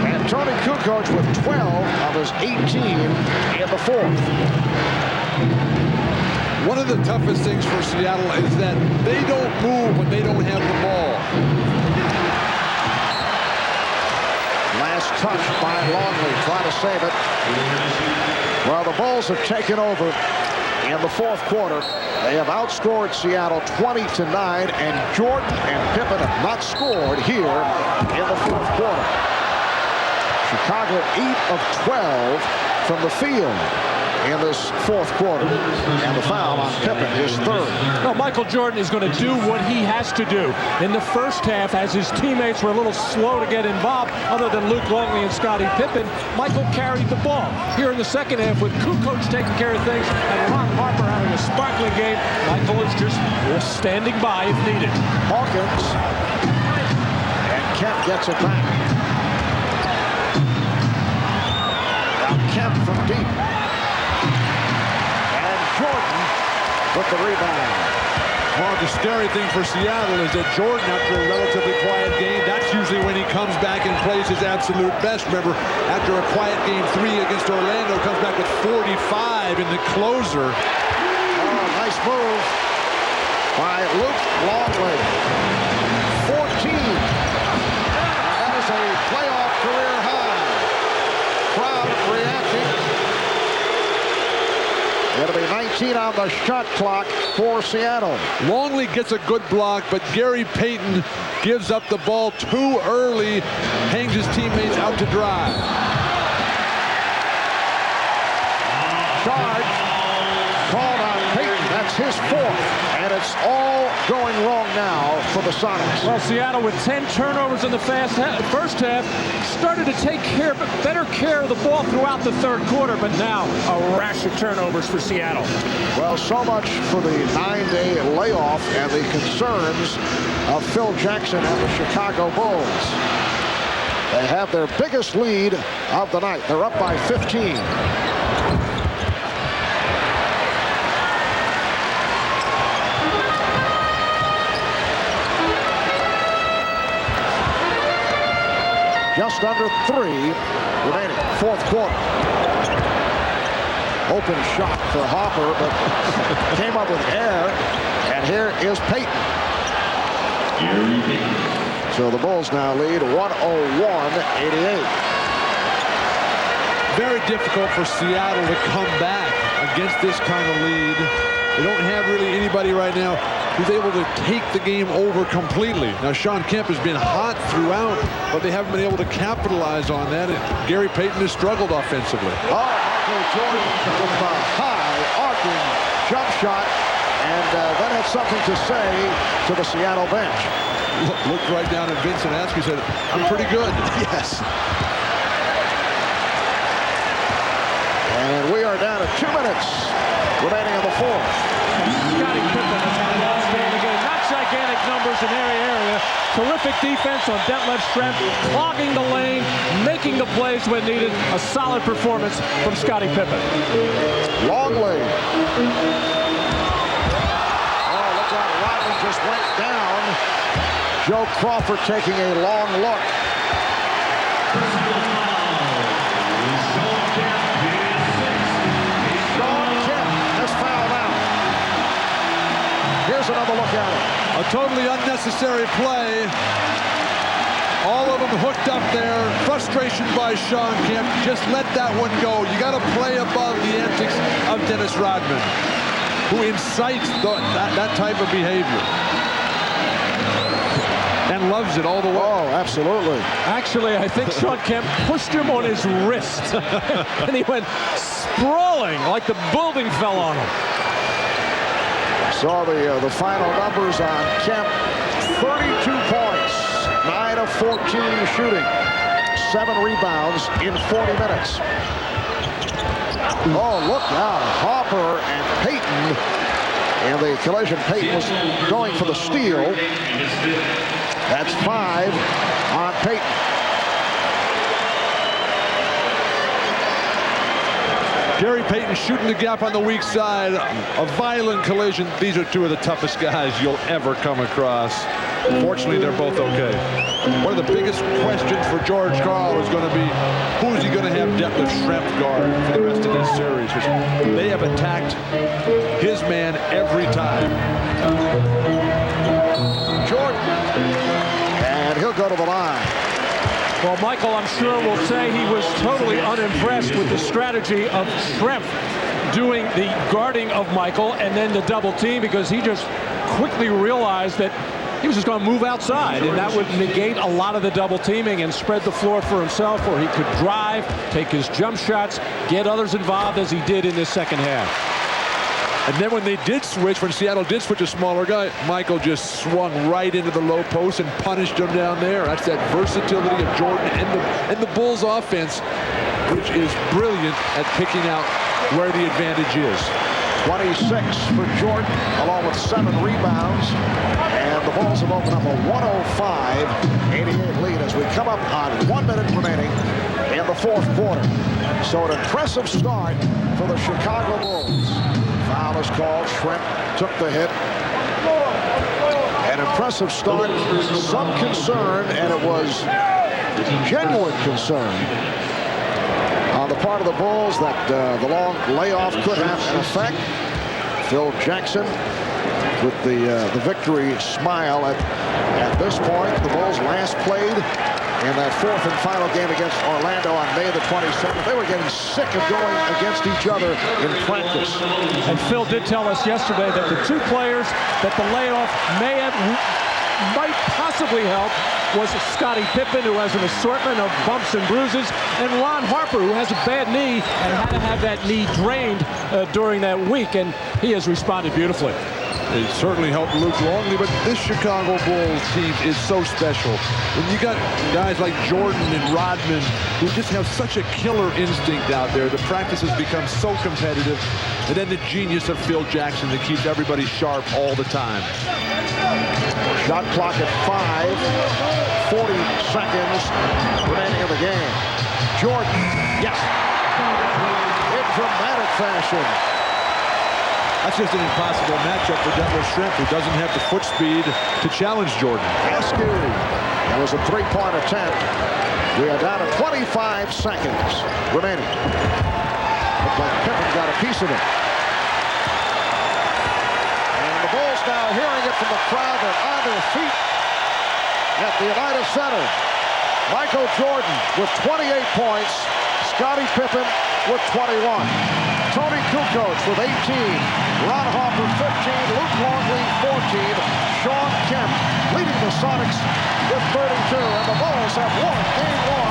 Speaker 4: and Toni Kukoc with 12 of his 18 in the fourth.
Speaker 9: One of the toughest things for Seattle is that they don't move when they don't have the ball.
Speaker 4: Last touch by Longley, trying to save it. Well, the Bulls have taken over in the fourth quarter. They have outscored Seattle 20-9, and Jordan and Pippen have not scored here in the fourth quarter. Chicago 8 of 12 from the field in this fourth quarter, and the foul on Pippen is third.
Speaker 6: Well, Michael Jordan is going to do what he has to do. In the first half, as his teammates were a little slow to get involved, other than Luke Longley and Scottie Pippen, Michael carried the ball. Here in the second half, with Kukoc taking care of things and Rod Harper having a sparkling game, Michael is just standing by if needed.
Speaker 4: Hawkins, and Kemp gets it back. Now Kemp from deep. Jordan with the rebound.
Speaker 9: Well, the scary thing for Seattle is that Jordan, after a relatively quiet game, that's usually when he comes back and plays his absolute best. Remember, after a quiet game 3 against Orlando, comes back with 45 in the closer.
Speaker 4: Oh, nice move by Luke Longley. 14. That is a playoff career high. Crowd reacting. It'll be 19 on the shot clock for Seattle.
Speaker 9: Longley gets a good block, but Gary Payton gives up the ball too early, hangs his teammates out to dry.
Speaker 4: Charge called on Payton. That's his fourth, and it's all going wrong now for the Sonics.
Speaker 6: Well, Seattle with 10 turnovers in the first half started to take better care of the ball throughout the third quarter, but now a rash of turnovers for Seattle.
Speaker 4: Well, so much for the 9-day layoff and the concerns of Phil Jackson and the Chicago Bulls. They have their biggest lead of the night. They're up by 15. Just under 3 remaining, fourth quarter. open shot for Harper, but came up with air. And here is Payton. So the Bulls now lead 101-88.
Speaker 9: Very difficult for Seattle to come back against this kind of lead. They don't have really anybody right now who's able to take the game over completely. Now, Shawn Kemp has been hot throughout, but they haven't been able to capitalize on that. And Gary Payton has struggled offensively.
Speaker 4: Oh, Michael Jordan with a high arcing jump shot, and that had something to say to the Seattle bench.
Speaker 9: Looked right down at Vincent. Askew said, "I'm pretty good."
Speaker 4: Yes. And we are down to 2 minutes remaining in the fourth.
Speaker 6: Scottie Pippen has had an outstanding game. Not gigantic numbers in every area. Terrific defense on Detief Schrempf, clogging the lane, making the plays when needed. A solid performance from Scottie Pippen.
Speaker 4: Longley. Oh, look out. Rodman just went down. Joe Crawford taking a long look. Here's another look at it.
Speaker 9: A totally unnecessary play. All of them hooked up there. Frustration by Shawn Kemp. Just let that one go. You got to play above the antics of Dennis Rodman, who incites that type of behavior. And loves it all the way.
Speaker 4: Oh, absolutely.
Speaker 6: Actually, I think Shawn Kemp pushed him on his wrist. And he went sprawling like the building fell on him.
Speaker 4: Saw the final numbers on Kemp. 32 points, 9 of 14 shooting, 7 rebounds in 40 minutes. Oh, look out. Harper and Payton. And the collision, Payton was going for the steal. That's 5 on Payton.
Speaker 9: Gary Payton shooting the gap on the weak side. A violent collision. These are two of the toughest guys you'll ever come across. Fortunately, they're both okay. One of the biggest questions for George Karl is going to be, who's he going to have Detief Schrempf guard for the rest of this series? Because they have attacked his man every time.
Speaker 4: Jordan. And he'll go to the line.
Speaker 6: Well, Michael, I'm sure, will say he was totally unimpressed with the strategy of Schrempf doing the guarding of Michael and then the double team, because he just quickly realized that he was just going to move outside, and that would negate a lot of the double teaming and spread the floor for himself, where he could drive, take his jump shots, get others involved as he did in this second half.
Speaker 9: And then when they did switch, when Seattle did switch a smaller guy, Michael just swung right into the low post and punished him down there. That's that versatility of Jordan and the Bulls offense, which is brilliant at picking out where the advantage is.
Speaker 4: 26 for Jordan, along with 7 rebounds. And the Bulls have opened up a 105-88 lead as we come up on 1 minute remaining in the fourth quarter. So an impressive start for the Chicago Bulls. Foul is called. Schrempf took the hit. An impressive start. Some concern, and it was genuine concern on the part of the Bulls that the long layoff could have an effect. Phil Jackson with the victory smile at this point. The Bulls last played in that fourth and final game against Orlando on May the 27th. They were getting sick of going against each other in practice.
Speaker 6: And Phil did tell us yesterday that the 2 players that the layoff might possibly help was Scottie Pippen, who has an assortment of bumps and bruises, and Ron Harper, who has a bad knee and had to have that knee drained during that week, and he has responded beautifully.
Speaker 9: It certainly helped Luke Longley, but this Chicago Bulls team is so special. When you got guys like Jordan and Rodman who just have such a killer instinct out there, the practice has become so competitive, and then the genius of Phil Jackson that keeps everybody sharp all the time.
Speaker 4: Shot clock at 5, 40 seconds remaining in the game. Jordan, yes, in dramatic fashion.
Speaker 9: That's just an impossible matchup for Detief Schrempf, who doesn't have the foot speed to challenge Jordan.
Speaker 4: Askew. That was a 3-point attempt. We are down to 25 seconds remaining. The like Pippen got a piece of it. And the Bulls now hearing it from the crowd. They're on their feet at the United Center. Michael Jordan with 28 points. Scottie Pippen with 21. Toni Kukoc with 18. Ron Harper 15. Luke Longley 14. Shawn Kemp leading the Sonics with 32. And the Bulls have won Game 1